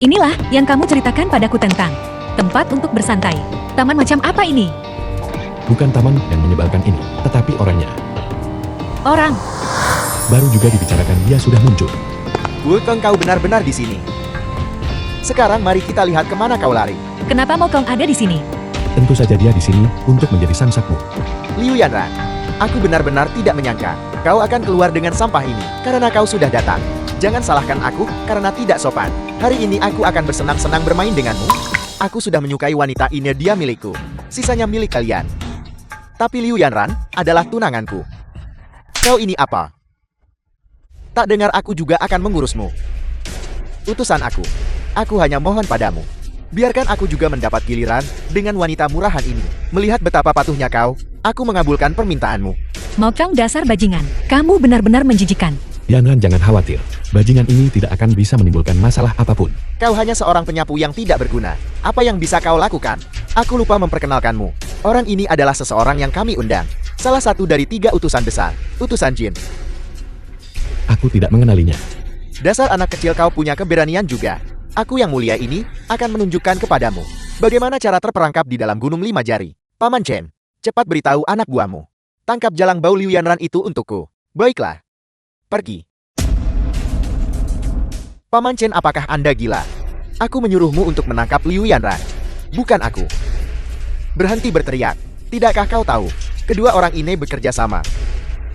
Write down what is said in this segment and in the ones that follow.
Inilah yang kamu ceritakan padaku tentang tempat untuk bersantai. Taman macam apa ini? Bukan taman yang menyebalkan ini, tetapi orangnya. Orang. Baru juga dibicarakan dia sudah muncul. Wukong, kau benar-benar di sini. Sekarang mari kita lihat kemana kau lari. Kenapa Mokong ada di sini? Tentu saja dia di sini untuk menjadi sangsakmu. Liu Yanran, aku benar-benar tidak menyangka kau akan keluar dengan sampah ini karena kau sudah datang. Jangan salahkan aku karena tidak sopan. Hari ini aku akan bersenang-senang bermain denganmu. Aku sudah menyukai wanita ini, dia milikku. Sisanya milik kalian. Tapi Liu Yanran adalah tunanganku. Kau ini apa? Tak dengar aku juga akan mengurusmu. Utusan aku. Aku hanya mohon padamu. Biarkan aku juga mendapat giliran dengan wanita murahan ini. Melihat betapa patuhnya kau, aku mengabulkan permintaanmu. Mokong dasar bajingan. Kamu benar-benar menjijikan. Yanran, jangan khawatir. Bajingan ini tidak akan bisa menimbulkan masalah apapun. Kau hanya seorang penyapu yang tidak berguna. Apa yang bisa kau lakukan? Aku lupa memperkenalkanmu. Orang ini adalah seseorang yang kami undang. Salah satu dari 3 utusan besar. Utusan Jin. Aku tidak mengenalinya. Dasar anak kecil, kau punya keberanian juga. Aku yang mulia ini akan menunjukkan kepadamu bagaimana cara terperangkap di dalam gunung 5 jari. Paman Chen, cepat beritahu anak buahmu. Tangkap jalang bau Liu Yanran itu untukku. Baiklah. Pergi. Paman Chen, apakah Anda gila? Aku menyuruhmu untuk menangkap Liu Yanran. Bukan aku. Berhenti berteriak. Tidakkah kau tahu? Kedua orang ini bekerja sama.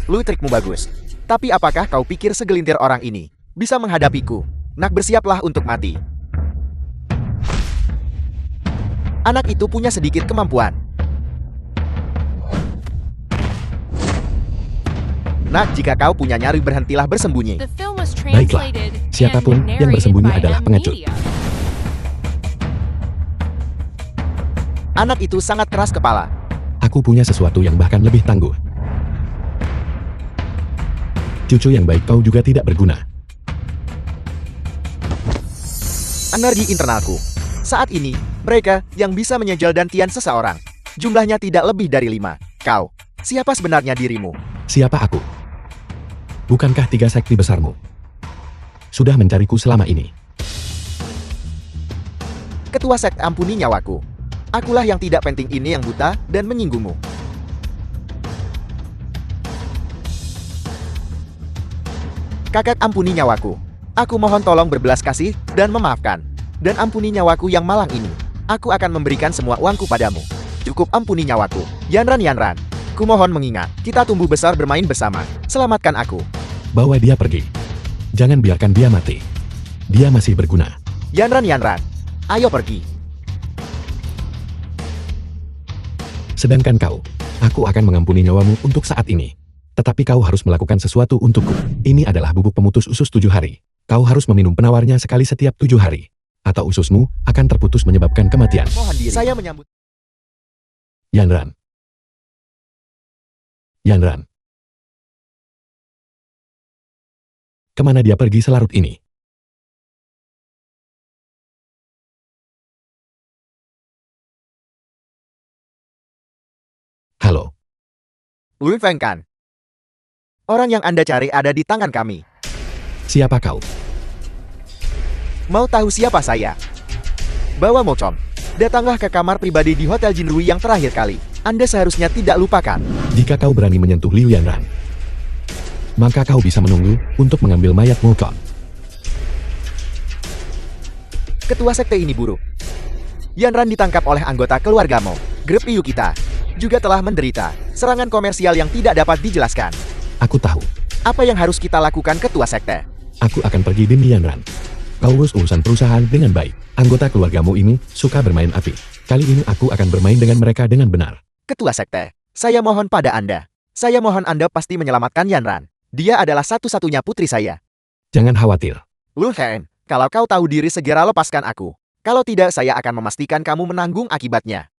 Lu, trikmu bagus. Tapi apakah kau pikir segelintir orang ini bisa menghadapiku? Nak, bersiaplah untuk mati. Anak itu punya sedikit kemampuan. Nak, jika kau punya nyari, berhentilah bersembunyi. Baiklah, siapapun yang bersembunyi adalah pengecut. Anak itu sangat keras kepala. Aku punya sesuatu yang bahkan lebih tangguh. Cucu yang baik, kau juga tidak berguna. Energi internalku. Saat ini, mereka yang bisa menyejel dantian seseorang. Jumlahnya tidak lebih dari 5. Kau, siapa sebenarnya dirimu? Siapa aku? Bukankah 3 sekti besarmu sudah mencariku selama ini? Ketua sekte, ampuni nyawaku. Akulah yang tidak penting ini yang buta dan menyinggungmu. Kakak, ampuni nyawaku. Aku mohon tolong berbelas kasih dan memaafkan. Dan ampuni nyawaku yang malang ini. Aku akan memberikan semua uangku padamu. Cukup, ampuni nyawaku. Yanran. Kumohon mengingat, kita tumbuh besar bermain bersama. Selamatkan aku. Bawa dia pergi. Jangan biarkan dia mati. Dia masih berguna. Yanran. Ayo pergi. Sedangkan kau, aku akan mengampuni nyawamu untuk saat ini. Tetapi kau harus melakukan sesuatu untukku. Ini adalah bubuk pemutus usus 7 hari. Kau harus meminum penawarnya sekali setiap 7 hari. Atau ususmu akan terputus menyebabkan kematian. Mohon diri. Saya menyambut. Yanran. Kemana dia pergi selarut ini? Halo. Lu Feng kan? Orang yang Anda cari ada di tangan kami. Siapa kau? Mau tahu siapa saya? Bawa Mocom. Datanglah ke kamar pribadi di Hotel Jinrui yang terakhir kali. Anda seharusnya tidak lupakan. Jika kau berani menyentuh Liu Yanran, maka kau bisa menunggu untuk mengambil mayat Mokong. Ketua sekte ini buruk. Yanran ditangkap oleh anggota keluarga Mo. Grup Liu kita juga telah menderita serangan komersial yang tidak dapat dijelaskan. Aku tahu. Apa yang harus kita lakukan, ketua sekte? Aku akan pergi demi Yanran. Kau urus urusan perusahaan dengan baik. Anggota keluargamu ini suka bermain api. Kali ini aku akan bermain dengan mereka dengan benar. Ketua sekte, saya mohon pada Anda. Saya mohon Anda pasti menyelamatkan Yanran. Dia adalah satu-satunya putri saya. Jangan khawatir. Lu Hen, kalau kau tahu diri segera lepaskan aku. Kalau tidak, saya akan memastikan kamu menanggung akibatnya.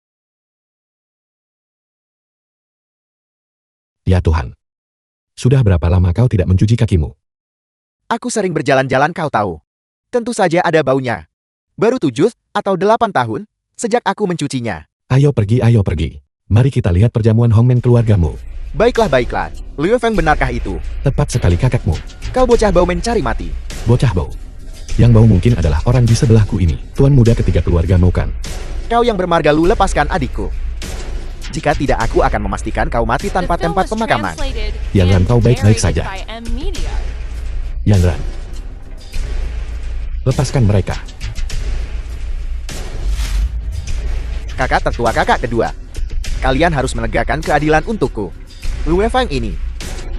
Ya Tuhan. Sudah berapa lama kau tidak mencuci kakimu? Aku sering berjalan-jalan, kau tahu. Tentu saja ada baunya. Baru 7 atau 8 tahun sejak aku mencucinya. Ayo pergi. Mari kita lihat perjamuan Hongmen keluargamu. Baiklah. Liu Feng, benarkah itu? Tepat sekali kakakmu. Kau bocah bau mencari mati. Bocah bau. Yang mau mungkin adalah orang di sebelahku ini. Tuan muda ketiga keluarga Mo kan? Kau yang bermarga Lu, lepaskan adikku. Jika tidak, aku akan memastikan kau mati tanpa tempat pemakaman. Yang Ran, kau baik-baik saja. Yang Ran, lepaskan mereka. Kakak tertua, kakak kedua. Kalian harus menegakkan keadilan untukku. Lu Feng ini.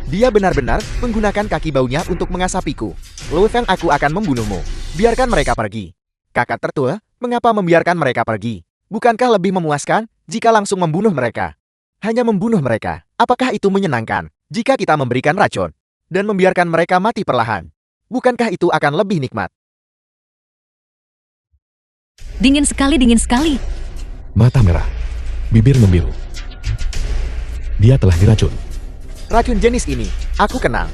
Dia benar-benar menggunakan kaki baunya untuk mengasapiku. Lu Feng, aku akan membunuhmu. Biarkan mereka pergi. Kakak tertua, mengapa membiarkan mereka pergi? Bukankah lebih memuaskan jika langsung membunuh mereka? Hanya membunuh mereka. Apakah itu menyenangkan? Jika kita memberikan racun dan membiarkan mereka mati perlahan, bukankah itu akan lebih nikmat? Dingin sekali, dingin sekali. Mata merah, bibir membiru. Dia telah diracun. Racun jenis ini, aku kenal.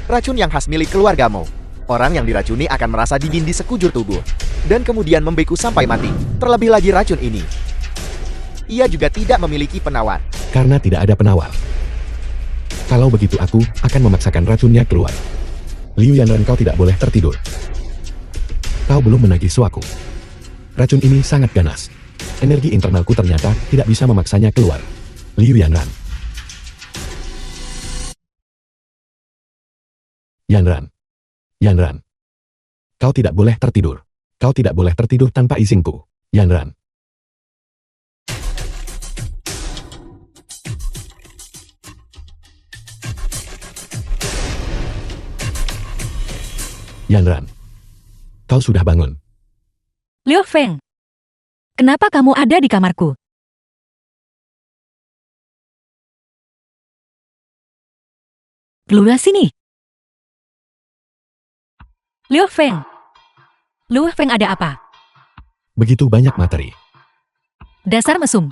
Racun yang khas milik keluarga Mo. Orang yang diracuni akan merasa dingin di sekujur tubuh, dan kemudian membeku sampai mati. Terlebih lagi racun ini. Ia juga tidak memiliki penawar. Karena tidak ada penawar. Kalau begitu aku akan memaksakan racunnya keluar. Liu Yanran, kau tidak boleh tertidur. Kau belum menagih suaku. Racun ini sangat ganas. Energi internalku ternyata tidak bisa memaksanya keluar. Liu Yanran. Yanran. Yanran. Kau tidak boleh tertidur. Kau tidak boleh tertidur tanpa izinku. Yanran. Yanran. Kau sudah bangun. Liu Feng, kenapa kamu ada di kamarku? Keluar sini. Liu Feng. Liu Feng, ada apa? Begitu banyak materi. Dasar mesum.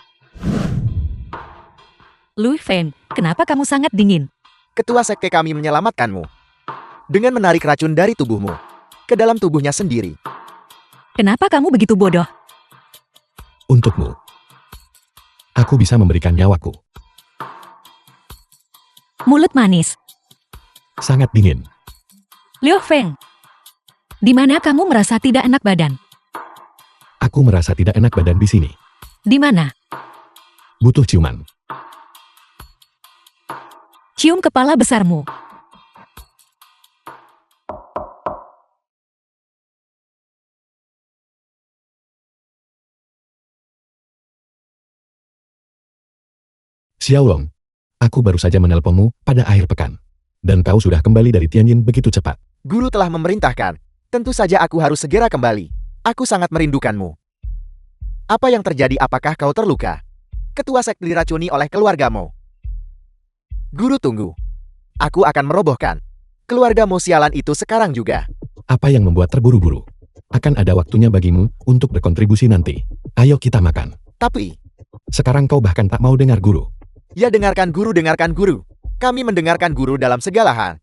Liu Feng, kenapa kamu sangat dingin? Ketua sekte kami menyelamatkanmu dengan menarik racun dari tubuhmu ke dalam tubuhnya sendiri. Kenapa kamu begitu bodoh? Untukmu. Aku bisa memberikan nyawaku. Mulut manis. Sangat dingin. Liu Feng, di mana kamu merasa tidak enak badan? Aku merasa tidak enak badan di sini. Di mana? Butuh ciuman. Cium kepala besarmu. Xiaolong, aku baru saja menelponmu pada akhir pekan. Dan kau sudah kembali dari Tianjin begitu cepat. Guru telah memerintahkan. Tentu saja aku harus segera kembali. Aku sangat merindukanmu. Apa yang terjadi? Apakah kau terluka? Ketua sekte diracuni oleh keluarga Mo. Guru, tunggu. Aku akan merobohkan keluarga Mo sialan itu sekarang juga. Apa yang membuat terburu-buru? Akan ada waktunya bagimu untuk berkontribusi nanti. Ayo kita makan. Tapi, Sekarang kau bahkan tak mau dengar guru. ya dengarkan guru, dengarkan guru. Kami mendengarkan guru dalam segala hal.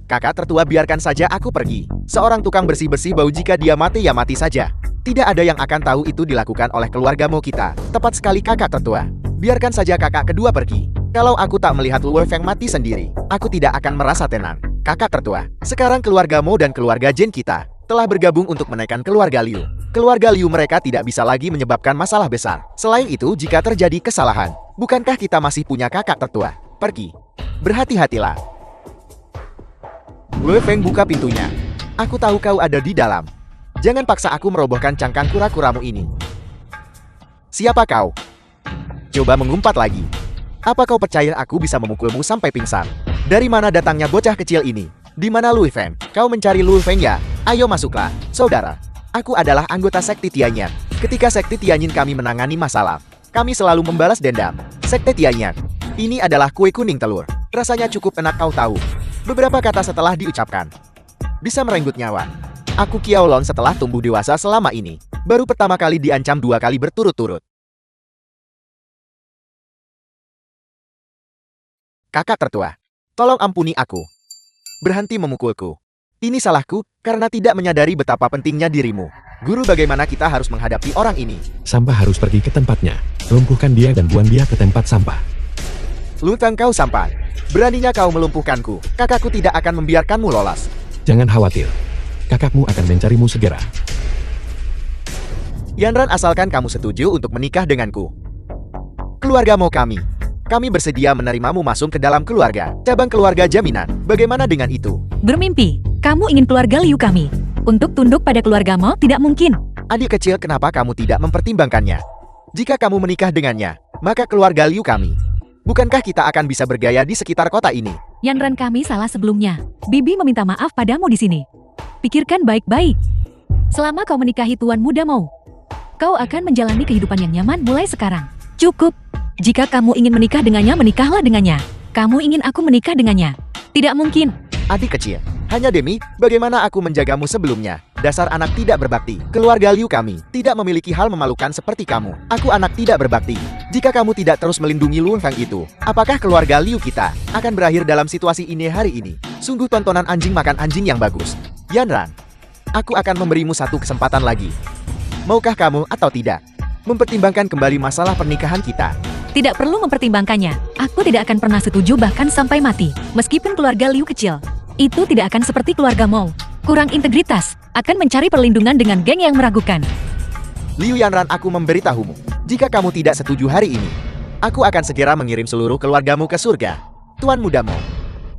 Kakak tertua, biarkan saja aku pergi. Seorang tukang bersih-bersih bau, jika dia mati ya mati saja. Tidak ada yang akan tahu itu dilakukan oleh keluarga Mo kita. Tepat sekali kakak tertua. Biarkan saja kakak kedua pergi. Kalau aku tak melihat Lu Feng mati sendiri, aku tidak akan merasa tenang. Kakak tertua, sekarang keluarga Mo dan keluarga Jin kita telah bergabung untuk menaikkan keluarga Liu. Keluarga Liu mereka tidak bisa lagi menyebabkan masalah besar. Selain itu, jika terjadi kesalahan, bukankah kita masih punya kakak tertua? Pergi. Berhati-hatilah. Lu Feng, buka pintunya. Aku tahu kau ada di dalam. Jangan paksa aku merobohkan cangkang kura-kuramu ini. Siapa kau? Coba mengumpat lagi. Apa kau percaya aku bisa memukulmu sampai pingsan? Dari mana datangnya bocah kecil ini? Di mana Lu Feng? Kau mencari Lu Feng ya? Ayo masuklah, saudara. Aku adalah anggota sekte Tianyan. Ketika sekte Tianyin kami menangani masalah, kami selalu membalas dendam. Sekte Tianyan. Ini adalah kue kuning telur. Rasanya cukup enak, kau tahu. Beberapa kata setelah diucapkan, bisa merenggut nyawa. Aku Xiaolong setelah tumbuh dewasa selama ini, baru pertama kali diancam 2 kali berturut-turut. Kakak tertua, tolong ampuni aku. Berhenti memukulku. Ini salahku, karena tidak menyadari betapa pentingnya dirimu. Guru, bagaimana kita harus menghadapi orang ini? Sampah harus pergi ke tempatnya. Lumpuhkan dia dan buang dia ke tempat sampah. Lu Feng, kau sampah. Beraninya kau melumpuhkanku. Kakakku tidak akan membiarkanmu lolos. Jangan khawatir. Kakakmu akan mencarimu segera. Yanran, asalkan kamu setuju untuk menikah denganku. Keluarga mau kami. Kami bersedia menerimamu masuk ke dalam keluarga. Cabang keluarga jaminan. Bagaimana dengan itu? Bermimpi, kamu ingin keluarga Liu kami. Untuk tunduk pada keluarga Mo tidak mungkin. Adik kecil, kenapa kamu tidak mempertimbangkannya? Jika kamu menikah dengannya, maka keluarga Liu kami. Bukankah kita akan bisa bergaya di sekitar kota ini? Yanran, kami salah sebelumnya. Bibi meminta maaf padamu di sini. Pikirkan baik-baik. Selama kau menikahi Tuan Muda Mo, kau akan menjalani kehidupan yang nyaman mulai sekarang. Cukup. Jika kamu ingin menikah dengannya, menikahlah dengannya. Kamu ingin aku menikah dengannya? Tidak mungkin. Adik kecil, hanya demi bagaimana aku menjagamu sebelumnya. Dasar anak tidak berbakti. Keluarga Liu kami tidak memiliki hal memalukan seperti kamu. Aku anak tidak berbakti. Jika kamu tidak terus melindungi Luo Feng itu, apakah keluarga Liu kita akan berakhir dalam situasi ini hari ini? Sungguh tontonan anjing makan anjing yang bagus. Yanran, aku akan memberimu satu kesempatan lagi. Maukah kamu atau tidak mempertimbangkan kembali masalah pernikahan kita? Tidak perlu mempertimbangkannya. Aku tidak akan pernah setuju bahkan sampai mati. Meskipun keluarga Liu kecil, itu tidak akan seperti keluarga Mo. Kurang integritas, akan mencari perlindungan dengan geng yang meragukan. Liu Yanran, aku memberitahumu. Jika kamu tidak setuju hari ini, aku akan segera mengirim seluruh keluargamu ke surga. Tuan Muda Mo,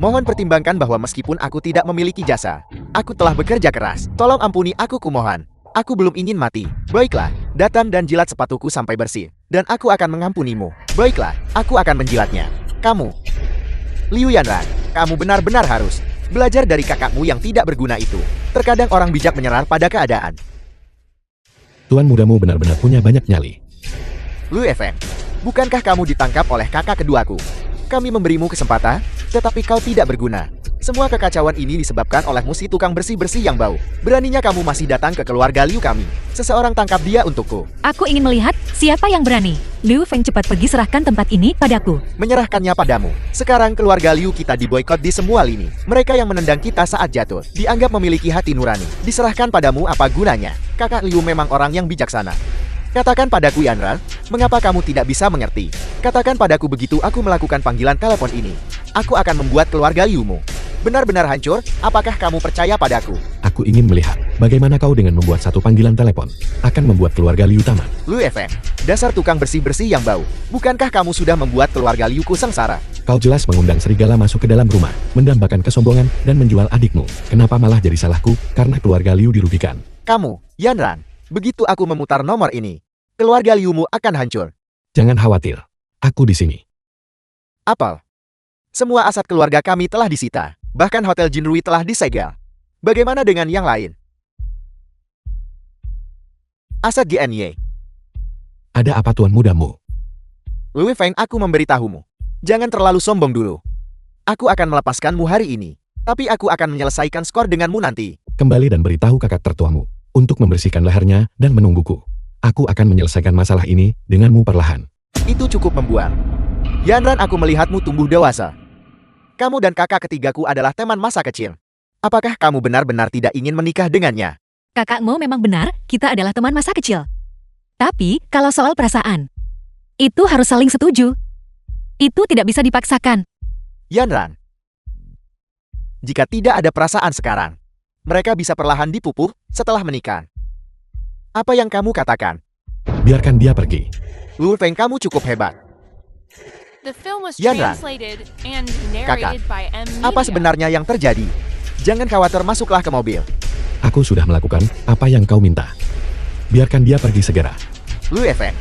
mohon pertimbangkan bahwa meskipun aku tidak memiliki jasa, aku telah bekerja keras. Tolong ampuni aku, kumohon. Aku belum ingin mati. Baiklah, datang dan jilat sepatuku sampai bersih. Dan aku akan mengampunimu. Baiklah, aku akan menjilatnya. Kamu, Liu Yanran, kamu benar-benar harus belajar dari kakakmu yang tidak berguna itu. Terkadang orang bijak menyerah pada keadaan. Tuan mudamu benar-benar punya banyak nyali. Liu Feng, bukankah kamu ditangkap oleh kakak keduaku? Kami memberimu kesempatan, tetapi kau tidak berguna. Semua kekacauan ini disebabkan olehmu, si tukang bersih-bersih yang bau. Beraninya kamu masih datang ke keluarga Liu kami. Seseorang tangkap dia untukku. Aku ingin melihat siapa yang berani. Liu Feng, cepat pergi serahkan tempat ini padaku. Menyerahkannya padamu. Sekarang keluarga Liu kita diboikot di semua lini. Mereka yang menendang kita saat jatuh dianggap memiliki hati nurani. Diserahkan padamu, apa gunanya? Kakak Liu memang orang yang bijaksana. Katakan padaku, Yanran, mengapa kamu tidak bisa mengerti? Katakan padaku begitu aku melakukan panggilan telepon ini. Aku akan membuat keluarga Liumu benar-benar hancur. Apakah kamu percaya padaku? Aku ingin melihat bagaimana kau dengan membuat satu panggilan telepon akan membuat keluarga Liu tamat. Liu Feng, dasar tukang bersih-bersih yang bau. Bukankah kamu sudah membuat keluarga Liuku sengsara? Kau jelas mengundang serigala masuk ke dalam rumah, mendambakan kesombongan dan menjual adikmu. Kenapa malah jadi salahku? Karena keluarga Liu dirugikan. Kamu, Yanran, begitu aku memutar nomor ini, keluarga Liumu akan hancur. Jangan khawatir, aku di sini. Apel, semua aset keluarga kami telah disita. Bahkan Hotel Jinrui telah disegel. Bagaimana dengan yang lain? Aset GNY. Ada apa tuan mudamu? Liu Feng, aku memberitahumu. Jangan terlalu sombong dulu. Aku akan melepaskanmu hari ini. Tapi aku akan menyelesaikan skor denganmu nanti. Kembali dan beritahu kakak tertuamu untuk membersihkan lehernya dan menungguku. Aku akan menyelesaikan masalah ini denganmu perlahan. Itu cukup membuang. Yanran, aku melihatmu tumbuh dewasa. Kamu dan kakak ketigaku adalah teman masa kecil. Apakah kamu benar-benar tidak ingin menikah dengannya? Kakakmu memang benar, kita adalah teman masa kecil. Tapi, kalau soal perasaan, itu harus saling setuju. Itu tidak bisa dipaksakan. Yanran, jika tidak ada perasaan sekarang, mereka bisa perlahan dipupuk setelah menikah. Apa yang kamu katakan? Biarkan dia pergi. Liu Feng, kamu cukup hebat. The film was Yanran, translated and kakak, narrated by M. apa Media. sebenarnya yang terjadi? Jangan khawatir, masuklah ke mobil. Aku sudah melakukan apa yang kau minta. Biarkan dia pergi segera. Liu Feng,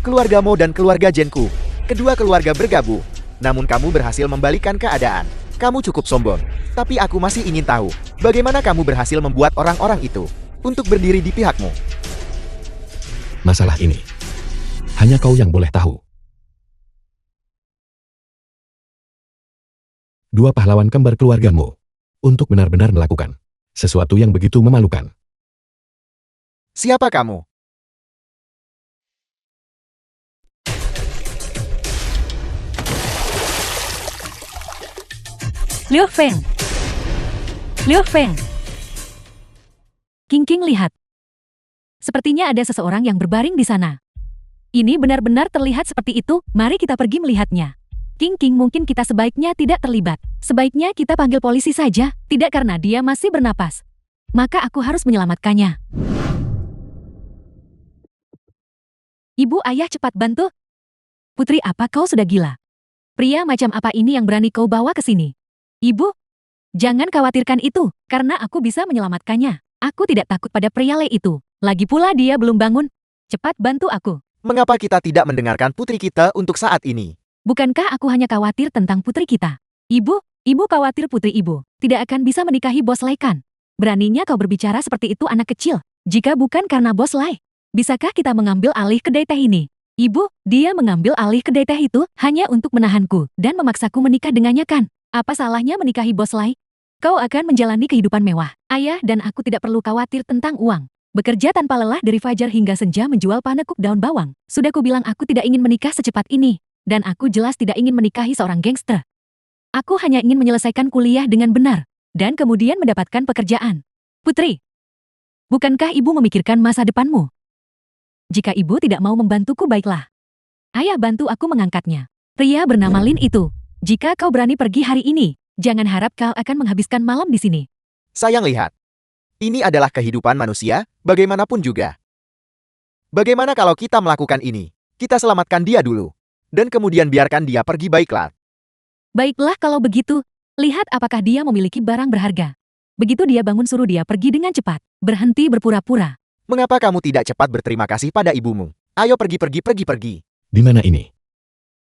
keluargamu dan keluarga Jenku, kedua keluarga bergabung. Namun kamu berhasil membalikkan keadaan. Kamu cukup sombong. Tapi aku masih ingin tahu, bagaimana kamu berhasil membuat orang-orang itu untuk berdiri di pihakmu. Masalah ini, hanya kau yang boleh tahu. Dua pahlawan kembar keluargamu untuk benar-benar melakukan sesuatu yang begitu memalukan. Siapa kamu? Liu Feng. Liu Feng. King, lihat. Sepertinya ada seseorang yang berbaring di sana. Ini benar-benar terlihat seperti itu, mari kita pergi melihatnya. King, mungkin kita sebaiknya tidak terlibat. Sebaiknya kita panggil polisi saja, tidak karena dia masih bernapas. maka aku harus menyelamatkannya. Ibu, ayah, cepat bantu. Putri, apa kau sudah gila? Pria macam apa ini yang berani kau bawa ke sini? Ibu, jangan khawatirkan itu, karena aku bisa menyelamatkannya. Aku tidak takut pada pria le itu. Lagi pula dia belum bangun. Cepat bantu aku. Mengapa kita tidak mendengarkan putri kita untuk saat ini? Bukankah aku hanya khawatir tentang putri kita? Ibu khawatir putri ibu tidak akan bisa menikahi Bos Lai kan? Beraninya kau berbicara seperti itu, anak kecil. Jika bukan karena Bos Lai, bisakah kita mengambil alih kedai teh ini? Ibu, dia mengambil alih kedai teh itu hanya untuk menahanku dan memaksaku menikah dengannya kan? Apa salahnya menikahi Bos Lai? Kau akan menjalani kehidupan mewah. Ayah dan aku tidak perlu khawatir tentang uang. Bekerja tanpa lelah dari fajar hingga senja menjual panekuk daun bawang. Sudah kubilang aku tidak ingin menikah secepat ini. Dan aku jelas tidak ingin menikahi seorang gangster. Aku hanya ingin menyelesaikan kuliah dengan benar. Dan kemudian mendapatkan pekerjaan. Putri, bukankah ibu memikirkan masa depanmu? Jika ibu tidak mau membantuku, baiklah. Ayah bantu aku mengangkatnya. Pria bernama Lin itu. Jika kau berani pergi hari ini, jangan harap kau akan menghabiskan malam di sini. Sayang, lihat. Ini adalah kehidupan manusia, bagaimanapun juga. Bagaimana kalau kita melakukan ini? Kita selamatkan dia dulu. Dan kemudian biarkan dia pergi, baiklah. Baiklah kalau begitu. Lihat apakah dia memiliki barang berharga. Begitu dia bangun, suruh dia pergi dengan cepat. Berhenti berpura-pura. Mengapa kamu tidak cepat berterima kasih pada ibumu? Ayo pergi. Di mana ini?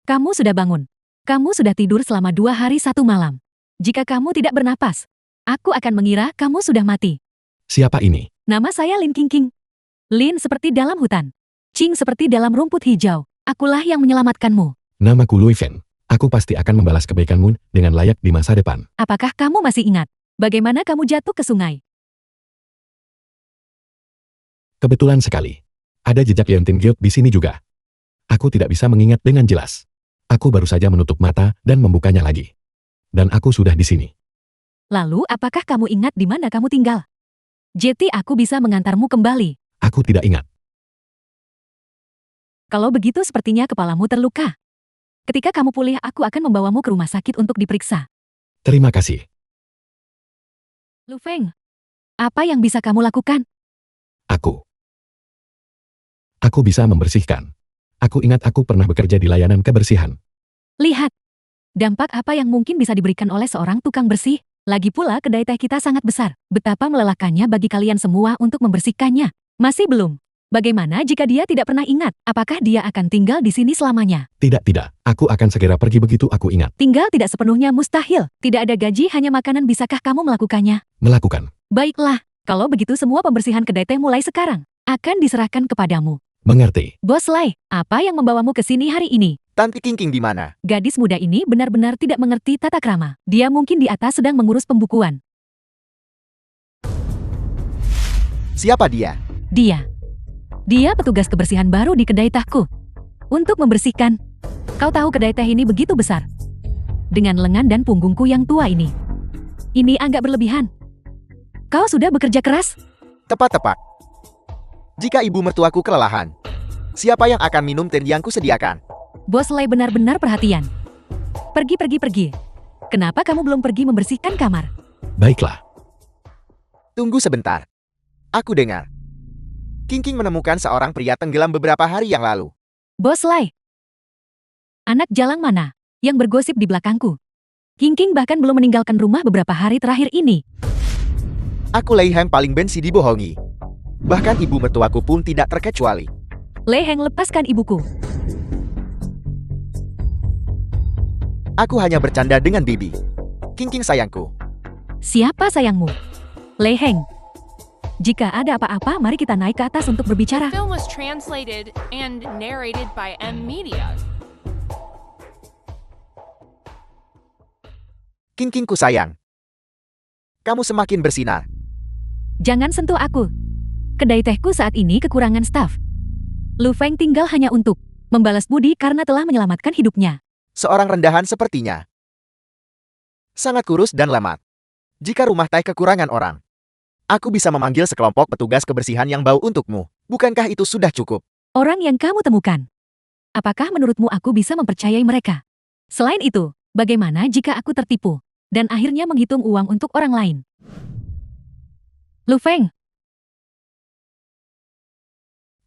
Kamu sudah bangun. Kamu sudah tidur selama 2 hari 1 malam. Jika kamu tidak bernapas, aku akan mengira kamu sudah mati. Siapa ini? Nama saya Lin King. Lin seperti dalam hutan. Qing seperti dalam rumput hijau. Akulah yang menyelamatkanmu. Namaku Lui Fen. Aku pasti akan membalas kebaikanmu dengan layak di masa depan. Apakah kamu masih ingat bagaimana kamu jatuh ke sungai? Kebetulan sekali. Ada jejak Yantin Guild di sini juga. Aku tidak bisa mengingat dengan jelas. Aku baru saja menutup mata dan membukanya lagi. Dan aku sudah di sini. Lalu apakah kamu ingat di mana kamu tinggal? Jadi aku bisa mengantarmu kembali. Aku tidak ingat. Kalau begitu sepertinya kepalamu terluka. Ketika kamu pulih, aku akan membawamu ke rumah sakit untuk diperiksa. Terima kasih. Lu Feng, apa yang bisa kamu lakukan? Aku bisa membersihkan. Aku ingat aku pernah bekerja di layanan kebersihan. Lihat, dampak apa yang mungkin bisa diberikan oleh seorang tukang bersih. Lagi pula kedai teh kita sangat besar. Betapa melelahkannya bagi kalian semua untuk membersihkannya. Masih belum. Bagaimana jika dia tidak pernah ingat? Apakah dia akan tinggal di sini selamanya? Tidak. Aku akan segera pergi begitu aku ingat. Tinggal tidak sepenuhnya mustahil. Tidak ada gaji, hanya makanan. Bisakah kamu melakukannya? Melakukan. Baiklah, kalau begitu semua pembersihan kedai teh mulai sekarang akan diserahkan kepadamu. Mengerti. Bos Lai, apa yang membawamu ke sini hari ini? Tanti King di mana? Gadis muda ini benar-benar tidak mengerti tata krama. Dia mungkin di atas sedang mengurus pembukuan. Siapa dia? Dia petugas kebersihan baru di kedai tehku. Untuk membersihkan. Kau tahu kedai teh ini begitu besar. Dengan lengan dan punggungku yang tua ini. Ini agak berlebihan. Kau sudah bekerja keras? Tepat. Jika ibu mertuaku kelelahan, siapa yang akan minum teh yang kusediakan? Bos Lai benar-benar perhatian. Pergi. Kenapa kamu belum pergi membersihkan kamar? Baiklah. Tunggu sebentar. Aku dengar. King menemukan seorang pria tenggelam beberapa hari yang lalu. Bos Lai. Anak jalang mana yang bergosip di belakangku? King bahkan belum meninggalkan rumah beberapa hari terakhir ini. Aku Lei Heng paling benci dibohongi. Bahkan ibu mertuaku pun tidak terkecuali. Lei Heng, lepaskan ibuku. Aku hanya bercanda dengan Bibi. King sayangku. Siapa sayangmu? Lei Heng. Jika ada apa-apa, mari kita naik ke atas untuk berbicara. The film was translated and narrated by M Media. Kingku sayang. Kamu semakin bersinar. Jangan sentuh aku. Kedai tehku saat ini kekurangan staf. Lu Feng tinggal hanya untuk membalas budi karena telah menyelamatkan hidupnya. Seorang rendahan sepertinya. Sangat kurus dan lemah. Jika rumah teh kekurangan orang, aku bisa memanggil sekelompok petugas kebersihan yang bau untukmu. Bukankah itu sudah cukup? Orang yang kamu temukan. Apakah menurutmu aku bisa mempercayai mereka? Selain itu, bagaimana jika aku tertipu dan akhirnya menghitung uang untuk orang lain? Lu Feng,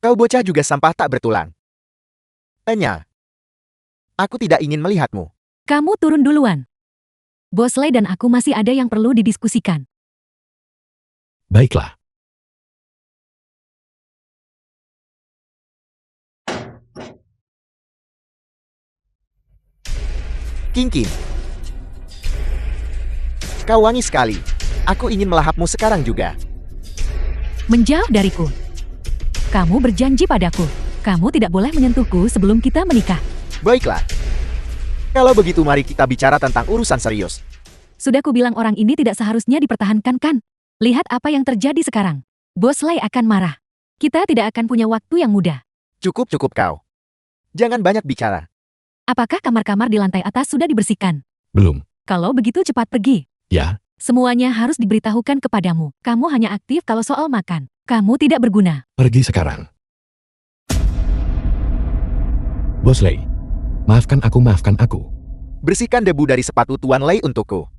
Kau bocah juga sampah tak bertulang. Enya. Aku tidak ingin melihatmu. kamu turun duluan. Bos Lei dan aku masih ada yang perlu didiskusikan. Baiklah. King. Kau wangi sekali. Aku ingin melahapmu sekarang juga. Menjauh dariku. Kamu berjanji padaku. Kamu tidak boleh menyentuhku sebelum kita menikah. Baiklah. Kalau begitu mari kita bicara tentang urusan serius. Sudah kubilang orang ini tidak seharusnya dipertahankan kan? Lihat apa yang terjadi sekarang. Bos Lei akan marah. Kita tidak akan punya waktu yang mudah. Cukup kau. Jangan banyak bicara. Apakah kamar-kamar di lantai atas sudah dibersihkan? Belum. Kalau begitu cepat pergi. Ya, Semuanya harus diberitahukan kepadamu. Kamu hanya aktif kalau soal makan. Kamu tidak berguna. pergi sekarang. Bos Lei. Maafkan aku. Bersihkan debu dari sepatu Tuan Lei untukku.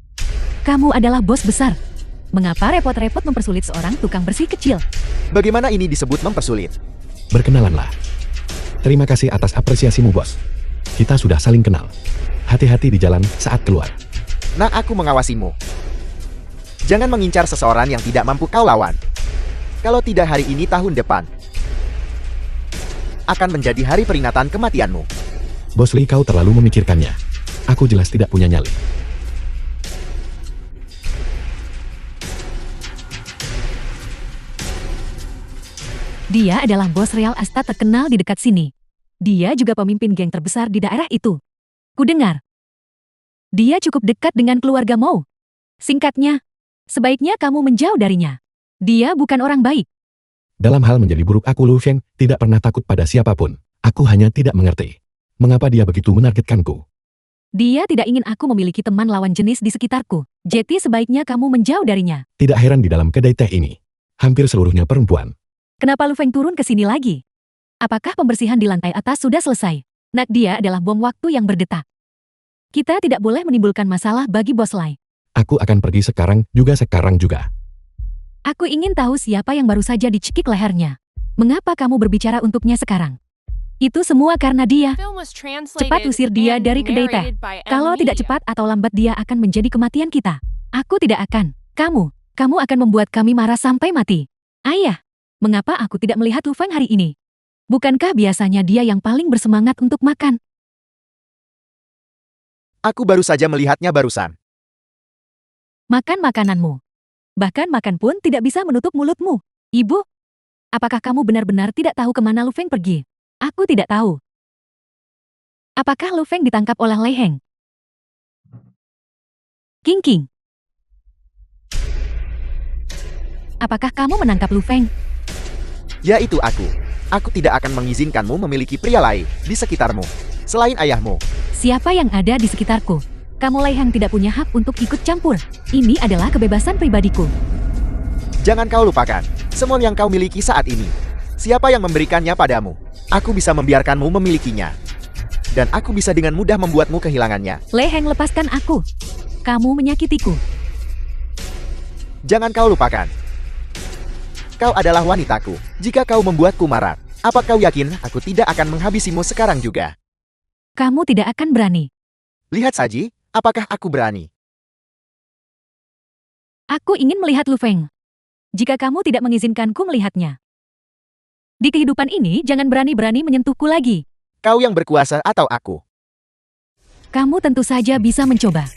Kamu adalah bos besar. Mengapa repot-repot mempersulit seorang tukang bersih kecil? Bagaimana ini disebut mempersulit? Berkenalanlah. Terima kasih atas apresiasimu, bos. Kita sudah saling kenal. Hati-hati di jalan saat keluar. Nah, aku mengawasimu. Jangan mengincar seseorang yang tidak mampu kau lawan. Kalau tidak hari ini tahun depan akan menjadi hari peringatan kematianmu. Bos Lei, kau terlalu memikirkannya. Aku jelas tidak punya nyali. Dia adalah bos Real Asta terkenal di dekat sini. Dia juga pemimpin geng terbesar di daerah itu. Kudengar. Dia cukup dekat dengan keluarga Mou. Singkatnya, sebaiknya kamu menjauh darinya. Dia bukan orang baik. Dalam hal menjadi buruk aku, Lu Feng, tidak pernah takut pada siapapun. Aku hanya tidak mengerti. Mengapa dia begitu menargetkanku? Dia tidak ingin aku memiliki teman lawan jenis di sekitarku. Jadi sebaiknya kamu menjauh darinya. Tidak heran di dalam kedai teh ini. Hampir seluruhnya perempuan. Kenapa Lu Feng turun ke sini lagi? Apakah pembersihan di lantai atas sudah selesai? Nak, dia adalah bom waktu yang berdetak. Kita tidak boleh menimbulkan masalah bagi Bos Lai. Aku akan pergi sekarang juga. Aku ingin tahu siapa yang baru saja dicekik lehernya. Mengapa kamu berbicara untuknya sekarang? Itu semua karena dia. Film was translated Cepat usir dia and dari kedai teh. narrated by Kalau M. tidak cepat atau lambat dia akan menjadi kematian kita. Aku tidak akan. Kamu akan membuat kami marah sampai mati. Ayah, mengapa aku tidak melihat Lu Feng hari ini? Bukankah biasanya dia yang paling bersemangat untuk makan? Aku baru saja melihatnya barusan. Makan makananmu. Bahkan makan pun tidak bisa menutup mulutmu. Ibu, apakah kamu benar-benar tidak tahu kemana Lu Feng pergi? Aku tidak tahu. Apakah Lu Feng ditangkap oleh Lei Heng? King. Apakah kamu menangkap Lu Feng? Ya, itu aku. Aku tidak akan mengizinkanmu memiliki pria lain di sekitarmu. Selain ayahmu. Siapa yang ada di sekitarku? Kamu Lei Heng tidak punya hak untuk ikut campur. Ini adalah kebebasan pribadiku. Jangan kau lupakan. Semua yang kau miliki saat ini. Siapa yang memberikannya padamu? Aku bisa membiarkanmu memilikinya. Dan aku bisa dengan mudah membuatmu kehilangannya. Lei Heng, lepaskan aku. Kamu menyakitiku. Jangan kau lupakan. Kau adalah wanitaku. Jika kau membuatku marah, apa kau yakin aku tidak akan menghabisimu sekarang juga? Kamu tidak akan berani. Lihat saja, apakah aku berani? Aku ingin melihat Lu Feng. Jika kamu tidak mengizinkanku melihatnya. Di kehidupan ini, jangan berani-berani menyentuhku lagi. Kau yang berkuasa atau aku? Kamu tentu saja bisa mencoba.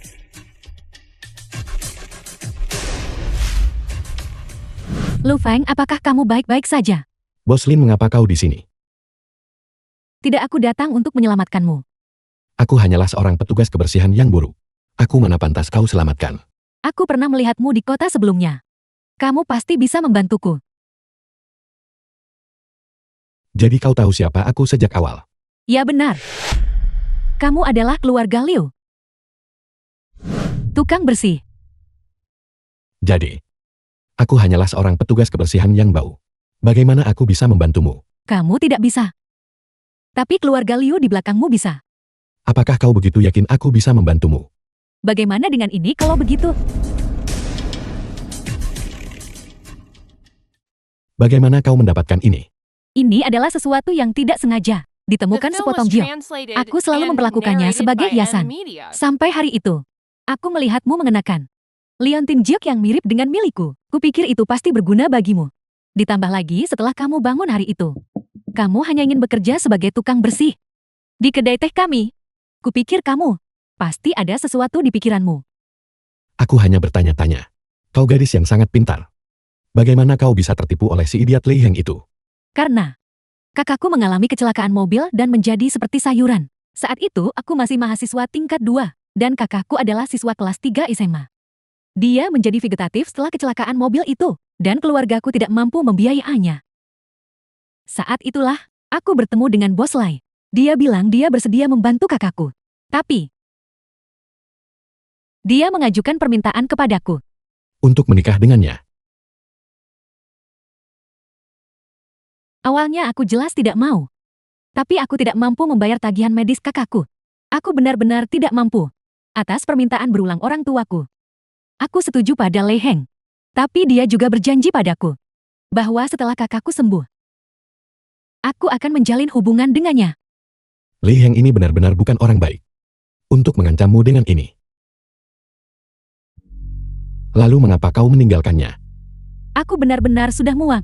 Lu Feng, apakah kamu baik-baik saja? Bos Lin, mengapa kau di sini? Tidak, aku datang untuk menyelamatkanmu. Aku hanyalah seorang petugas kebersihan yang buruk. Aku mana pantas kau selamatkan. Aku pernah melihatmu di kota sebelumnya. Kamu pasti bisa membantuku. Jadi kau tahu siapa aku sejak awal. Ya benar. Kamu adalah keluarga Liu. Tukang bersih. Jadi, aku hanyalah seorang petugas kebersihan yang bau. Bagaimana aku bisa membantumu? Kamu tidak bisa. Tapi keluarga Liu di belakangmu bisa. Apakah kau begitu yakin aku bisa membantumu? Bagaimana dengan ini kalau begitu? Bagaimana kau mendapatkan ini? Ini adalah sesuatu yang tidak sengaja ditemukan The film sepotong was giok. translated Aku selalu and memperlakukannya narrated sebagai by hiasan. Media. Sampai hari itu, aku melihatmu mengenakan liontin giok yang mirip dengan milikku. Kupikir itu pasti berguna bagimu. Ditambah lagi setelah kamu bangun hari itu. Kamu hanya ingin bekerja sebagai tukang bersih di kedai teh kami. Kupikir kamu pasti ada sesuatu di pikiranmu. Aku hanya bertanya-tanya. Kau gadis yang sangat pintar. Bagaimana kau bisa tertipu oleh si idiot Lei Heng itu? Karena kakakku mengalami kecelakaan mobil dan menjadi seperti sayuran. Saat itu aku masih mahasiswa tingkat 2 dan kakakku adalah siswa kelas 3 SMA. Dia menjadi vegetatif setelah kecelakaan mobil itu dan keluargaku tidak mampu membiayainya. Saat itulah aku bertemu dengan Bos Lai. Dia bilang dia bersedia membantu kakakku. Tapi dia mengajukan permintaan kepadaku. Untuk menikah dengannya. Awalnya aku jelas tidak mau. Tapi aku tidak mampu membayar tagihan medis kakakku. Aku benar-benar tidak mampu. Atas permintaan berulang orang tuaku. Aku setuju pada Lei Heng. Tapi dia juga berjanji padaku. Bahwa setelah kakakku sembuh, aku akan menjalin hubungan dengannya. Lei Heng ini benar-benar bukan orang baik. Untuk mengancammu dengan ini. Lalu mengapa kau meninggalkannya? Aku benar-benar sudah muak.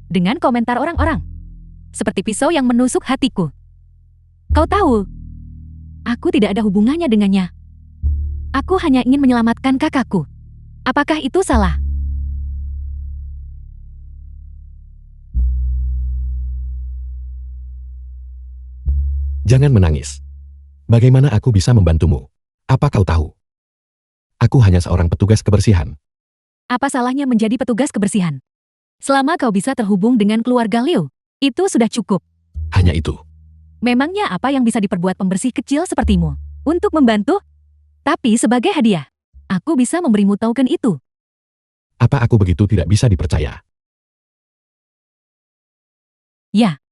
Dengan komentar orang-orang. Seperti pisau yang menusuk hatiku. Kau tahu, aku tidak ada hubungannya dengannya. Aku hanya ingin menyelamatkan kakakku. Apakah itu salah? Jangan menangis. Bagaimana aku bisa membantumu? Apa kau tahu? Aku hanya seorang petugas kebersihan. Apa salahnya menjadi petugas kebersihan? Selama kau bisa terhubung dengan keluarga Liu, itu sudah cukup. Hanya itu. Memangnya apa yang bisa diperbuat pembersih kecil sepertimu? Untuk membantu? Tapi sebagai hadiah, aku bisa memberimu token itu. Apa aku begitu tidak bisa dipercaya? Ya,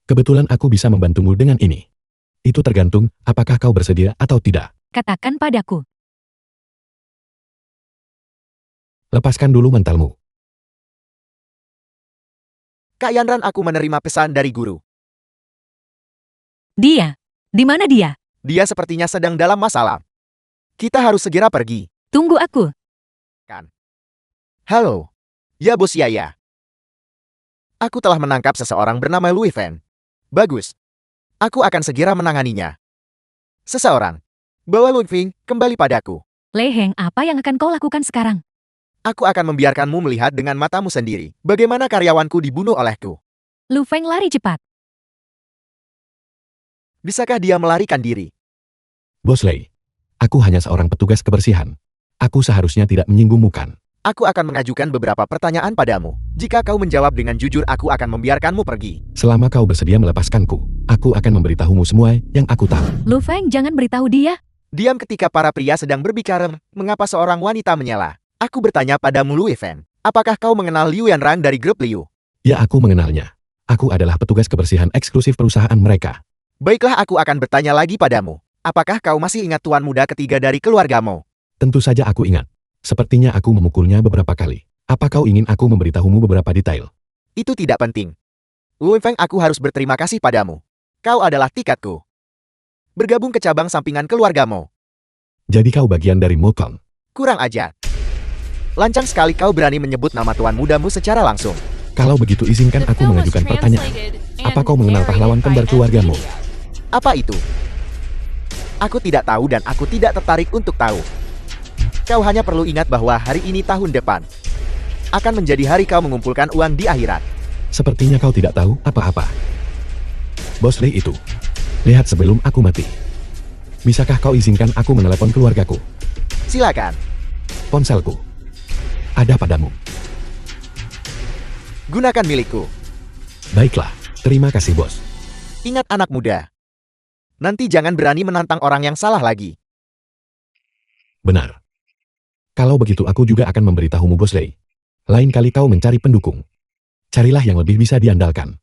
Kebetulan aku bisa membantumu dengan ini. Itu tergantung apakah kau bersedia atau tidak. katakan padaku. Lepaskan dulu mentalmu. Kak Yanran, aku menerima pesan dari guru. Dia, di mana dia? Dia sepertinya sedang dalam masalah. Kita harus segera pergi. Tunggu aku. Halo. Ya Bos Yaya. Aku telah menangkap seseorang bernama Louis Fan. Bagus. Aku akan segera menanganinya. Seseorang. Bawa Louis Fan kembali padaku. Lei Heng, apa yang akan kau lakukan sekarang? Aku akan membiarkanmu melihat dengan matamu sendiri bagaimana karyawanku dibunuh olehku. Lu Feng lari cepat. Bisakah dia melarikan diri? Bos Lei, aku hanya seorang petugas kebersihan. Aku seharusnya tidak menyinggungmu kan? Aku akan mengajukan beberapa pertanyaan padamu. Jika kau menjawab dengan jujur, aku akan membiarkanmu pergi. Selama kau bersedia melepaskanku, aku akan memberitahumu semua yang aku tahu. Lu Feng, jangan beritahu dia. Diam ketika para pria sedang berbicara. Mengapa seorang wanita menyela? Aku bertanya padamu Louis Fan. Apakah kau mengenal Liu Yanran dari grup Liu? Ya, aku mengenalnya. Aku adalah petugas kebersihan eksklusif perusahaan mereka. Baiklah, aku akan bertanya lagi padamu. Apakah kau masih ingat tuan muda ketiga dari keluargamu? Tentu saja aku ingat. Sepertinya aku memukulnya beberapa kali. Apa kau ingin aku memberitahumu beberapa detail? Itu tidak penting. Louis Feng, aku harus berterima kasih padamu. Kau adalah tiketku. Bergabung ke cabang sampingan keluargamu. Jadi kau bagian dari Mokong. Kurang ajar. Lancang sekali kau berani menyebut nama tuan mudamu secara langsung. Kalau begitu izinkan The aku film was mengajukan pertanyaan. translated Apa and kau mengenal narrated pahlawan by kembar keluargamu? Media. Apa itu? Aku tidak tahu dan aku tidak tertarik untuk tahu. Kau hanya perlu ingat bahwa hari ini tahun depan akan menjadi hari kau mengumpulkan uang di akhirat. Sepertinya kau tidak tahu apa-apa. Bos Lei itu. Lihat sebelum aku mati. Bisakah kau izinkan aku menelepon keluargaku? Silakan. Ponselku. Ada padamu. Gunakan milikku. Baiklah. Terima kasih, bos. Ingat anak muda. Nanti jangan berani menantang orang yang salah lagi. Benar. Kalau begitu aku juga akan memberitahumu, Bos Lei. Lain kali kau mencari pendukung. Carilah yang lebih bisa diandalkan.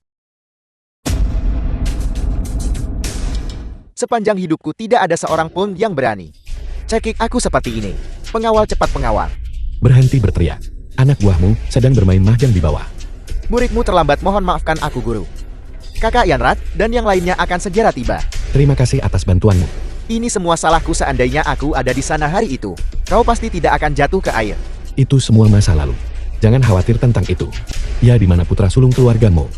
Sepanjang hidupku tidak ada seorang pun yang berani cekik aku seperti ini. Pengawal cepat pengawal. Berhenti berteriak. Anak buahmu sedang bermain mahjong di bawah. Muridmu terlambat, mohon maafkan aku guru. Kakak Yanrat dan yang lainnya akan segera tiba. Terima kasih atas bantuanmu. Ini semua salahku, seandainya aku ada di sana hari itu. Kau pasti tidak akan jatuh ke air. Itu semua masa lalu. Jangan khawatir tentang itu. Ya, di mana putra sulung keluargamu?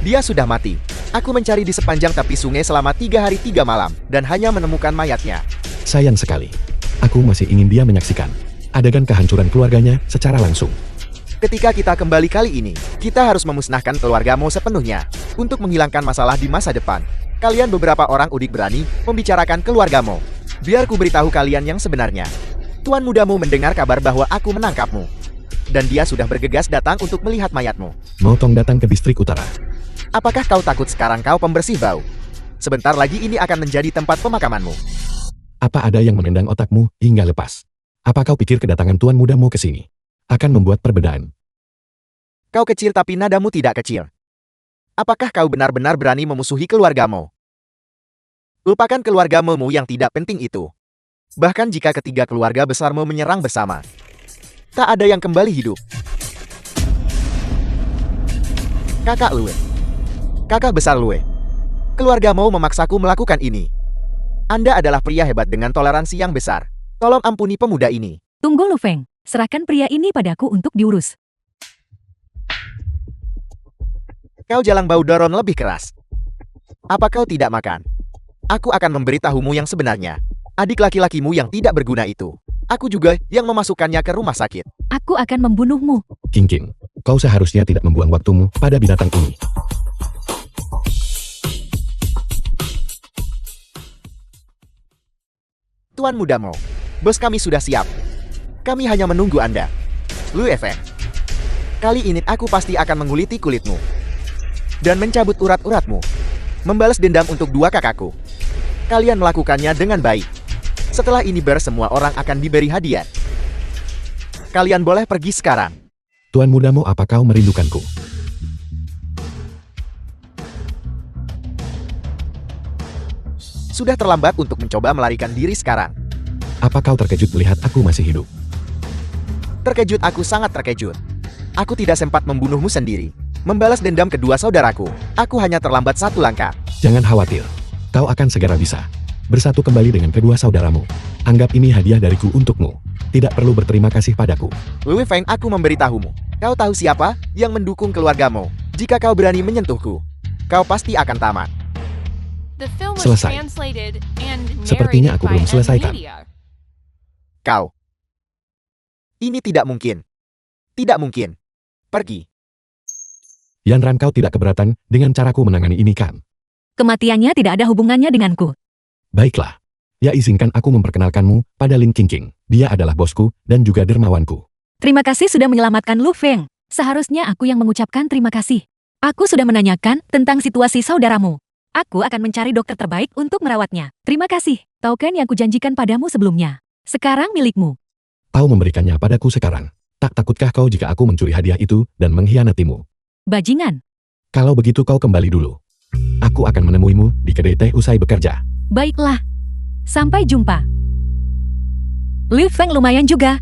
Dia sudah mati. Aku mencari di sepanjang tepi sungai selama 3 hari 3 malam dan hanya menemukan mayatnya. Sayang sekali. Aku masih ingin dia menyaksikan adegan kehancuran keluarganya secara langsung. Ketika kita kembali kali ini, kita harus memusnahkan keluargamu sepenuhnya untuk menghilangkan masalah di masa depan. Kalian beberapa orang udik berani membicarakan keluargamu. Biar ku beritahu kalian yang sebenarnya. Tuan mudamu mendengar kabar bahwa aku menangkapmu. Dan dia sudah bergegas datang untuk melihat mayatmu. Motong datang ke distrik utara. Apakah kau takut sekarang kau pembersih bau? Sebentar lagi ini akan menjadi tempat pemakamanmu. Apa ada yang menendang otakmu hingga lepas? Apa kau pikir kedatangan tuan mudamu ke sini akan membuat perbedaan? Kau kecil tapi nadamu tidak kecil. Apakah kau benar-benar berani memusuhi keluargamu? Lupakan keluargamu yang tidak penting itu. Bahkan jika ketiga keluarga besarmu menyerang bersama, tak ada yang kembali hidup. Kakak Lue. Kakak besar Lue. Keluargamu memaksaku melakukan ini. Anda adalah pria hebat dengan toleransi yang besar. Tolong ampuni pemuda ini. Tunggu Lu Feng, serahkan pria ini padaku untuk diurus. Kau jalang bau doron lebih keras. Apa kau tidak makan? Aku akan memberitahumu yang sebenarnya. Adik laki-lakimu yang tidak berguna itu. Aku juga yang memasukkannya ke rumah sakit. Aku akan membunuhmu. King, kau seharusnya tidak membuang waktumu pada binatang ini. Tuan mudamu, bos kami sudah siap. Kami hanya menunggu Anda. Lu Efeng. Kali ini aku pasti akan menguliti kulitmu. Dan mencabut urat-uratmu. Membalas dendam untuk 2 kakakku. Kalian melakukannya dengan baik. Setelah ini semua orang akan diberi hadiah. Kalian boleh pergi sekarang. Tuan mudamu, apa kau merindukanku? Sudah terlambat untuk mencoba melarikan diri sekarang. Apa kau terkejut melihat aku masih hidup? Terkejut, aku sangat terkejut. Aku tidak sempat membunuhmu sendiri. Membalas dendam kedua saudaraku. Aku hanya terlambat 1 langkah. Jangan khawatir. Kau akan segera bisa bersatu kembali dengan kedua saudaramu. Anggap ini hadiah dariku untukmu. Tidak perlu berterima kasih padaku. Lui Feng, aku memberitahumu. Kau tahu siapa yang mendukung keluargamu. Jika kau berani menyentuhku, kau pasti akan tamat. The film was Selesai. translated and Sepertinya narrated aku by belum selesaikan. NVIDIA. Kau. Ini tidak mungkin. Tidak mungkin. Pergi. Yanran, kau tidak keberatan dengan caraku menangani ini kan? Kematiannya tidak ada hubungannya denganku. Baiklah. Ya, izinkan aku memperkenalkanmu pada Lin Qingqing. Dia adalah bosku dan juga dermawanku. Terima kasih sudah menyelamatkan Lu Feng. Seharusnya aku yang mengucapkan terima kasih. Aku sudah menanyakan tentang situasi saudaramu. Aku akan mencari dokter terbaik untuk merawatnya. Terima kasih. Token yang kujanjikan padamu sebelumnya. Sekarang milikmu. Kau memberikannya padaku sekarang. Tak takutkah kau jika aku mencuri hadiah itu dan mengkhianatimu? Bajingan. Kalau begitu kau kembali dulu. Aku akan menemuimu di kedai teh usai bekerja. Baiklah. Sampai jumpa. Lu Feng lumayan juga.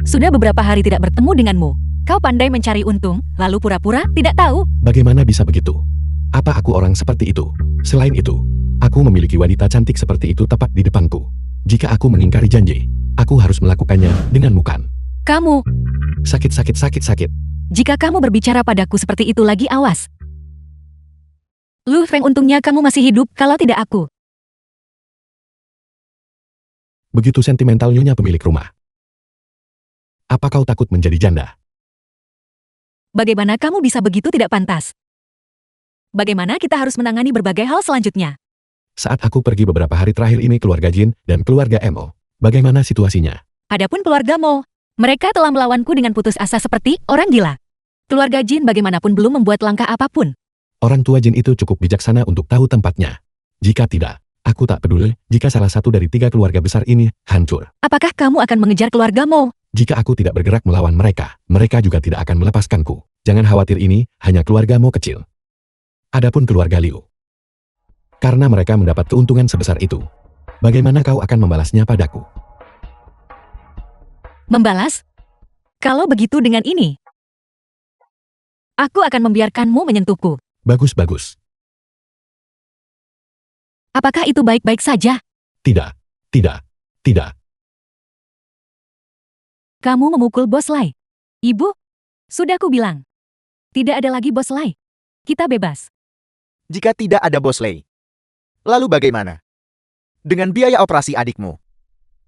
Sudah beberapa hari tidak bertemu denganmu. Kau pandai mencari untung, lalu pura-pura tidak tahu. Bagaimana bisa begitu? Apa aku orang seperti itu? Selain itu, aku memiliki wanita cantik seperti itu tepat di depanku. Jika aku mengingkari janji, aku harus melakukannya denganmu kan? Kamu, Sakit. jika kamu berbicara padaku seperti itu lagi, awas. Lu Feng, untungnya kamu masih hidup, kalau tidak aku. Begitu sentimental nyonya pemilik rumah. Apa kau takut menjadi janda? Bagaimana kamu bisa begitu tidak pantas? Bagaimana kita harus menangani berbagai hal selanjutnya? Saat aku pergi beberapa hari terakhir ini keluarga Jin dan keluarga Mo, bagaimana situasinya? Adapun keluarga Mo, mereka telah melawanku dengan putus asa seperti orang gila. Keluarga Jin bagaimanapun belum membuat langkah apapun. Orang tua Jin itu cukup bijaksana untuk tahu tempatnya. Jika tidak, aku tak peduli jika salah satu dari 3 keluarga besar ini hancur. Apakah kamu akan mengejar keluarga Mo? Jika aku tidak bergerak melawan mereka, mereka juga tidak akan melepaskanku. Jangan khawatir, ini hanya keluarga Mo kecil. Adapun keluarga Liu, karena mereka mendapat keuntungan sebesar itu, bagaimana kau akan membalasnya padaku? Membalas? Kalau begitu dengan ini, aku akan membiarkanmu menyentuhku. Bagus. Apakah itu baik-baik saja? Tidak. Kamu memukul Bos Lai. Ibu, sudah ku bilang. Tidak ada lagi Bos Lai. Kita bebas. Jika tidak ada Bos Lei, lalu bagaimana dengan biaya operasi adikmu?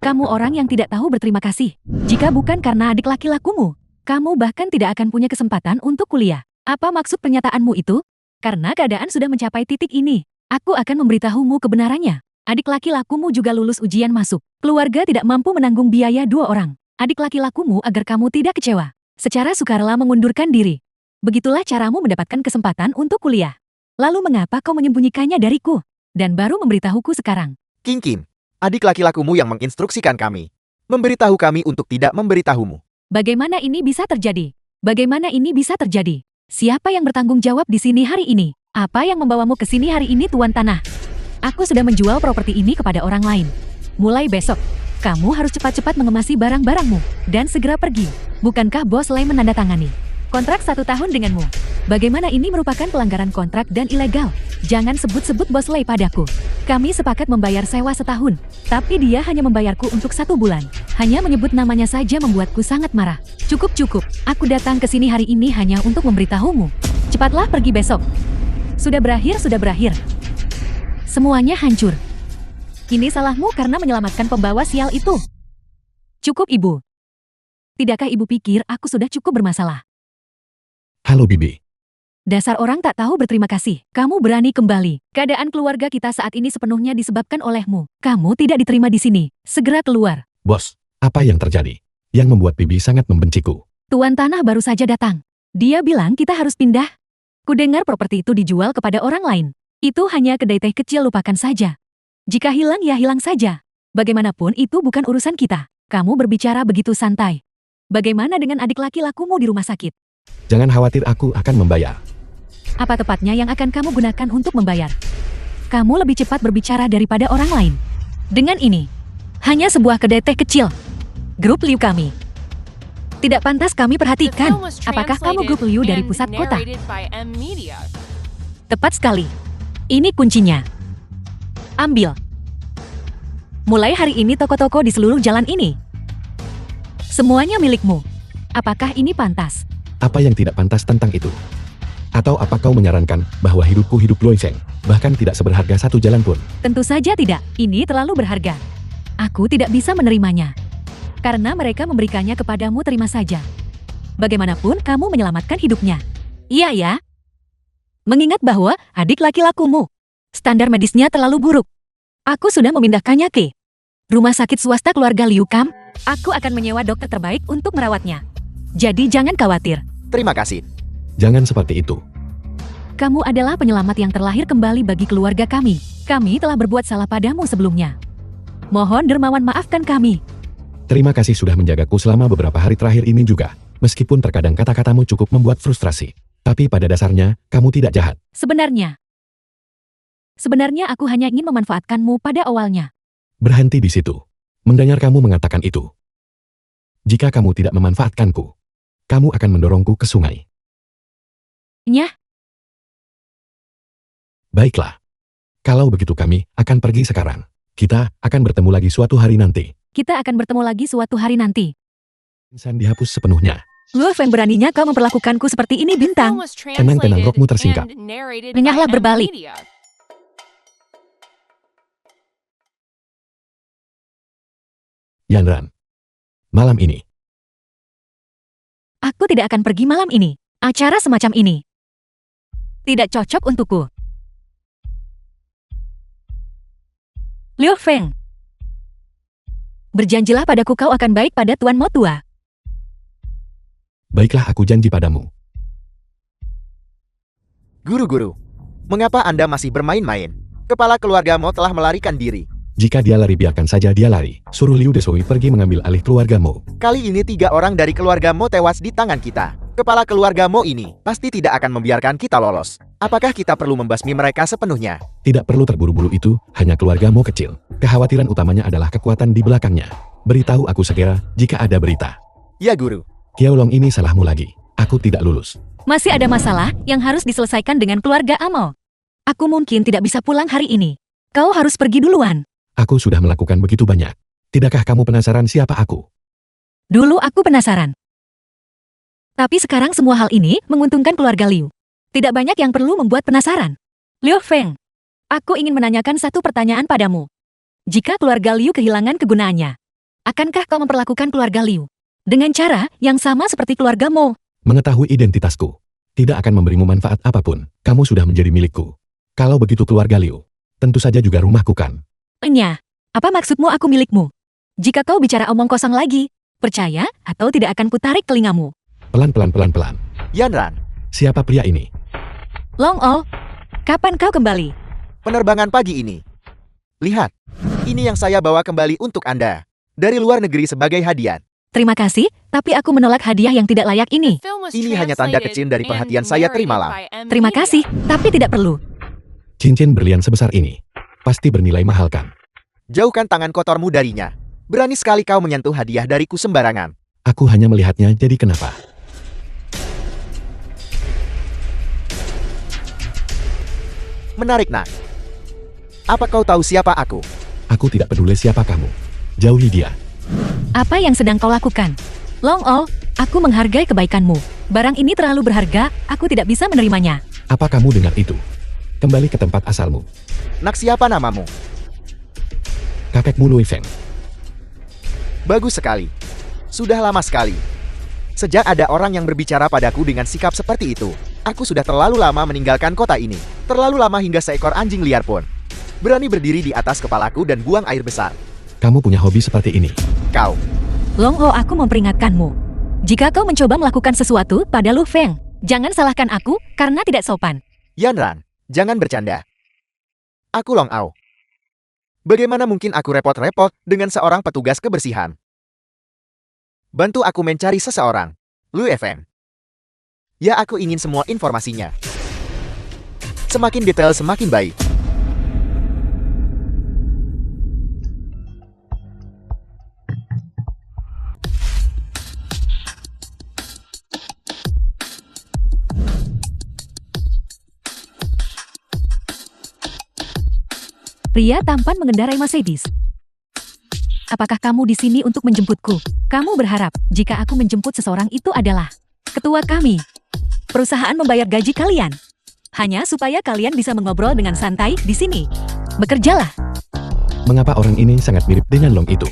Kamu orang yang tidak tahu berterima kasih. Jika bukan karena adik laki-lakumu, kamu bahkan tidak akan punya kesempatan untuk kuliah. Apa maksud pernyataanmu itu? Karena keadaan sudah mencapai titik ini, aku akan memberitahumu kebenarannya. Adik laki-lakumu juga lulus ujian masuk. Keluarga tidak mampu menanggung biaya 2 orang. Adik laki-lakumu agar kamu tidak kecewa. Secara sukarela mengundurkan diri. Begitulah caramu mendapatkan kesempatan untuk kuliah. Lalu mengapa kau menyembunyikannya dariku? Dan baru memberitahuku sekarang. Kim, adik laki-lakumu yang menginstruksikan kami. Memberitahu kami untuk tidak memberitahumu. Bagaimana ini bisa terjadi? Bagaimana ini bisa terjadi? Siapa yang bertanggung jawab di sini hari ini? Apa yang membawamu ke sini hari ini, Tuan Tanah? Aku sudah menjual properti ini kepada orang lain. Mulai besok, kamu harus cepat-cepat mengemasi barang-barangmu dan segera pergi. Bukankah Bos Lai menandatangani kontrak 1 tahun denganmu? Bagaimana ini merupakan pelanggaran kontrak dan ilegal? Jangan sebut-sebut Bos Lai padaku. Kami sepakat membayar sewa setahun, tapi dia hanya membayarku untuk 1 bulan. Hanya menyebut namanya saja membuatku sangat marah. Cukup. Aku datang ke sini hari ini hanya untuk memberitahumu. Cepatlah pergi besok. Sudah berakhir. Semuanya hancur. Ini salahmu karena menyelamatkan pembawa sial itu. Cukup, Ibu. Tidakkah Ibu pikir aku sudah cukup bermasalah? Halo Bibi. Dasar orang tak tahu berterima kasih. Kamu berani kembali. Keadaan keluarga kita saat ini sepenuhnya disebabkan olehmu. Kamu tidak diterima di sini. Segera keluar. Bos, apa yang terjadi? Yang membuat Bibi sangat membenciku. Tuan Tanah baru saja datang. Dia bilang kita harus pindah. Kudengar properti itu dijual kepada orang lain. Itu hanya kedai teh kecil, lupakan saja. Jika hilang ya hilang saja. Bagaimanapun itu bukan urusan kita. Kamu berbicara begitu santai. Bagaimana dengan adik laki-lakumu di rumah sakit? Jangan khawatir, aku akan membayar. Apa tepatnya yang akan kamu gunakan untuk membayar? Kamu lebih cepat berbicara daripada orang lain. Dengan ini, hanya sebuah kedai teh kecil. Grup Liu kami. Tidak pantas kami perhatikan. Apakah kamu grup Liu dari pusat kota? Tepat sekali. Ini kuncinya. Ambil. Mulai hari ini toko-toko di seluruh jalan ini. Semuanya milikmu. Apakah ini pantas? Apa yang tidak pantas tentang itu? Atau apa kau menyarankan bahwa hidupku hidup lonceng, bahkan tidak seberharga 1 jalan pun? Tentu saja tidak. Ini terlalu berharga. Aku tidak bisa menerimanya. Karena mereka memberikannya kepadamu, terima saja. Bagaimanapun kamu menyelamatkan hidupnya. Iya ya. Mengingat bahwa adik laki-lakumu, standar medisnya terlalu buruk. Aku sudah memindahkannya ke rumah sakit swasta keluarga Liu Kam. Aku akan menyewa dokter terbaik untuk merawatnya. Jadi jangan khawatir. Terima kasih. Jangan seperti itu. Kamu adalah penyelamat yang terlahir kembali bagi keluarga kami. Kami telah berbuat salah padamu sebelumnya. Mohon dermawan maafkan kami. Terima kasih sudah menjagaku selama beberapa hari terakhir ini juga. Meskipun terkadang kata-katamu cukup membuat frustrasi. Tapi pada dasarnya, kamu tidak jahat. Sebenarnya aku hanya ingin memanfaatkanmu pada awalnya. Berhenti di situ. Mendengar kamu mengatakan itu. Jika kamu tidak memanfaatkanku, kamu akan mendorongku ke sungai. Nyah, Baiklah. Kalau begitu kami akan pergi sekarang. Kita akan bertemu lagi suatu hari nanti. kita akan bertemu lagi suatu hari nanti. Insan dihapus sepenuhnya. Luo Feng, beraninya kau memperlakukanku seperti ini, Bintang. Tenang, rokmu tersingkap. Renyahlah berbalik. Yanran. Malam ini. Aku tidak akan pergi malam ini. Acara semacam ini tidak cocok untukku. Liu Feng, berjanjilah padaku kau akan baik pada Tuan Mo tua. Baiklah, aku janji padamu. Guru-guru, mengapa Anda masih bermain-main? Kepala keluarga Mo telah melarikan diri. Jika dia lari, biarkan saja dia lari. Suruh Liu Desoi pergi mengambil alih keluarga Mo. Kali ini 3 orang dari keluarga Mo tewas di tangan kita. Kepala keluarga Mo ini pasti tidak akan membiarkan kita lolos. Apakah kita perlu membasmi mereka sepenuhnya? Tidak perlu terburu-buru, itu hanya keluarga Mo kecil. Kekhawatiran utamanya adalah kekuatan di belakangnya. Beritahu aku segera jika ada berita. Ya guru, Qiaolong, ini salahmu lagi. Aku tidak lulus. Masih ada masalah yang harus diselesaikan dengan keluarga Amo. Aku mungkin tidak bisa pulang hari ini. Kau harus pergi duluan. Aku sudah melakukan begitu banyak. Tidakkah kamu penasaran siapa aku? Dulu aku penasaran. Tapi sekarang semua hal ini menguntungkan keluarga Liu. Tidak banyak yang perlu membuat penasaran. Liu Feng, aku ingin menanyakan satu pertanyaan padamu. Jika keluarga Liu kehilangan kegunaannya, akankah kau memperlakukan keluarga Liu dengan cara yang sama seperti keluarga Mo? Mengetahui identitasku tidak akan memberimu manfaat apapun. Kamu sudah menjadi milikku. Kalau begitu keluarga Liu, tentu saja juga rumahku kan. Enya, apa maksudmu aku milikmu? Jika kau bicara omong kosong lagi, percaya atau tidak akan kutarik telingamu. Pelan-pelan. Yanran, Siapa pria ini? Long O, kapan kau kembali? penerbangan pagi ini. Lihat, ini yang saya bawa kembali untuk Anda. Dari luar negeri sebagai hadiah. Terima kasih, tapi aku menolak hadiah yang tidak layak ini. Film was Ini hanya tanda translated kecil dari and perhatian saya, narrated terimalah. by M Terima Media. kasih, tapi tidak perlu. Cincin berlian sebesar ini pasti bernilai mahal kan? Jauhkan tangan kotormu darinya. Berani sekali kau menyentuh hadiah dariku sembarangan. Aku hanya melihatnya, jadi kenapa? Menarik, nak. Apa kau tahu siapa aku? Aku tidak peduli siapa kamu. Jauhi dia. Apa yang sedang kau lakukan? Long O, aku menghargai kebaikanmu. Barang ini terlalu berharga, aku tidak bisa menerimanya. Apa kamu dengar itu? Kembali ke tempat asalmu. Nak, siapa namamu? Kakekmu Lui Feng. Bagus sekali. Sudah lama sekali. Sejak ada orang yang berbicara padaku dengan sikap seperti itu, aku sudah terlalu lama meninggalkan kota ini. Terlalu lama hingga seekor anjing liar pun berani berdiri di atas kepalaku dan buang air besar. Kamu punya hobi seperti ini. Kau, Long Ho, aku memperingatkanmu. Jika kau mencoba melakukan sesuatu pada Lu Feng, jangan salahkan aku karena tidak sopan. Yanran, jangan bercanda. Aku Long Ao. Bagaimana mungkin aku repot-repot dengan seorang petugas kebersihan? Bantu aku mencari seseorang. Lu FM. Ya, aku ingin semua informasinya. Semakin detail semakin baik. Pria tampan mengendarai Mercedes. Apakah kamu di sini untuk menjemputku? Kamu berharap jika aku menjemput seseorang itu adalah ketua kami. Perusahaan membayar gaji kalian hanya supaya kalian bisa mengobrol dengan santai di sini. Bekerjalah. Mengapa orang ini sangat mirip dengan Long itu?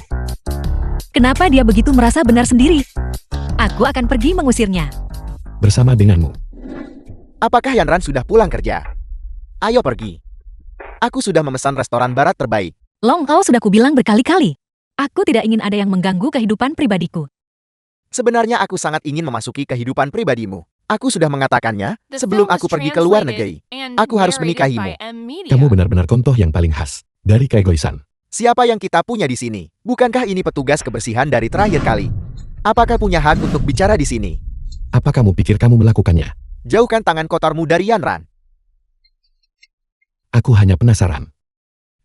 Kenapa dia begitu merasa benar sendiri? Aku akan pergi mengusirnya. Bersama denganmu. Apakah Yanran sudah pulang kerja? Ayo pergi. Aku sudah memesan restoran barat terbaik. Long Ao, sudah kubilang berkali-kali. Aku tidak ingin ada yang mengganggu kehidupan pribadiku. Sebenarnya aku sangat ingin memasuki kehidupan pribadimu. Aku sudah mengatakannya The sebelum film aku was pergi ke luar translated negeri. and Aku harus narrated menikahimu. by M Media. Kamu benar-benar contoh yang paling khas dari keegoisan. Siapa yang kita punya di sini? Bukankah ini petugas kebersihan dari terakhir kali? Apakah punya hak untuk bicara di sini? Apa kamu pikir kamu melakukannya? Jauhkan tangan kotormu dari Yanran. Aku hanya penasaran.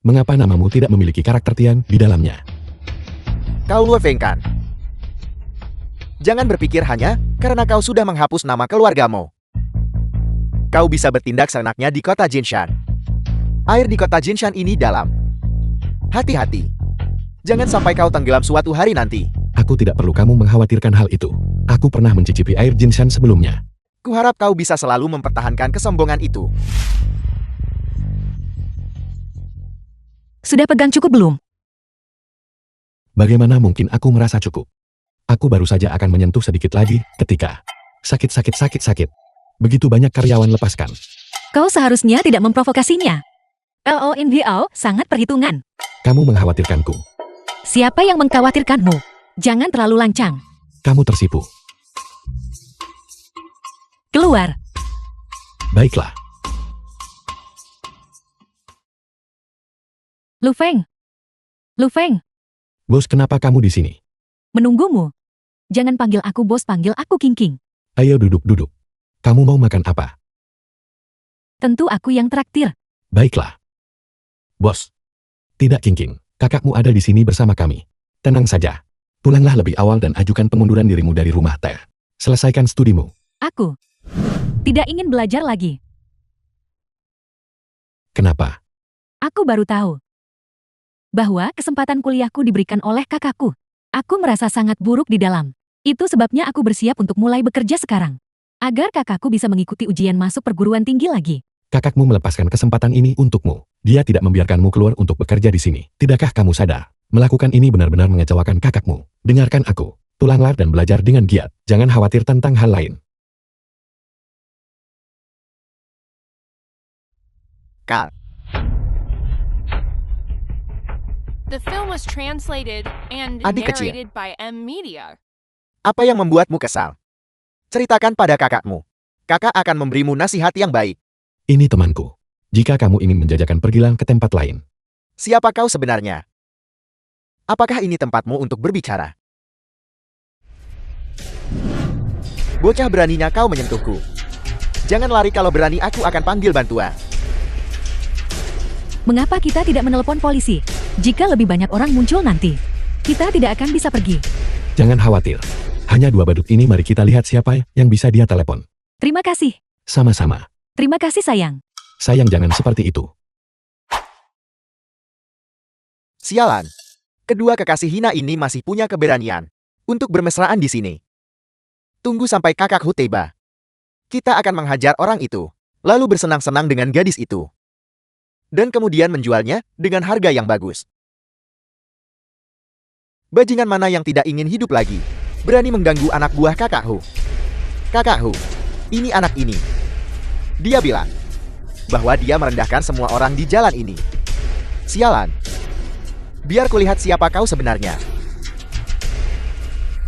Mengapa namamu tidak memiliki karakter Tian di dalamnya? Kau Lue Feng kan? Jangan berpikir hanya karena kau sudah menghapus nama keluargamu. Kau bisa bertindak seenaknya di kota Jinshan. Air di kota Jinshan ini dalam. Hati-hati. Jangan sampai kau tenggelam suatu hari nanti. Aku tidak perlu kamu mengkhawatirkan hal itu. Aku pernah mencicipi air Jinshan sebelumnya. Kuharap kau bisa selalu mempertahankan kesombongan itu. Sudah pegang cukup belum? Bagaimana mungkin aku merasa cukup? Aku baru saja akan menyentuh sedikit lagi ketika sakit. Begitu banyak karyawan lepaskan. Kau seharusnya tidak memprovokasinya. LONVO sangat perhitungan. Kamu mengkhawatirkanku. Siapa yang mengkhawatirkanmu? Jangan terlalu lancang. Kamu tersipu. Keluar. Baiklah. Lu Feng. Lu Feng, Bos, kenapa kamu di sini? menunggumu. Jangan panggil aku bos, panggil aku King King. Ayo duduk. Kamu mau makan apa? Tentu aku yang traktir. Baiklah. Bos. Tidak, King. Kakakmu ada di sini bersama kami. Tenang saja. Pulanglah lebih awal dan ajukan pengunduran dirimu dari rumah teh. Selesaikan studimu. Aku tidak ingin belajar lagi. Kenapa? Aku baru tahu bahwa kesempatan kuliahku diberikan oleh kakakku. Aku merasa sangat buruk di dalam. Itu sebabnya aku bersiap untuk mulai bekerja sekarang. Agar kakakku bisa mengikuti ujian masuk perguruan tinggi lagi. Kakakmu melepaskan kesempatan ini untukmu. Dia tidak membiarkanmu keluar untuk bekerja di sini. Tidakkah kamu sadar? Melakukan ini benar-benar mengecewakan kakakmu. Dengarkan aku. Pulanglah dan belajar dengan giat. Jangan khawatir tentang hal lain. Kal, The film was translated and Adik kecil. narrated by M Media. apa yang membuatmu kesal? Ceritakan pada kakakmu. Kakak akan memberimu nasihat yang baik. Ini temanku. Jika kamu ingin menjajakan, pergilah ke tempat lain. Siapa kau sebenarnya? Apakah ini tempatmu untuk berbicara? Bocah, beraninya kau menyentuhku. Jangan lari, kalau berani aku akan panggil bantuan. Mengapa kita tidak menelepon polisi? Jika lebih banyak orang muncul nanti, kita tidak akan bisa pergi. Jangan khawatir. Hanya 2 badut ini, mari kita lihat siapa yang bisa dia telepon. Terima kasih. Sama-sama. Terima kasih sayang. Sayang, jangan seperti itu. Sialan. Kedua kekasih hina ini masih punya keberanian untuk bermesraan di sini. Tunggu sampai kakakku tiba. Kita akan menghajar orang itu, lalu bersenang-senang dengan gadis itu. Dan kemudian menjualnya dengan harga yang bagus. Bajingan mana yang tidak ingin hidup lagi, berani mengganggu anak buah kakakku. Kakakku, ini anak ini. Dia bilang bahwa dia merendahkan semua orang di jalan ini. Sialan. Biar kulihat siapa kau sebenarnya.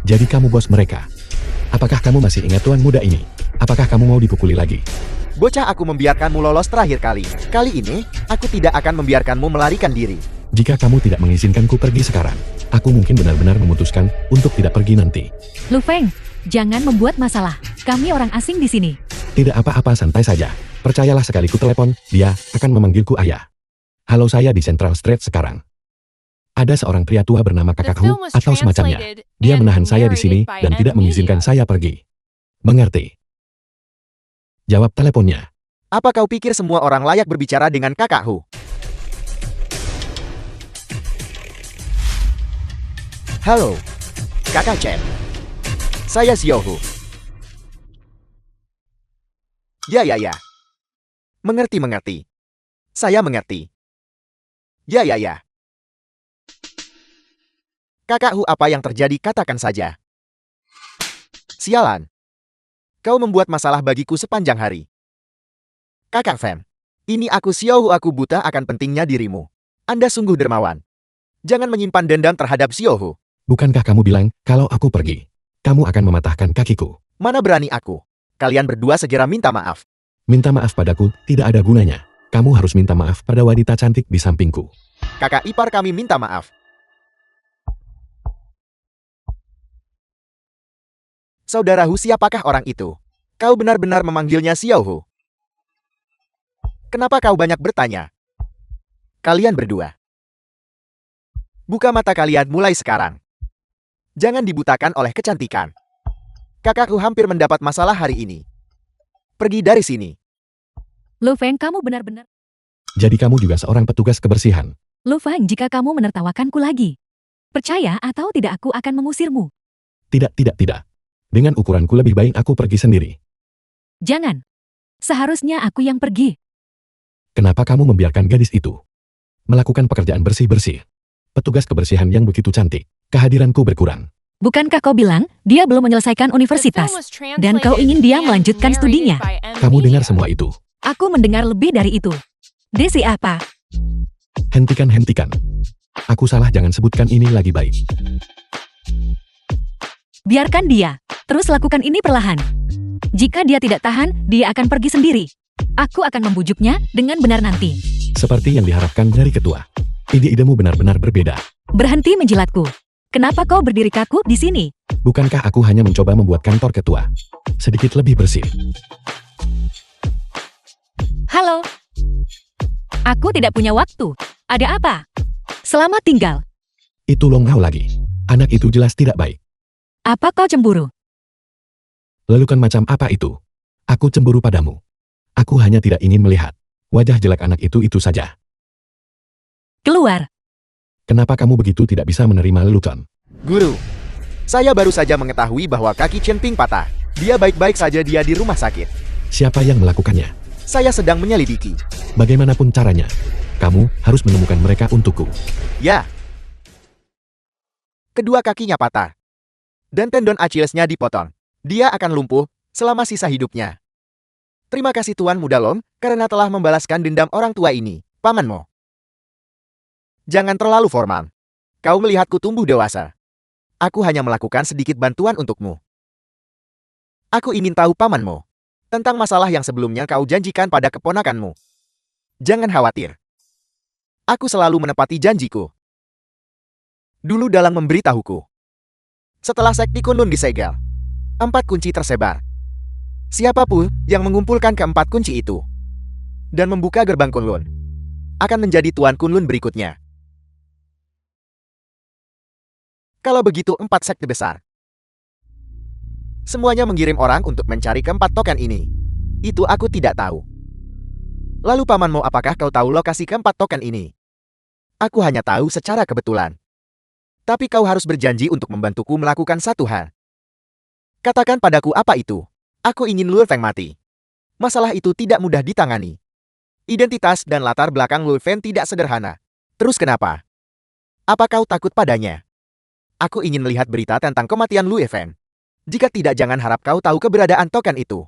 Jadi kamu bos mereka. Apakah kamu masih ingat tuan muda ini? Apakah kamu mau dipukuli lagi? Bocah, aku membiarkanmu lolos terakhir kali. Kali ini, aku tidak akan membiarkanmu melarikan diri. Jika kamu tidak mengizinkanku pergi sekarang, aku mungkin benar-benar memutuskan untuk tidak pergi nanti. Lu Feng, jangan membuat masalah. Kami orang asing di sini. Tidak apa-apa, santai saja. Percayalah, sekali ku telepon, dia akan memanggilku ayah. Halo, saya di Central Street sekarang. Ada seorang pria tua bernama The kakakku film was atau semacamnya. translated Dia and menahan saya di sini narrated by dan M tidak mengizinkan Media. saya pergi. Mengerti? Jawab teleponnya. Apa kau pikir semua orang layak berbicara dengan kakakku? Halo, kakak Chen. Saya Xiaohu. Ya. Mengerti. Saya mengerti. Ya. Kakakku, apa yang terjadi, katakan saja. Sialan. Kau membuat masalah bagiku sepanjang hari. Kakak Fem, ini aku Xiaohu, aku buta akan pentingnya dirimu. Anda sungguh dermawan. Jangan menyimpan dendam terhadap Xiaohu. Bukankah kamu bilang kalau aku pergi, kamu akan mematahkan kakiku? Mana berani aku. Kalian berdua segera minta maaf. Minta maaf padaku tidak ada gunanya. Kamu harus minta maaf pada wanita cantik di sampingku. Kakak ipar kami minta maaf. Saudarahu, siapakah orang itu? Kau benar-benar memanggilnya Xiaohu. Kenapa kau banyak bertanya? Kalian berdua. Buka mata kalian mulai sekarang. Jangan dibutakan oleh kecantikan. Kakakku hampir mendapat masalah hari ini. Pergi dari sini. Lu Feng, kamu benar-benar. Jadi kamu juga seorang petugas kebersihan. Lu Feng, jika kamu menertawakanku lagi, percaya atau tidak aku akan mengusirmu. Tidak. Dengan ukuranku lebih baik aku pergi sendiri. Jangan. Seharusnya aku yang pergi. Kenapa kamu membiarkan gadis itu melakukan pekerjaan bersih-bersih? Petugas kebersihan yang begitu cantik, kehadiranku berkurang. Bukankah kau bilang dia belum menyelesaikan The film universitas? was Dan kau translated ingin dia and melanjutkan narrated studinya? by M Kamu dengar Media. semua itu? Aku mendengar lebih dari itu. Desi apa? Hentikan. Aku salah, jangan sebutkan ini lagi, baik. Biarkan dia. Terus lakukan ini perlahan. Jika dia tidak tahan, dia akan pergi sendiri. Aku akan membujuknya dengan benar nanti. Seperti yang diharapkan dari ketua. Ide-idemu benar-benar berbeda. Berhenti menjilatku. Kenapa kau berdiri kaku di sini? Bukankah aku hanya mencoba membuat kantor ketua sedikit lebih bersih? Halo. Aku tidak punya waktu. Ada apa? Selamat tinggal. Itu Long Hao lagi. Anak itu jelas tidak baik. Apa kau cemburu? Lelukan macam apa itu? Aku cemburu padamu. Aku hanya tidak ingin melihat wajah jelek anak itu saja. Keluar. Kenapa kamu begitu tidak bisa menerima lelucon? Guru, saya baru saja mengetahui bahwa kaki Chen Ping patah. Dia baik-baik saja, dia di rumah sakit. Siapa yang melakukannya? Saya sedang menyelidiki. Bagaimanapun caranya, kamu harus menemukan mereka untukku. Ya. Kedua kakinya patah. Dan tendon Achillesnya dipotong. Dia akan lumpuh selama sisa hidupnya. Terima kasih Tuan Muda Long, karena telah membalaskan dendam orang tua ini, Paman Mo. Jangan terlalu formal. Kau melihatku tumbuh dewasa. Aku hanya melakukan sedikit bantuan untukmu. Aku ingin tahu Paman Mo tentang masalah yang sebelumnya kau janjikan pada keponakanmu. Jangan khawatir. Aku selalu menepati janjiku. Dulu dalang memberitahuku. Setelah sekti Kunlun disegel, 4 kunci tersebar. Siapapun yang mengumpulkan ke-4 kunci itu dan membuka gerbang Kunlun akan menjadi Tuan Kunlun berikutnya. Kalau begitu 4 sekte besar semuanya mengirim orang untuk mencari ke-4 token ini. Itu aku tidak tahu. Lalu Paman Mo, apakah kau tahu lokasi ke-4 token ini? Aku hanya tahu secara kebetulan. Tapi kau harus berjanji untuk membantuku melakukan satu hal. Katakan padaku apa itu. Aku ingin Luo Feng mati. Masalah itu tidak mudah ditangani. Identitas dan latar belakang Luo Feng tidak sederhana. Terus kenapa? Apa kau takut padanya? Aku ingin melihat berita tentang kematian Luo Feng. Jika tidak, jangan harap kau tahu keberadaan token itu.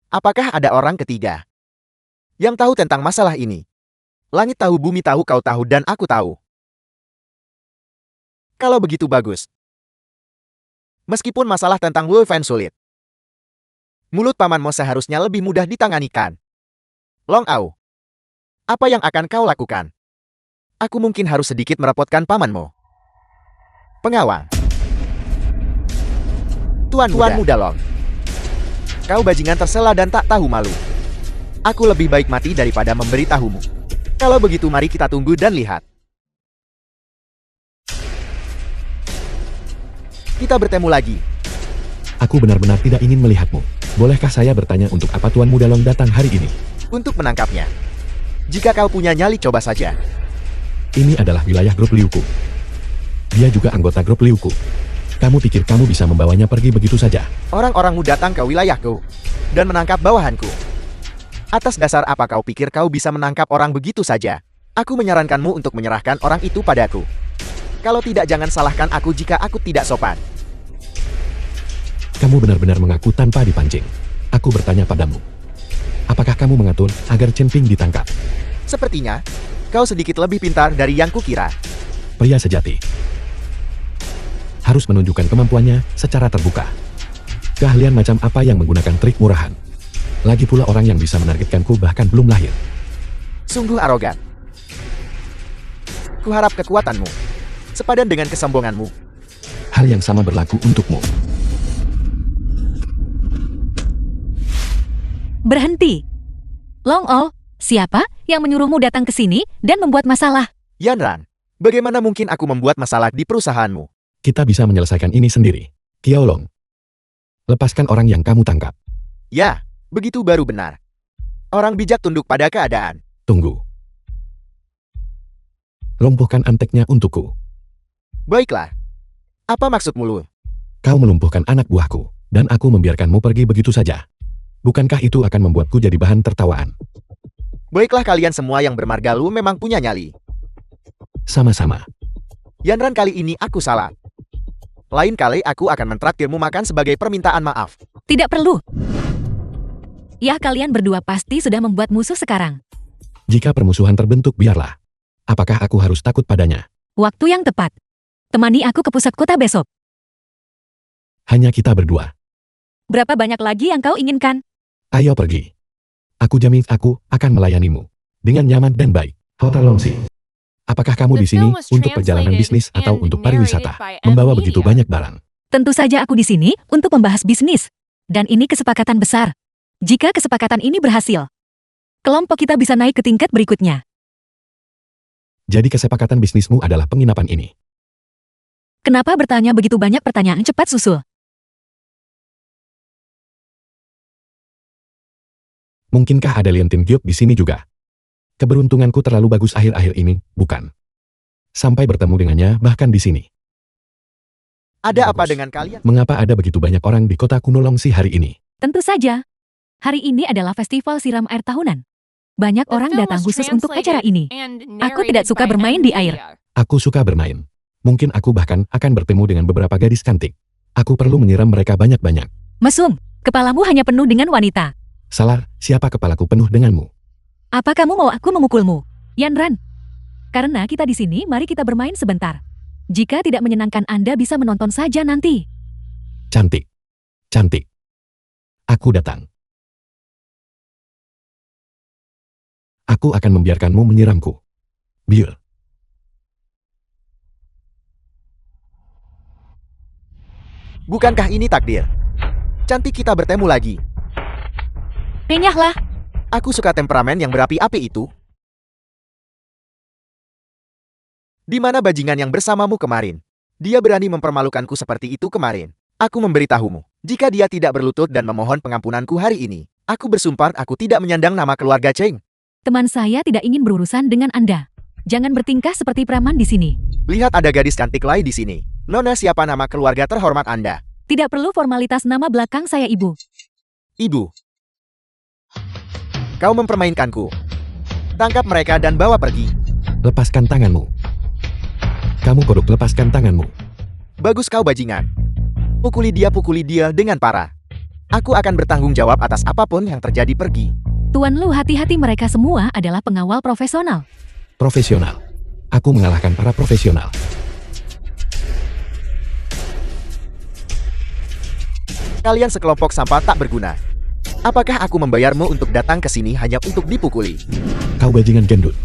Apakah ada orang ketiga yang tahu tentang masalah ini? Langit tahu, bumi tahu, kau tahu, dan aku tahu. Kalau begitu bagus. Meskipun masalah tentang Luo Feng sulit, mulut Paman Mo seharusnya lebih mudah ditanganikan. Long Au, apa yang akan kau lakukan? Aku mungkin harus sedikit merepotkan Paman Mo. Pengawal. Tuan Muda Long. Kau bajingan tersela dan tak tahu malu. Aku lebih baik mati daripada memberitahumu. Kalau begitu mari kita tunggu dan lihat. Kita bertemu lagi. Aku benar-benar tidak ingin melihatmu. Bolehkah saya bertanya untuk apa Tuan Muda Long datang hari ini? Untuk menangkapnya. Jika kau punya nyali, coba saja. Ini adalah wilayah grup Liuku. Dia juga anggota grup Liuku. Kamu pikir kamu bisa membawanya pergi begitu saja? Orang-orangmu datang ke wilayahku dan menangkap bawahanku. Atas dasar apa kau pikir kau bisa menangkap orang begitu saja? Aku menyarankanmu untuk menyerahkan orang itu padaku. Kalau tidak, jangan salahkan aku jika aku tidak sopan. Kamu benar-benar mengaku tanpa dipancing. Aku bertanya padamu. Apakah kamu mengatur agar Chen Ping ditangkap? Sepertinya, kau sedikit lebih pintar dari yang kukira. Pria sejati harus menunjukkan kemampuannya secara terbuka. Keahlian macam apa yang menggunakan trik murahan? Lagi pula orang yang bisa menargetkanku bahkan belum lahir. Sungguh arogan. Kuharap kekuatanmu sepadan dengan kesombonganmu. Hal yang sama berlaku untukmu. Berhenti. Long Ol, siapa yang menyuruhmu datang ke sini dan membuat masalah? Yanran, bagaimana mungkin aku membuat masalah di perusahaanmu? Kita bisa menyelesaikan ini sendiri. Kiao Long, lepaskan orang yang kamu tangkap. Ya, begitu baru benar. Orang bijak tunduk pada keadaan. Tunggu. Lumpuhkan anteknya untukku. Baiklah. Apa maksudmu, Lu? Kau melumpuhkan anak buahku, dan aku membiarkanmu pergi begitu saja. Bukankah itu akan membuatku jadi bahan tertawaan? Baiklah, kalian semua yang bermarga Lu memang punya nyali. Sama-sama. Yanran, kali ini aku salah. Lain kali aku akan mentraktirmu makan sebagai permintaan maaf. Tidak perlu. Ya, kalian berdua pasti sudah membuat musuh sekarang. Jika permusuhan terbentuk, biarlah. Apakah aku harus takut padanya? Waktu yang tepat. Temani aku ke pusat kota besok. Hanya kita berdua. Berapa banyak lagi yang kau inginkan? Ayo pergi. Aku jamin aku akan melayanimu dengan nyaman dan baik. Hotel Longxi. Apakah kamu di sini untuk perjalanan bisnis atau untuk pariwisata? Membawa begitu banyak barang. Tentu saja aku di sini untuk membahas bisnis. Dan ini kesepakatan besar. Jika kesepakatan ini berhasil, kelompok kita bisa naik ke tingkat berikutnya. Jadi kesepakatan bisnismu adalah penginapan ini. Kenapa bertanya begitu banyak pertanyaan cepat susul? Mungkinkah ada Lien Tim Gyok di sini juga? Keberuntunganku terlalu bagus akhir-akhir ini, bukan? Sampai bertemu dengannya bahkan di sini. Ada apa Bagus. dengan kalian? Mengapa ada begitu banyak orang di kota kuno Longxi hari ini? Tentu saja. Hari ini adalah festival siram air tahunan. Banyak The orang film datang was khusus untuk acara translated ini. and Aku tidak narrated suka by bermain di air. Media. Aku suka bermain. Mungkin aku bahkan akan bertemu dengan beberapa gadis cantik. Aku perlu menyiram mereka banyak-banyak. Mesum, kepalamu hanya penuh dengan wanita. Salar, siapa kepalaku penuh denganmu? Apa kamu mau aku memukulmu? Yanran. Karena kita di sini, mari kita bermain sebentar. Jika tidak menyenangkan Anda bisa menonton saja nanti. Cantik. Cantik. Aku datang. Aku akan membiarkanmu menyiramku. Bill. Bukankah ini takdir? Cantik kita bertemu lagi. Penyahlah. Aku suka temperamen yang berapi-api itu. Di mana bajingan yang bersamamu kemarin? Dia berani mempermalukanku seperti itu kemarin. Aku memberitahumu, jika dia tidak berlutut dan memohon pengampunanku hari ini, aku bersumpah aku tidak menyandang nama keluarga Cheng. Teman saya tidak ingin berurusan dengan Anda. Jangan bertingkah seperti preman di sini. Lihat ada gadis cantik lain di sini. Nona, siapa nama keluarga terhormat Anda? Tidak perlu formalitas nama belakang saya Ibu. Ibu. Kau mempermainkanku. Tangkap mereka dan bawa pergi. Lepaskan tanganmu. Kamu kodok, lepaskan tanganmu. Bagus kau bajingan. Pukuli dia dengan parah. Aku akan bertanggung jawab atas apapun yang terjadi, pergi. Tuan Lu, hati-hati, mereka semua adalah pengawal profesional. Profesional. Aku mengalahkan para profesional. Kalian sekelompok sampah tak berguna. Apakah aku membayarmu untuk datang ke sini hanya untuk dipukuli? Kau bajingan gendut.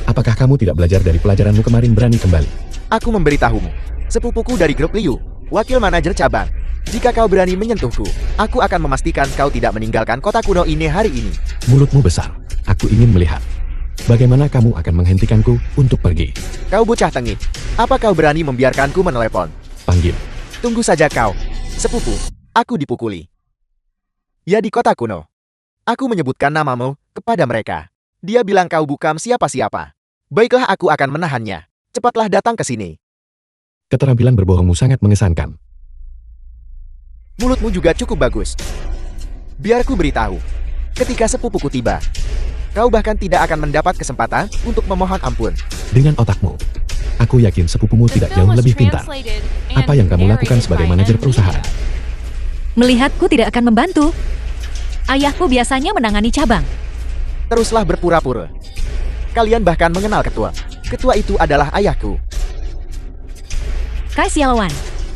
Apakah kamu tidak belajar dari pelajaranmu kemarin? Berani kembali. Aku memberitahumu. Sepupuku dari grup Liu, wakil manajer cabang. Jika kau berani menyentuhku, aku akan memastikan kau tidak meninggalkan kota kuno ini hari ini. Mulutmu besar. Aku ingin melihat. Bagaimana kamu akan menghentikanku untuk pergi? Kau bocah tengik. Apa kau berani membiarkanku menelepon? Panggil. Tunggu saja kau. Sepupu, aku dipukuli. Ya, di kota kuno. Aku menyebutkan namamu kepada mereka. Dia bilang kau bukan siapa-siapa. Baiklah, aku akan menahannya. Cepatlah datang ke sini. Keterampilan berbohongmu sangat mengesankan. Mulutmu juga cukup bagus. Biar ku beritahu. Ketika sepupuku tiba, kau bahkan tidak akan mendapat kesempatan untuk memohon ampun. Dengan otakmu. Aku yakin sepupumu The tidak film jauh was lebih pintar. translated Apa and yang kamu lakukan narrated sebagai by manajer Media. perusahaan? Melihatku tidak akan membantu. Ayahku biasanya menangani cabang. Teruslah berpura-pura. Kalian bahkan mengenal ketua. Ketua itu adalah ayahku. Kai Xiaowan,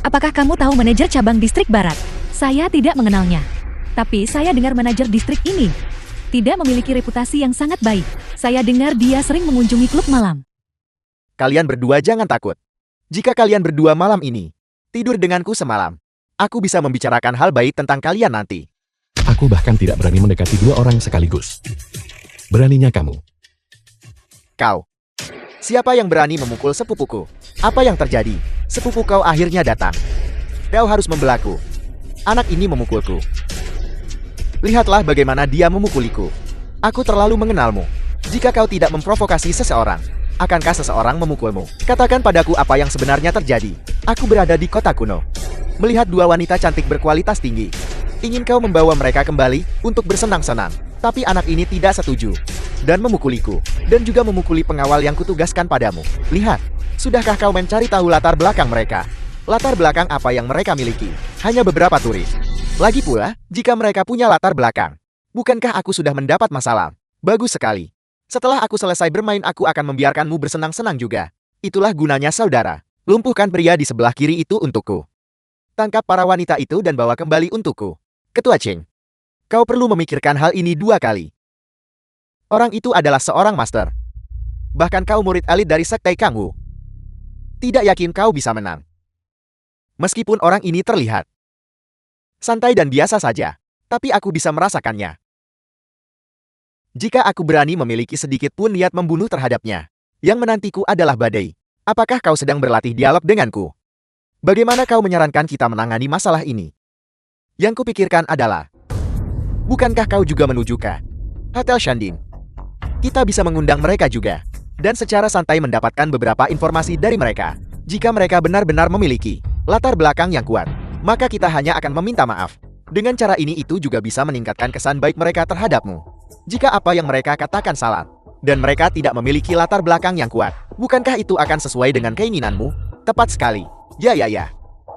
apakah kamu tahu manajer cabang distrik barat? Saya tidak mengenalnya. Tapi saya dengar manajer distrik ini tidak memiliki reputasi yang sangat baik. Saya dengar dia sering mengunjungi klub malam. Kalian berdua jangan takut. Jika kalian berdua malam ini tidur denganku semalam, aku bisa membicarakan hal baik tentang kalian nanti. Aku bahkan tidak berani mendekati dua orang sekaligus. Beraninya kamu. Kau. Siapa yang berani memukul sepupuku? Apa yang terjadi? Sepupu kau akhirnya datang. Kau harus membelaku. Anak ini memukulku. Lihatlah bagaimana dia memukuliku. Aku terlalu mengenalmu. Jika kau tidak memprovokasi seseorang, akankah seseorang memukulmu? Katakan padaku apa yang sebenarnya terjadi. Aku berada di kota kuno. Melihat dua wanita cantik berkualitas tinggi. Ingin kau membawa mereka kembali untuk bersenang-senang. Tapi anak ini tidak setuju. Dan memukuliku. Dan juga memukuli pengawal yang kutugaskan padamu. Lihat. Sudahkah kau mencari tahu latar belakang mereka? Latar belakang apa yang mereka miliki? Hanya beberapa turis. Lagi pula, jika mereka punya latar belakang. Bukankah aku sudah mendapat masalah? Bagus sekali. Setelah aku selesai bermain, aku akan membiarkanmu bersenang-senang juga. Itulah gunanya saudara. Lumpuhkan pria di sebelah kiri itu untukku. Tangkap para wanita itu dan bawa kembali untukku. Ketua Cheng. Kau perlu memikirkan hal ini dua kali. Orang itu adalah seorang master. Bahkan kau murid elit dari Sekte Kangwu. Tidak yakin kau bisa menang. Meskipun orang ini terlihat santai dan biasa saja, tapi aku bisa merasakannya. Jika aku berani memiliki sedikit pun niat membunuh terhadapnya, yang menantiku adalah badai. Apakah kau sedang berlatih dialog denganku? Bagaimana kau menyarankan kita menangani masalah ini? Yang kupikirkan adalah, bukankah kau juga menuju ke Hotel Shandin? Kita bisa mengundang mereka juga, dan secara santai mendapatkan beberapa informasi dari mereka. Jika mereka benar-benar memiliki latar belakang yang kuat, maka kita hanya akan meminta maaf. Dengan cara ini itu juga bisa meningkatkan kesan baik mereka terhadapmu. Jika apa yang mereka katakan salah, dan mereka tidak memiliki latar belakang yang kuat, bukankah itu akan sesuai dengan keinginanmu? Tepat sekali. Ya.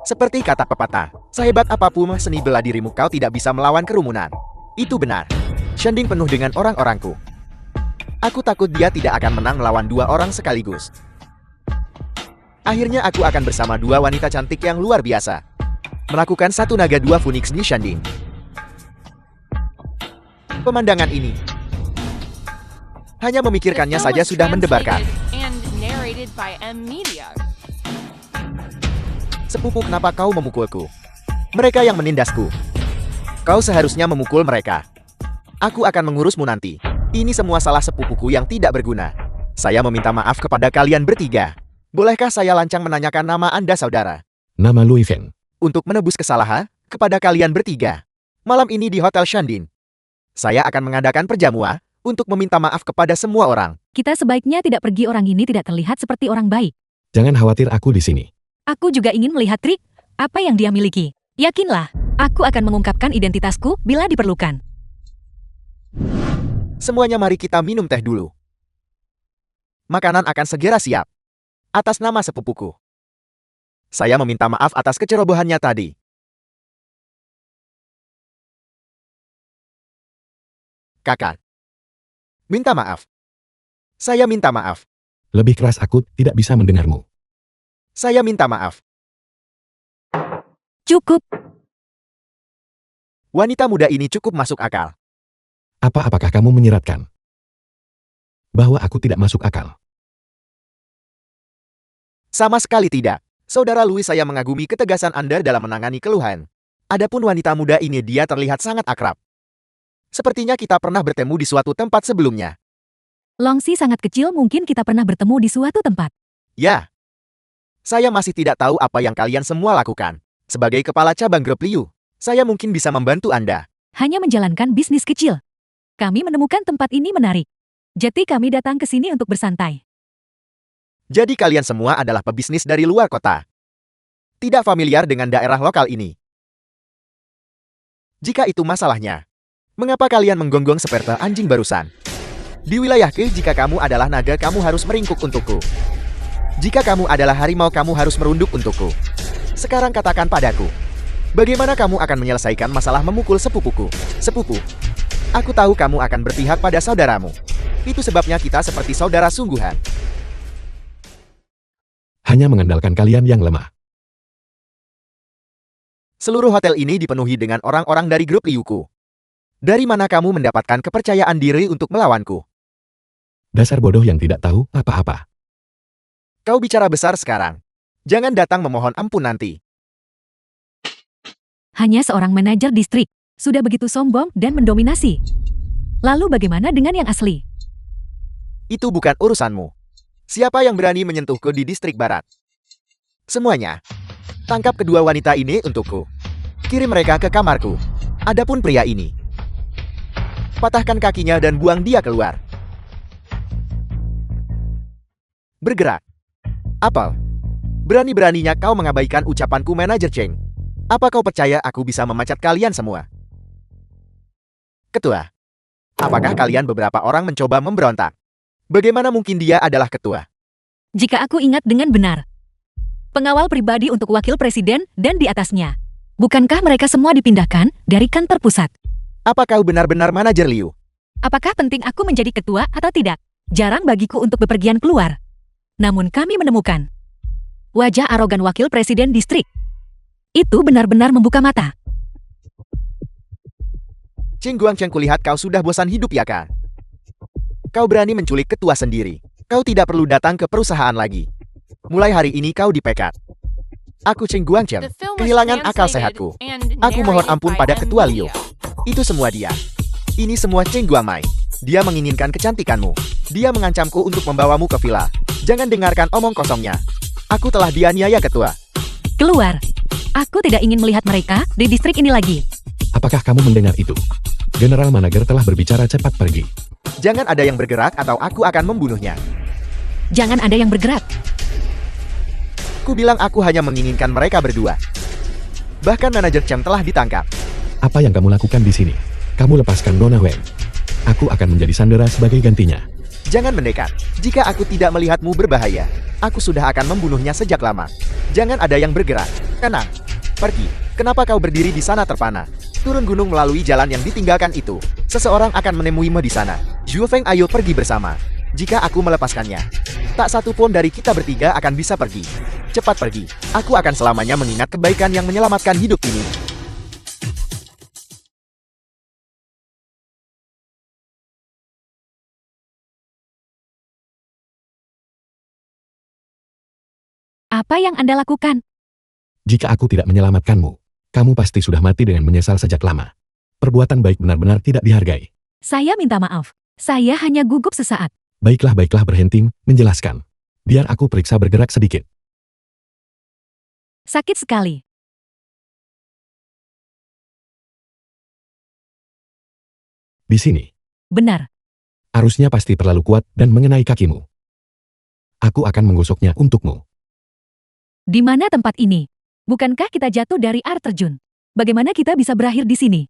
Seperti kata pepatah, sehebat apapun seni bela dirimu kau tidak bisa melawan kerumunan. Itu benar. Shanding penuh dengan orang-orangku. Aku takut dia tidak akan menang melawan 2 orang sekaligus. Akhirnya aku akan bersama 2 wanita cantik yang luar biasa. Melakukan 1 naga 2 Phoenix di Shanding. Pemandangan ini, hanya memikirkannya The film saja was sudah mendebarkan. translated and narrated by M Media. Sepupu, kenapa kau memukulku? Mereka yang menindasku. Kau seharusnya memukul mereka. Aku akan mengurusmu nanti. Ini semua salah sepupuku yang tidak berguna. Saya meminta maaf kepada kalian bertiga. Bolehkah saya lancang menanyakan nama Anda, saudara? Nama Louis Feng. Untuk menebus kesalahan kepada kalian bertiga. Malam ini di Hotel Shandin, saya akan mengadakan perjamuan untuk meminta maaf kepada semua orang. Kita sebaiknya tidak pergi, orang ini tidak terlihat seperti orang baik. Jangan khawatir, aku di sini. Aku juga ingin melihat trik apa yang dia miliki. Yakinlah, aku akan mengungkapkan identitasku bila diperlukan. Semuanya mari kita minum teh dulu. Makanan akan segera siap. Atas nama sepupuku, saya meminta maaf atas kecerobohannya tadi. Kakak, minta maaf. Saya minta maaf. Lebih keras, aku tidak bisa mendengarmu. Saya minta maaf. Cukup. Wanita muda ini cukup masuk akal. Apakah kamu menyiratkan bahwa aku tidak masuk akal? Sama sekali tidak. Saudara Louis, saya mengagumi ketegasan Anda dalam menangani keluhan. Adapun wanita muda ini, dia terlihat sangat akrab. Sepertinya kita pernah bertemu di suatu tempat sebelumnya. Longsi sangat kecil, mungkin kita pernah bertemu di suatu tempat. Ya. Saya masih tidak tahu apa yang kalian semua lakukan. Sebagai kepala cabang grup Liu, saya mungkin bisa membantu Anda. Hanya menjalankan bisnis kecil. Kami menemukan tempat ini menarik. Jadi kami datang ke sini untuk bersantai. Jadi kalian semua adalah pebisnis dari luar kota. Tidak familiar dengan daerah lokal ini. Jika itu masalahnya, mengapa kalian menggonggong seperti anjing barusan? Di wilayahku, jika kamu adalah naga, kamu harus meringkuk untukku. Jika kamu adalah harimau, kamu harus merunduk untukku. Sekarang katakan padaku, bagaimana kamu akan menyelesaikan masalah memukul sepupuku? Sepupu, aku tahu kamu akan berpihak pada saudaramu. Itu sebabnya kita seperti saudara sungguhan. Hanya mengandalkan kalian yang lemah. Seluruh hotel ini dipenuhi dengan orang-orang dari grup Liuku. Dari mana kamu mendapatkan kepercayaan diri untuk melawanku? Dasar bodoh yang tidak tahu apa-apa. Kau bicara besar sekarang. Jangan datang memohon ampun nanti. Hanya seorang manajer distrik. Sudah begitu sombong dan mendominasi. Lalu bagaimana dengan yang asli? Itu bukan urusanmu. Siapa yang berani menyentuhku di distrik barat? Semuanya. Tangkap kedua wanita ini untukku. Kirim mereka ke kamarku. Adapun pria ini, patahkan kakinya dan buang dia keluar. Bergerak. Apel. Berani-beraninya kau mengabaikan ucapanku, manajer Cheng. Apa kau percaya aku bisa memecat kalian semua? Ketua. Apakah kalian beberapa orang mencoba memberontak? Bagaimana mungkin dia adalah ketua? Jika aku ingat dengan benar. Pengawal pribadi untuk wakil presiden dan di atasnya. Bukankah mereka semua dipindahkan dari kantor pusat? Apa kau benar-benar manajer Liu? Apakah penting aku menjadi ketua atau tidak? Jarang bagiku untuk bepergian keluar. Namun kami menemukan wajah arogan wakil presiden distrik. Itu benar-benar membuka mata. Cheng Guangcheng, kulihat kau sudah bosan hidup ya kan? Kau berani menculik ketua sendiri. Kau tidak perlu datang ke perusahaan lagi. Mulai hari ini kau dipecat. Aku Cheng Guangcheng, The film was kehilangan akal translated sehatku. and Aku mohon narrated ampun by pada M ketua Liu. Media. Itu semua dia. Ini semua Cheng Guangmai. Dia menginginkan kecantikanmu. Dia mengancamku untuk membawamu ke villa. Jangan dengarkan omong kosongnya. Aku telah dianiaya ketua. Keluar. Aku tidak ingin melihat mereka di distrik ini lagi. Apakah kamu mendengar itu? General Manager telah berbicara, cepat pergi. Jangan ada yang bergerak atau aku akan membunuhnya. Jangan ada yang bergerak. Ku bilang aku hanya menginginkan mereka berdua. Bahkan manajer Cham telah ditangkap. Apa yang kamu lakukan di sini? Kamu lepaskan Nona Wen. Aku akan menjadi sandera sebagai gantinya. Jangan mendekat. Jika aku tidak melihatmu berbahaya, aku sudah akan membunuhnya sejak lama. Jangan ada yang bergerak. Tenang. Pergi. Kenapa kau berdiri di sana terpana? Turun gunung melalui jalan yang ditinggalkan itu. Seseorang akan menemuimu di sana. Zhu Feng, ayo pergi bersama. Jika aku melepaskannya, tak satu pun dari kita bertiga akan bisa pergi. Cepat pergi. Aku akan selamanya mengingat kebaikan yang menyelamatkan hidup ini. Apa yang Anda lakukan? Jika aku tidak menyelamatkanmu, kamu pasti sudah mati dengan menyesal sejak lama. Perbuatan baik benar-benar tidak dihargai. Saya minta maaf. Saya hanya gugup sesaat. Baiklah, berhenti menjelaskan. Biar aku periksa bergerak sedikit. Sakit sekali. Di sini, Benar. arusnya pasti terlalu kuat dan mengenai kakimu. Aku akan menggosoknya untukmu. Di mana tempat ini? Bukankah kita jatuh dari air terjun? Bagaimana kita bisa berakhir di sini?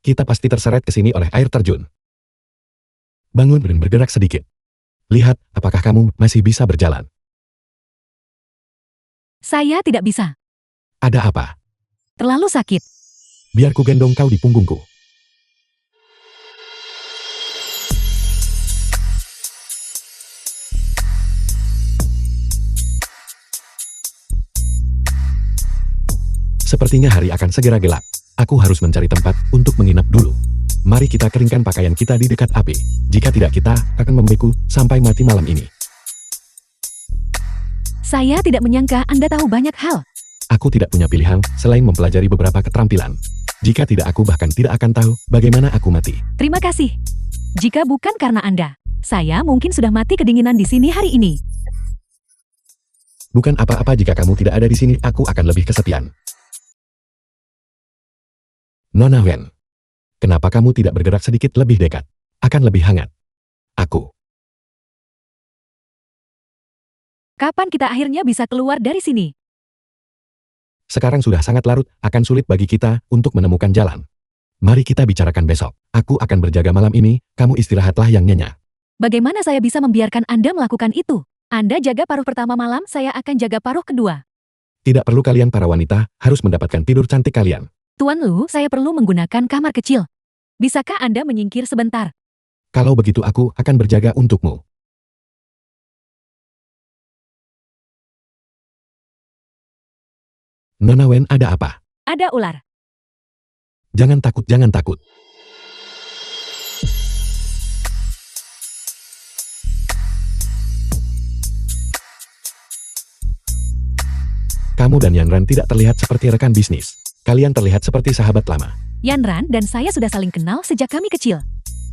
Kita pasti terseret ke sini oleh air terjun. Bangun dan bergerak sedikit. Lihat, apakah kamu masih bisa berjalan? Saya tidak bisa. Ada apa? Terlalu sakit. Biar ku gendong kau di punggungku. Sepertinya hari akan segera gelap. Aku harus mencari tempat untuk menginap dulu. Mari kita keringkan pakaian kita di dekat api. Jika tidak, kita akan membeku sampai mati malam ini. Saya tidak menyangka Anda tahu banyak hal. Aku tidak punya pilihan selain mempelajari beberapa keterampilan. Jika tidak, aku bahkan tidak akan tahu bagaimana aku mati. Terima kasih. Jika bukan karena Anda, saya mungkin sudah mati kedinginan di sini hari ini. Bukan apa-apa jika kamu tidak ada di sini, aku akan lebih kesepian. Nona Wen, kenapa kamu tidak bergerak sedikit lebih dekat? Akan lebih hangat. Aku. Kapan kita akhirnya bisa keluar dari sini? Sekarang sudah sangat larut, akan sulit bagi kita untuk menemukan jalan. Mari kita bicarakan besok. Aku akan berjaga malam ini, kamu istirahatlah yang nyenyak. Bagaimana saya bisa membiarkan Anda melakukan itu? Anda jaga paruh pertama malam, saya akan jaga paruh kedua. Tidak perlu kalian para wanita, harus mendapatkan tidur cantik kalian. Tuan Lu, saya perlu menggunakan kamar kecil. Bisakah Anda menyingkir sebentar? Kalau begitu aku akan berjaga untukmu. Nona Wen, ada apa? Ada ular. Jangan takut, jangan takut. Kamu dan Yan Ran tidak terlihat seperti rekan bisnis. Kalian terlihat seperti sahabat lama. Yan Ran dan saya sudah saling kenal sejak kami kecil.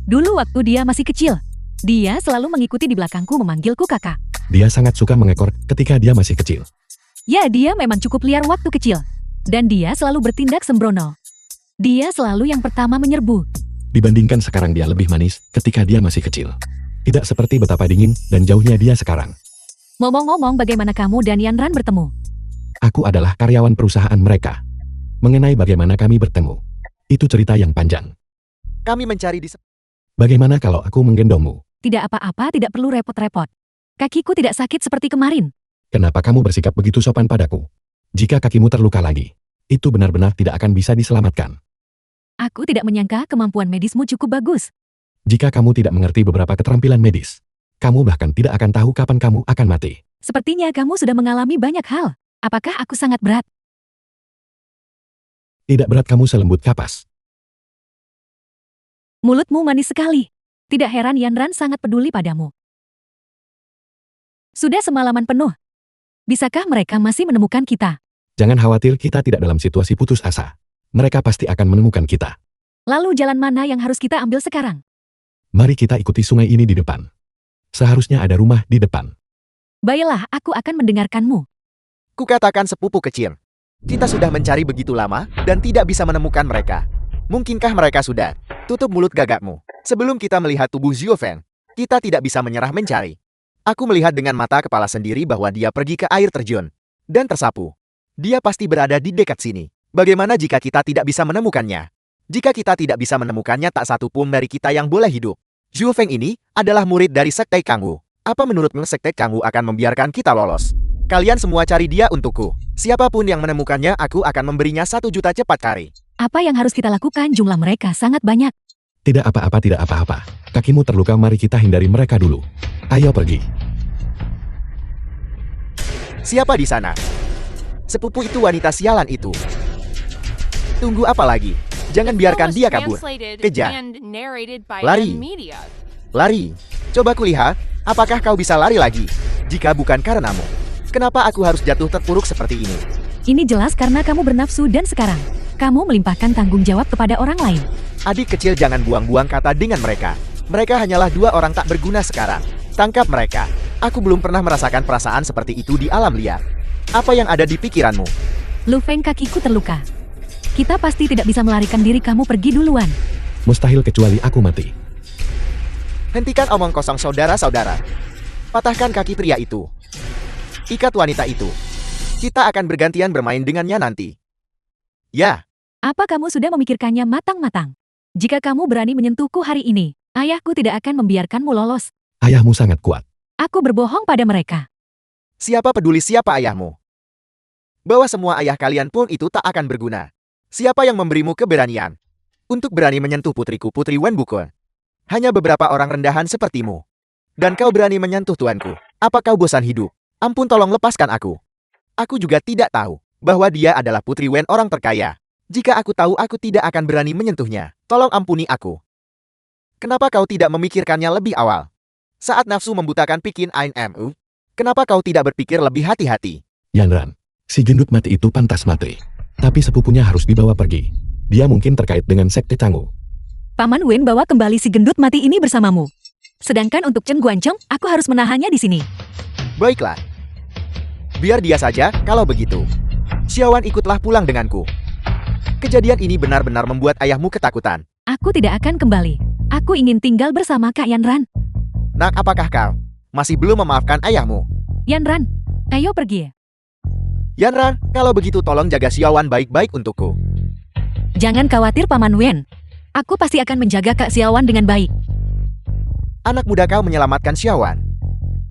Dulu waktu dia masih kecil, dia selalu mengikuti di belakangku memanggilku kakak. Dia sangat suka mengekor ketika dia masih kecil. Ya, dia memang cukup liar waktu kecil. Dan dia selalu bertindak sembrono. Dia selalu yang pertama menyerbu. Dibandingkan sekarang, dia lebih manis ketika dia masih kecil. Tidak seperti betapa dingin dan jauhnya dia sekarang. Ngomong-ngomong, bagaimana kamu dan Yan Ran bertemu? Aku adalah karyawan perusahaan mereka. Mengenai bagaimana kami bertemu, itu cerita yang panjang. Kami mencari di... Bagaimana kalau aku menggendongmu? Tidak apa-apa, tidak perlu repot-repot. Kakiku tidak sakit seperti kemarin. Kenapa kamu bersikap begitu sopan padaku? Jika kakimu terluka lagi, itu benar-benar tidak akan bisa diselamatkan. Aku tidak menyangka kemampuan medismu cukup bagus. Jika kamu tidak mengerti beberapa keterampilan medis, kamu bahkan tidak akan tahu kapan kamu akan mati. Sepertinya kamu sudah mengalami banyak hal. Apakah aku sangat berat? Tidak berat, kamu selembut kapas. Mulutmu manis sekali. Tidak heran Yan Ran sangat peduli padamu. Sudah semalaman penuh. Bisakah mereka masih menemukan kita? Jangan khawatir, kita tidak dalam situasi putus asa. Mereka pasti akan menemukan kita. Lalu jalan mana yang harus kita ambil sekarang? Mari kita ikuti sungai ini di depan. Seharusnya ada rumah di depan. Baiklah, aku akan mendengarkanmu. Kukatakan sepupu kecil. Kita sudah mencari begitu lama dan tidak bisa menemukan mereka. Mungkinkah mereka sudah? Tutup mulut gagakmu. Sebelum kita melihat tubuh Xiao Feng, kita tidak bisa menyerah mencari. Aku melihat dengan mata kepala sendiri bahwa dia pergi ke air terjun dan tersapu. Dia pasti berada di dekat sini. Bagaimana jika kita tidak bisa menemukannya? Jika kita tidak bisa menemukannya, tak satu pun dari kita yang boleh hidup. Xiao Feng ini adalah murid dari Sekte Kangwu. Apa menurutmu Sekte Kangwu akan membiarkan kita lolos? Kalian semua cari dia untukku. Siapapun yang menemukannya, aku akan memberinya 1 juta cepat kari. Apa yang harus kita lakukan? Jumlah mereka sangat banyak. Tidak apa-apa, tidak apa-apa. Kakimu terluka, mari kita hindari mereka dulu. Ayo pergi. Siapa di sana? Sepupu itu, wanita sialan itu. Tunggu apa lagi? Jangan The biarkan film was dia kabur. translated Kejar. and narrated by Lari. M Media. Lari. Coba kulihat, apakah kau bisa lari lagi? Jika bukan karenamu, kenapa aku harus jatuh terpuruk seperti ini? Ini jelas karena kamu bernafsu dan sekarang kamu melimpahkan tanggung jawab kepada orang lain. Adik kecil, jangan buang-buang kata dengan mereka. Mereka hanyalah 2 orang tak berguna sekarang. Tangkap mereka. Aku belum pernah merasakan perasaan seperti itu di alam liar. Apa yang ada di pikiranmu? Lu Feng, kakiku terluka. Kita pasti tidak bisa melarikan diri, kamu pergi duluan. Mustahil kecuali aku mati. Hentikan omong kosong, saudara-saudara. Patahkan kaki pria itu. Ikat wanita itu. Kita akan bergantian bermain dengannya nanti. Ya, Apa kamu sudah memikirkannya matang-matang? Jika kamu berani menyentuhku hari ini, ayahku tidak akan membiarkanmu lolos. Ayahmu sangat kuat. Aku berbohong pada mereka. siapa peduli siapa ayahmu? Bahwa semua ayah kalian pun itu tak akan berguna. Siapa yang memberimu keberanian untuk berani menyentuh putriku, Putri Wen Bukun? Hanya beberapa orang rendahan sepertimu. Dan kau berani menyentuh tuanku. Apa kau bosan hidup? Ampun, tolong lepaskan aku. Aku juga tidak tahu bahwa dia adalah Putri Wen, orang terkaya. Jika aku tahu, aku tidak akan berani menyentuhnya. Tolong ampuni aku. Kenapa kau tidak memikirkannya lebih awal? Saat nafsu membutakan pikin Ain kenapa kau tidak berpikir lebih hati-hati? Yanran, si gendut mati itu pantas mati. Tapi sepupunya harus dibawa pergi. Dia mungkin terkait dengan Sekte Kangwu. Paman Wen, bawa kembali si gendut mati ini bersamamu. Sedangkan untuk Chen Guancong, aku harus menahannya di sini. Baiklah. Biar dia saja, kalau begitu. Xiaowan, ikutlah pulang denganku. Kejadian ini benar-benar membuat ayahmu ketakutan. Aku tidak akan kembali. Aku ingin tinggal bersama Kak Yanran. Nak, apakah kau masih belum memaafkan ayahmu? Yanran, ayo pergi. Yanran, kalau begitu tolong jaga Xiaowan baik-baik untukku. Jangan khawatir Paman Wen. Aku pasti akan menjaga Kak Xiaowan dengan baik. Anak muda, kau menyelamatkan Xiaowan.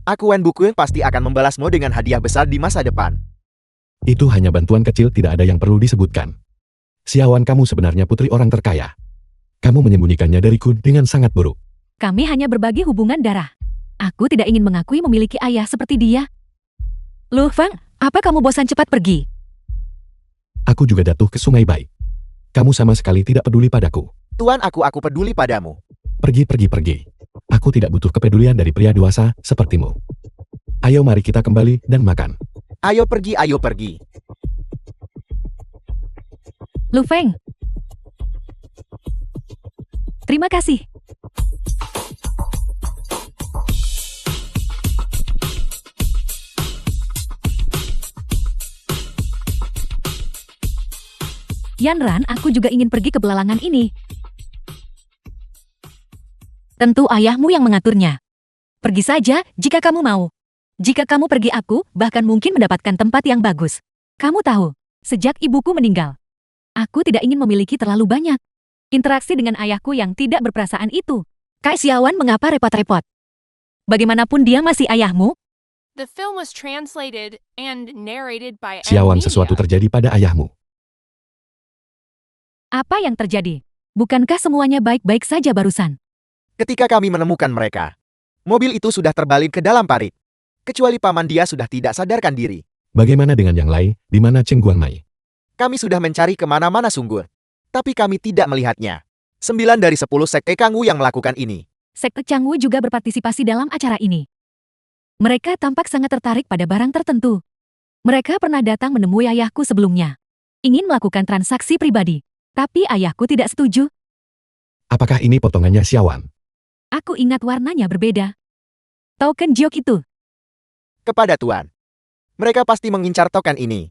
Aku Wen Bukun pasti akan membalasmu dengan hadiah besar di masa depan. Itu hanya bantuan kecil, tidak ada yang perlu disebutkan. Xiaowan, kamu sebenarnya putri orang terkaya. Kamu menyembunyikannya dariku dengan sangat buruk. Kami hanya berbagi hubungan darah. Aku tidak ingin mengakui memiliki ayah seperti dia. Lu Feng, apa kamu bosan, cepat pergi? Aku juga jatuh ke sungai baik. Kamu sama sekali tidak peduli padaku. Tuan, aku peduli padamu. Pergi, pergi, pergi. Aku tidak butuh kepedulian dari pria dewasa sepertimu. Ayo mari kita kembali dan makan. Ayo pergi, ayo pergi. Lu Feng. Terima kasih. Yanran, aku juga ingin pergi ke belalangan ini. Tentu ayahmu yang mengaturnya. Pergi saja jika kamu mau. Jika kamu pergi, aku bahkan mungkin mendapatkan tempat yang bagus. Kamu tahu, sejak ibuku meninggal, aku tidak ingin memiliki terlalu banyak interaksi dengan ayahku yang tidak berperasaan itu. Kak Xiaowan, mengapa repot-repot? Bagaimanapun dia masih ayahmu. The film was translated and narrated by M Xiaowan, Media. sesuatu terjadi pada ayahmu. Apa yang terjadi? Bukankah semuanya baik-baik saja barusan? Ketika kami menemukan mereka, mobil itu sudah terbalik ke dalam parit. Kecuali paman dia sudah tidak sadarkan diri. Bagaimana dengan yang lain? Di mana Cheng Guangmai? Kami sudah mencari kemana-mana sungguh. Tapi kami tidak melihatnya. 9 dari 10 sekte Kangwu yang melakukan ini. Sekte Kangwu juga berpartisipasi dalam acara ini. Mereka tampak sangat tertarik pada barang tertentu. Mereka pernah datang menemui ayahku sebelumnya. Ingin melakukan transaksi pribadi. Tapi ayahku tidak setuju. Apakah ini potongannya Xiaowan? Aku ingat warnanya berbeda. Token Jiok itu. Kepada Tuan. Mereka pasti mengincar token ini.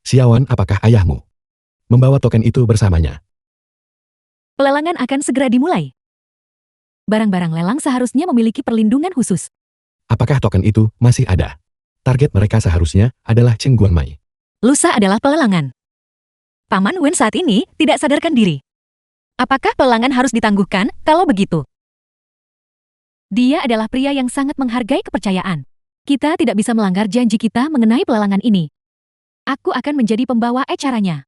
Xiaowan, apakah ayahmu membawa token itu bersamanya? Pelelangan akan segera dimulai. Barang-barang lelang seharusnya memiliki perlindungan khusus. Apakah token itu masih ada? Target mereka seharusnya adalah Cheng Guangmai. Lusa adalah pelelangan. Paman Wen saat ini tidak sadarkan diri. Apakah pelelangan harus ditangguhkan kalau begitu? Dia adalah pria yang sangat menghargai kepercayaan. Kita tidak bisa melanggar janji kita mengenai pelelangan ini. Aku akan menjadi pembawa acaranya.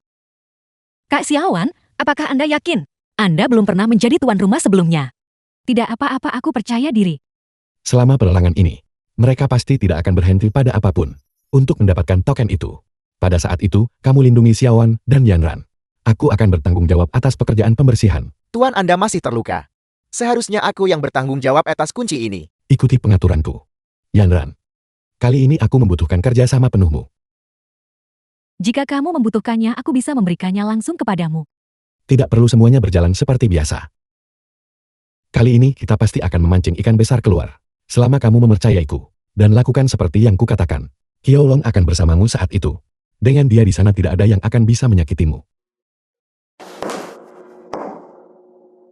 Kak Xiaowan, apakah Anda yakin? Anda belum pernah menjadi tuan rumah sebelumnya. Tidak apa-apa, aku percaya diri. Selama pelelangan ini, mereka pasti tidak akan berhenti pada apapun untuk mendapatkan token itu. Pada saat itu, kamu lindungi Xiaowan dan Yanran. Aku akan bertanggung jawab atas pekerjaan pembersihan. Tuan Anda masih terluka. Seharusnya aku yang bertanggung jawab atas kunci ini. Ikuti pengaturanku. Yanran, kali ini aku membutuhkan kerjasama penuhmu. Jika kamu membutuhkannya, aku bisa memberikannya langsung kepadamu. Tidak perlu semuanya berjalan seperti biasa. Kali ini kita pasti akan memancing ikan besar keluar. Selama kamu mempercayaiku dan lakukan seperti yang kukatakan, Qiaolong akan bersamamu saat itu. Dengan dia di sana tidak ada yang akan bisa menyakitimu.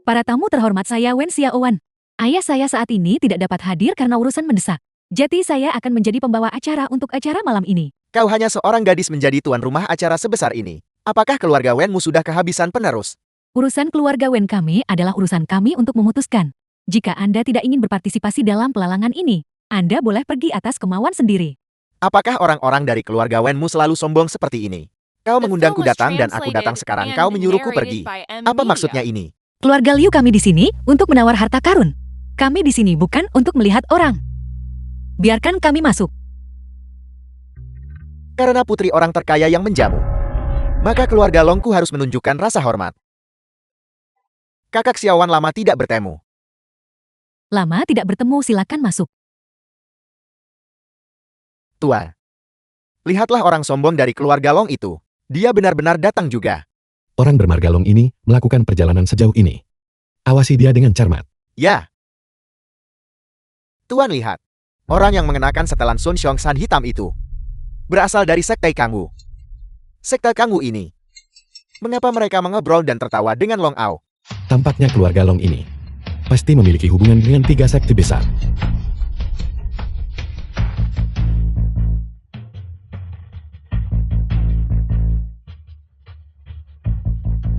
Para tamu terhormat, saya Wen Xiaowan. Ayah saya saat ini tidak dapat hadir karena urusan mendesak. Jadi saya akan menjadi pembawa acara untuk acara malam ini. Kau hanya seorang gadis menjadi tuan rumah acara sebesar ini. Apakah keluarga Wenmu sudah kehabisan penerus? Urusan keluarga Wen kami adalah urusan kami untuk memutuskan. Jika Anda tidak ingin berpartisipasi dalam pelelangan ini, Anda boleh pergi atas kemauan sendiri. Apakah orang-orang dari keluarga Wenmu selalu sombong seperti ini? Kau mengundangku datang dan aku datang sekarang kau menyuruhku pergi. Apa maksudnya ini? Keluarga Liu kami di sini untuk menawar harta karun. Kami di sini bukan untuk melihat orang. Biarkan kami masuk. Karena putri orang terkaya yang menjamu, maka keluarga Longku harus menunjukkan rasa hormat. Kakak Xiaowan lama tidak bertemu. Lama tidak bertemu, silakan masuk. Tua. Lihatlah orang sombong dari keluarga Long itu. Dia benar-benar datang juga. Orang bermarga Long ini melakukan perjalanan sejauh ini. Awasi dia dengan cermat. Ya. Tuan lihat. Orang yang mengenakan setelan Sun Xiongsan hitam itu berasal dari Sekte Kangwu. Sekte Kangwu ini. Mengapa mereka mengobrol dan tertawa dengan Long Ao? Tampaknya keluarga Long ini pasti memiliki hubungan dengan 3 sekte besar.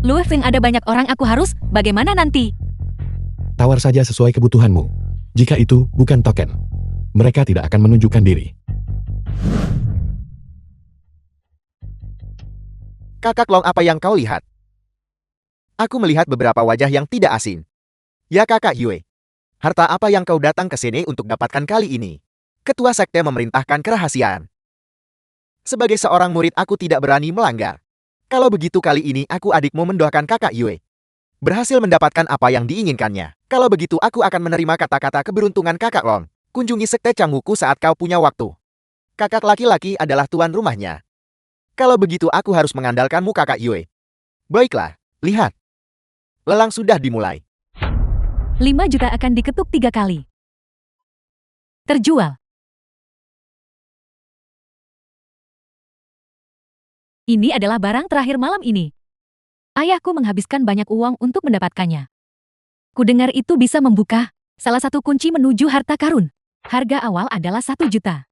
Lu Feng, ada banyak orang, aku harus, bagaimana nanti? Tawar saja sesuai kebutuhanmu. Jika itu bukan token, mereka tidak akan menunjukkan diri. Kakak Long, apa yang kau lihat? Aku melihat beberapa wajah yang tidak asing. Ya kakak Yue. Harta apa yang kau datang ke sini untuk dapatkan kali ini? Ketua sekte memerintahkan kerahasiaan. Sebagai seorang murid aku tidak berani melanggar. Kalau begitu kali ini aku adikmu mendoakan kakak Yue berhasil mendapatkan apa yang diinginkannya. Kalau begitu aku akan menerima kata-kata keberuntungan kakak Long. Kunjungi sekte Cangwuku saat kau punya waktu. Kakak laki-laki adalah tuan rumahnya. Kalau begitu aku harus mengandalkanmu kakak Yue. Baiklah, lihat. Lelang sudah dimulai. 5 juta akan diketuk 3 kali. Terjual. Ini adalah barang terakhir malam ini. Ayahku menghabiskan banyak uang untuk mendapatkannya. Kudengar itu bisa membuka salah satu kunci menuju harta karun. Harga awal adalah 1 juta.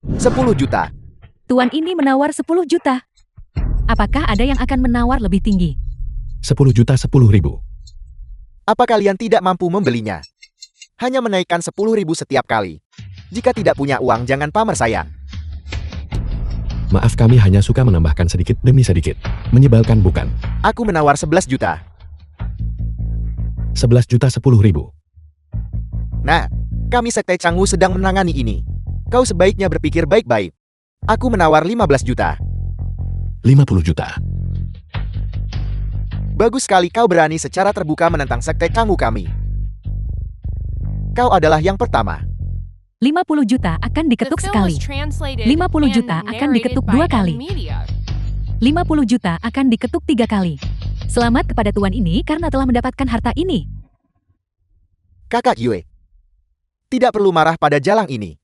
10 juta. Tuan ini menawar 10 juta. Apakah ada yang akan menawar lebih tinggi? 10 juta 10.000. Apa kalian tidak mampu membelinya? Hanya menaikkan 10.000 setiap kali. Jika tidak punya uang jangan pamer saya. Maaf, kami hanya suka menambahkan sedikit demi sedikit. Menyebalkan bukan? Aku menawar 11 juta. 11 juta 10.000. Nah, kami sekte Cangwu sedang menangani ini. Kau sebaiknya berpikir baik-baik. Aku menawar 15 juta. 50 juta. Bagus sekali kau berani secara terbuka menentang sekte Cangwu kami. Kau adalah yang pertama. 50 juta akan diketuk sekali. 50 juta akan diketuk 2 kali. 50 juta akan diketuk 3 kali. Selamat kepada tuan ini karena telah mendapatkan harta ini. Kakak Yue. Tidak perlu marah pada jalang ini.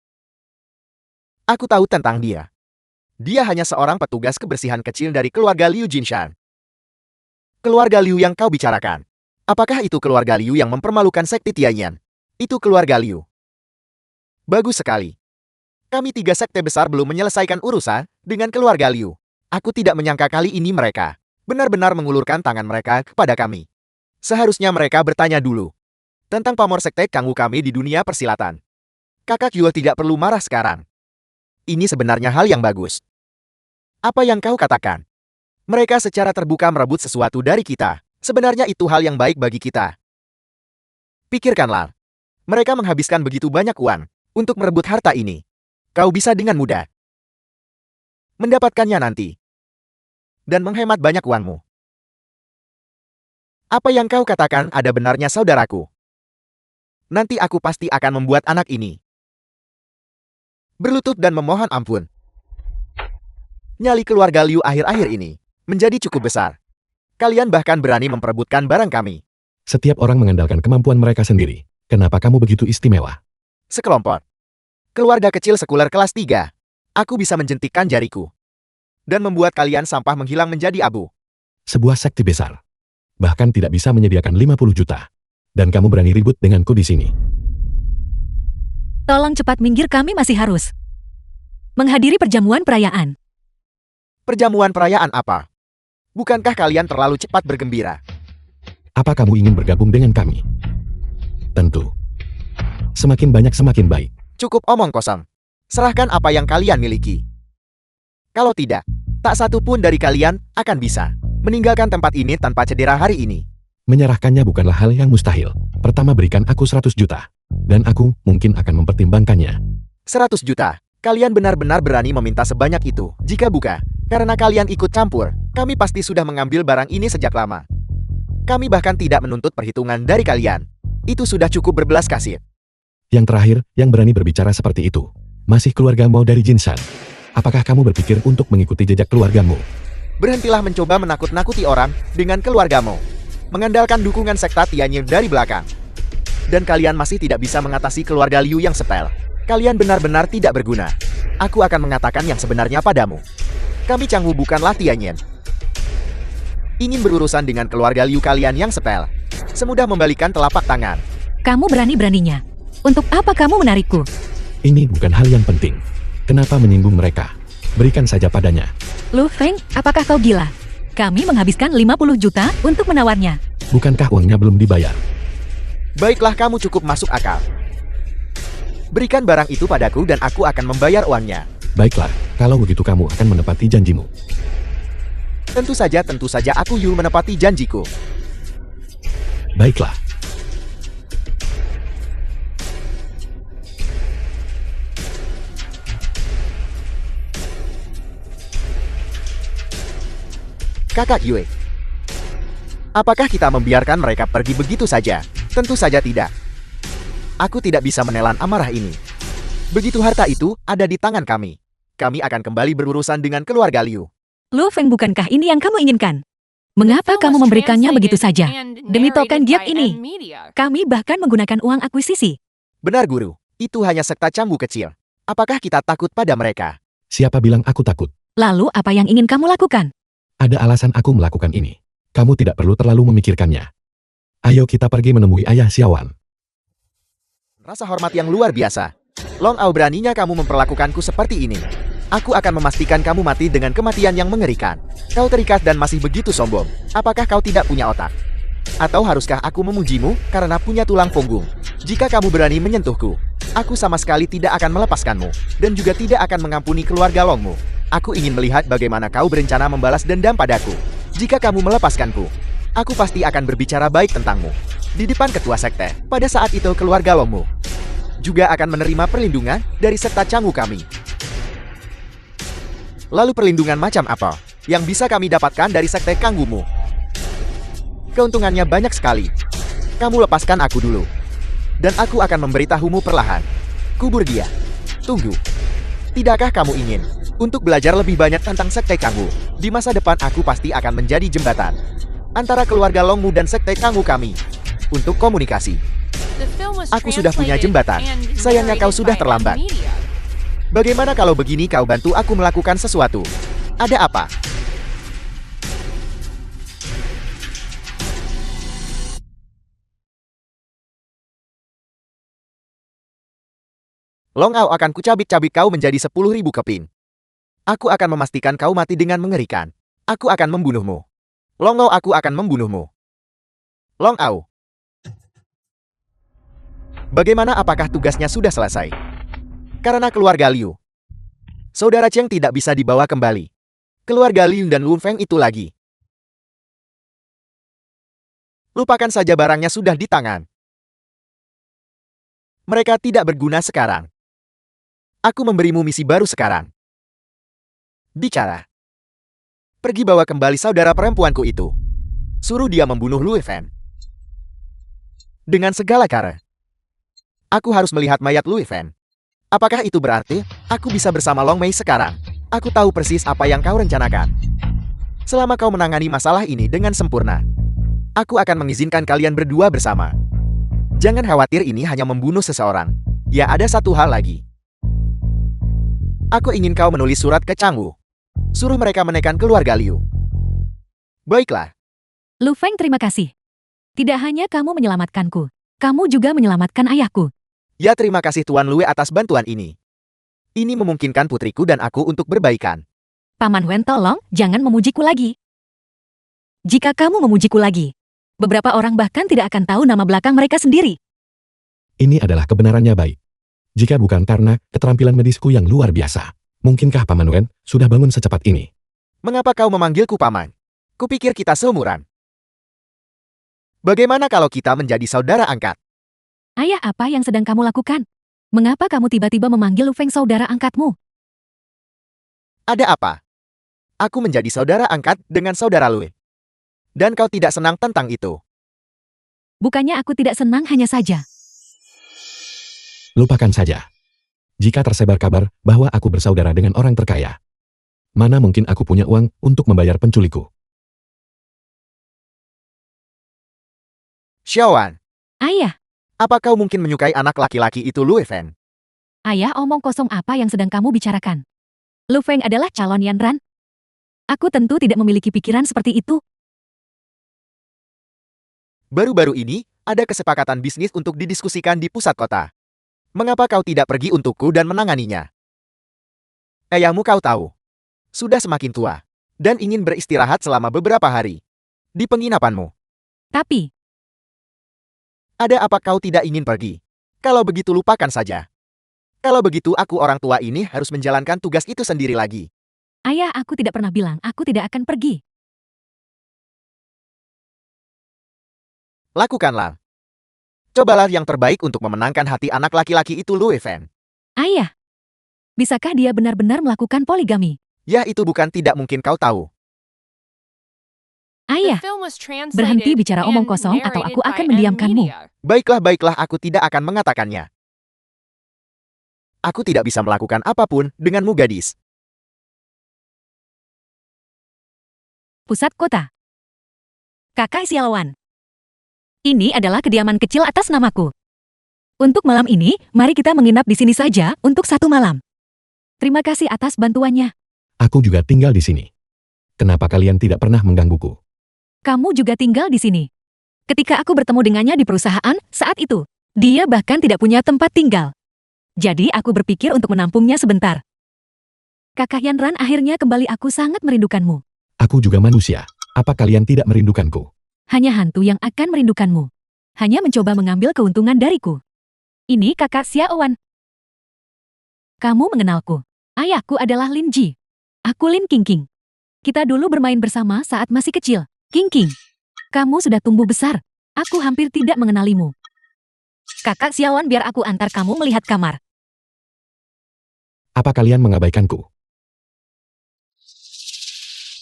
Aku tahu tentang dia. Dia hanya seorang petugas kebersihan kecil dari keluarga Liu Jinshan. Keluarga Liu yang kau bicarakan. Apakah itu keluarga Liu yang mempermalukan sekte Tianyan? Itu keluarga Liu. Bagus sekali. Kami 3 sekte besar belum menyelesaikan urusan dengan keluarga Liu. Aku tidak menyangka kali ini mereka benar-benar mengulurkan tangan mereka kepada kami. Seharusnya mereka bertanya dulu tentang pamor sekte Kangwu kami di dunia persilatan. Kakak Yue tidak perlu marah sekarang. Ini sebenarnya hal yang bagus. Apa yang kau katakan? Mereka secara terbuka merebut sesuatu dari kita. Sebenarnya itu hal yang baik bagi kita. Pikirkanlah. Mereka menghabiskan begitu banyak uang untuk merebut harta ini. Kau bisa dengan mudah mendapatkannya nanti. Dan menghemat banyak uangmu. Apa yang kau katakan ada benarnya, saudaraku. Nanti aku pasti akan membuat anak ini berlutut dan memohon ampun. Nyali keluarga Liu akhir-akhir ini menjadi cukup besar. Kalian bahkan berani memperebutkan barang kami. Setiap orang mengandalkan kemampuan mereka sendiri. Kenapa kamu begitu istimewa? Sekelompok keluarga kecil sekuler kelas 3. Aku bisa menjentikkan jariku dan membuat kalian sampah menghilang menjadi abu. Sebuah sekte besar. Bahkan tidak bisa menyediakan 50 juta. Dan kamu berani ribut denganku di sini. Tolong cepat minggir, kami masih harus menghadiri perjamuan perayaan. Perjamuan perayaan apa? Bukankah kalian terlalu cepat bergembira? Apa kamu ingin bergabung dengan kami? Tentu. Semakin banyak semakin baik. Cukup omong kosong. Serahkan apa yang kalian miliki. Kalau tidak, tak satu pun dari kalian akan bisa meninggalkan tempat ini tanpa cedera hari ini. Menyerahkannya bukanlah hal yang mustahil. Pertama berikan aku 100 juta. Dan aku mungkin akan mempertimbangkannya. 100 juta. Kalian benar-benar berani meminta sebanyak itu. Jika bukan, karena kalian ikut campur, kami pasti sudah mengambil barang ini sejak lama. Kami bahkan tidak menuntut perhitungan dari kalian. Itu sudah cukup berbelas kasih. Yang terakhir, yang berani berbicara seperti itu, masih keluarga Mao dari Jinshan. Apakah kamu berpikir untuk mengikuti jejak keluargamu? Berhentilah mencoba menakut-nakuti orang dengan keluargamu. Mengandalkan dukungan sekta Tianyin dari belakang. Dan kalian masih tidak bisa mengatasi keluarga Liu yang setel. Kalian benar-benar tidak berguna. Aku akan mengatakan yang sebenarnya padamu. Kami Kangwu bukanlah Tianyin. Ingin berurusan dengan keluarga Liu kalian yang setel. Semudah membalikan telapak tangan. Kamu berani-beraninya. Untuk apa kamu menarikku? Ini bukan hal yang penting. Kenapa menyinggung mereka? Berikan saja padanya. Lu Feng, apakah kau gila? Kami menghabiskan 50 juta untuk menawarnya. Bukankah uangnya belum dibayar? Baiklah, kamu cukup masuk akal. Berikan barang itu padaku dan aku akan membayar uangnya. Baiklah, kalau begitu kamu akan menepati janjimu. Tentu saja aku Yu menepati janjiku. Baiklah. Kakak Yue. Apakah kita membiarkan mereka pergi begitu saja? Tentu saja tidak. Aku tidak bisa menelan amarah ini. Begitu harta itu ada di tangan kami, kami akan kembali berurusan dengan keluarga Liu. Lu Feng, bukankah ini yang kamu inginkan? Mengapa kamu memberikannya begitu saja? Demi token giat ini, kami bahkan menggunakan uang akuisisi. Benar, Guru. Itu hanya sekta Kangwu kecil. Apakah kita takut pada mereka? Siapa bilang aku takut? Lalu apa yang ingin kamu lakukan? Ada alasan aku melakukan ini. Kamu tidak perlu terlalu memikirkannya. Ayo kita pergi menemui Ayah Xiaowan. Rasa hormat yang luar biasa. Long Ao, beraninya kamu memperlakukanku seperti ini. Aku akan memastikan kamu mati dengan kematian yang mengerikan. Kau terikat dan masih begitu sombong. Apakah kau tidak punya otak? Atau haruskah aku memujimu karena punya tulang punggung? Jika kamu berani menyentuhku, aku sama sekali tidak akan melepaskanmu. Dan juga tidak akan mengampuni keluarga Longmu. Aku ingin melihat bagaimana kau berencana membalas dendam padaku. Jika kamu melepaskanku, aku pasti akan berbicara baik tentangmu di depan ketua sekte. Pada saat itu keluarga Longmu juga akan menerima perlindungan dari sekta Kangwu kami. Lalu perlindungan macam apa yang bisa kami dapatkan dari sekte Kangwu-mu? Keuntungannya banyak sekali. Kamu lepaskan aku dulu, dan aku akan memberitahumu perlahan. Kubur dia. Tunggu. Tidakkah kamu ingin untuk belajar lebih banyak tentang sekte Kangwu? Di masa depan aku pasti akan menjadi jembatan antara keluarga Longmu dan sekte Kangwu kami untuk komunikasi. The film was Aku sudah punya translated jembatan. and Sayangnya kau narrated sudah by terlambat. M-Media. Bagaimana kalau begini kau bantu aku melakukan sesuatu? Ada apa? Long Ao akan kucabik-cabik kau menjadi 10.000 keping. Aku akan memastikan kau mati dengan mengerikan. Aku akan membunuhmu. Long Ao, aku akan membunuhmu. Long Ao. Bagaimana, apakah tugasnya sudah selesai? Karena keluarga Liu. Saudara Cheng tidak bisa dibawa kembali. Keluarga Liu dan Lun Feng itu lagi. Lupakan saja, barangnya sudah di tangan. Mereka tidak berguna sekarang. Aku memberimu misi baru sekarang. Bicara. Pergi bawa kembali saudara perempuanku itu. Suruh dia membunuh Lu Fen. Dengan segala cara. Aku harus melihat mayat Lu Fen. Apakah itu berarti aku bisa bersama Long Mei sekarang? Aku tahu persis apa yang kau rencanakan. Selama kau menangani masalah ini dengan sempurna, aku akan mengizinkan kalian berdua bersama. Jangan khawatir, ini hanya membunuh seseorang. Ya, ada satu hal lagi. Aku ingin kau menulis surat ke Changwu. Suruh mereka menekan keluarga Liu. Baiklah. Lu Feng, terima kasih. Tidak hanya kamu menyelamatkanku, kamu juga menyelamatkan ayahku. Ya, terima kasih Tuan Lue atas bantuan ini. Ini memungkinkan putriku dan aku untuk berbaikan. Paman Wen, tolong jangan memujiku lagi. Jika kamu memujiku lagi, beberapa orang bahkan tidak akan tahu nama belakang mereka sendiri. Ini adalah kebenarannya baik. Jika bukan karena keterampilan medisku yang luar biasa, mungkinkah Paman Wen sudah bangun secepat ini? Mengapa kau memanggilku paman? Kupikir kita seumuran. Bagaimana kalau kita menjadi saudara angkat? Ayah, apa yang sedang kamu lakukan? Mengapa kamu tiba-tiba memanggil Lu Feng saudara angkatmu? Ada apa? Aku menjadi saudara angkat dengan saudara Lue. Dan kau tidak senang tentang itu. Bukannya aku tidak senang, hanya saja. Lupakan saja. Jika tersebar kabar bahwa aku bersaudara dengan orang terkaya, mana mungkin aku punya uang untuk membayar penculikku? Xiaowan, Ayah, apa kau mungkin menyukai anak laki-laki itu Lue Fen? ayah, omong kosong apa yang sedang kamu bicarakan? Lu Feng adalah calon Yan Ran. Aku tentu tidak memiliki pikiran seperti itu. Baru-baru ini, ada kesepakatan bisnis untuk didiskusikan di pusat kota. Mengapa kau tidak pergi untukku dan menanganinya? Ayahmu, kau tahu, sudah semakin tua, dan ingin beristirahat selama beberapa hari di penginapanmu. Tapi, Ada apa kau tidak ingin pergi? Kalau begitu lupakan saja. Kalau begitu aku, orang tua ini, harus menjalankan tugas itu sendiri lagi. ayah, aku tidak pernah bilang aku tidak akan pergi. Lakukanlah. Cobalah yang terbaik untuk memenangkan hati anak laki-laki itu Lue Fen. Ayah, bisakah dia benar-benar melakukan poligami? Ya, itu bukan tidak mungkin, kau tahu. The Ayah, film was translated berhenti bicara omong and kosong atau aku narrated akan by mendiamkanmu. M-Media. Baiklah, aku tidak akan mengatakannya. Aku tidak bisa melakukan apapun denganmu, gadis. Pusat kota. Kakak Xiaowan. Ini adalah kediaman kecil atas namaku. Untuk malam ini, mari kita menginap di sini saja untuk 1 malam. Terima kasih atas bantuannya. Aku juga tinggal di sini. Kenapa kalian tidak pernah menggangguku? Kamu juga tinggal di sini. Ketika aku bertemu dengannya di perusahaan, saat itu, dia bahkan tidak punya tempat tinggal. Jadi aku berpikir untuk menampungnya sebentar. Kakak Yan Ran, akhirnya kembali, aku sangat merindukanmu. Aku juga manusia. Apa kalian tidak merindukanku? Hanya hantu yang akan merindukanmu. Hanya mencoba mengambil keuntungan dariku. Ini kakak Xiaowan. Kamu mengenalku. Ayahku adalah Lin Ji. Aku Lin Qingqing. Kita dulu bermain bersama saat masih kecil. Qingqing, kamu sudah tumbuh besar. Aku hampir tidak mengenalimu. Kakak Xiaowan, biar aku antar kamu melihat kamar. Apa kalian mengabaikanku?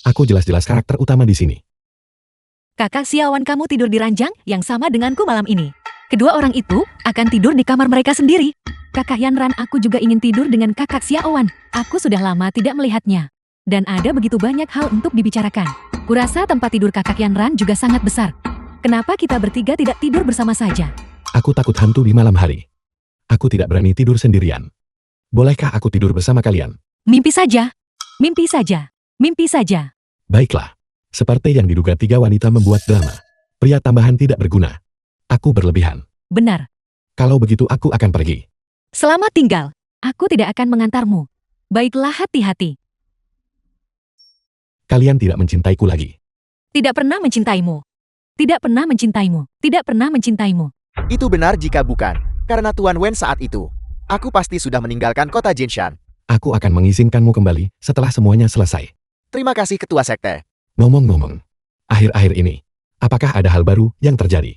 Aku jelas-jelas karakter utama di sini. Kakak Xiaowan, kamu tidur di ranjang yang sama denganku malam ini. Kedua orang itu akan tidur di kamar mereka sendiri. Kakak Yan Ran, aku juga ingin tidur dengan kakak Xiaowan. Aku sudah lama tidak melihatnya. Dan ada begitu banyak hal untuk dibicarakan. Kurasa tempat tidur kakak Yan Ran juga sangat besar. Kenapa kita bertiga tidak tidur bersama saja? Aku takut hantu di malam hari. Aku tidak berani tidur sendirian. Bolehkah aku tidur bersama kalian? Mimpi saja. Mimpi saja. Mimpi saja. Baiklah. Seperti yang diduga 3 wanita membuat drama. Pria tambahan tidak berguna. Aku berlebihan. Benar. Kalau begitu aku akan pergi. Selamat tinggal. Aku tidak akan mengantarmu. Baiklah, hati-hati. Kalian tidak mencintaiku lagi. Tidak pernah mencintaimu. Tidak pernah mencintaimu. Tidak pernah mencintaimu. Itu benar jika bukan, karena Tuan Wen saat itu. Aku pasti sudah meninggalkan kota Jinshan. Aku akan mengizinkanmu kembali setelah semuanya selesai. Terima kasih Ketua Sekte. Ngomong-ngomong, akhir-akhir ini, apakah ada hal baru yang terjadi?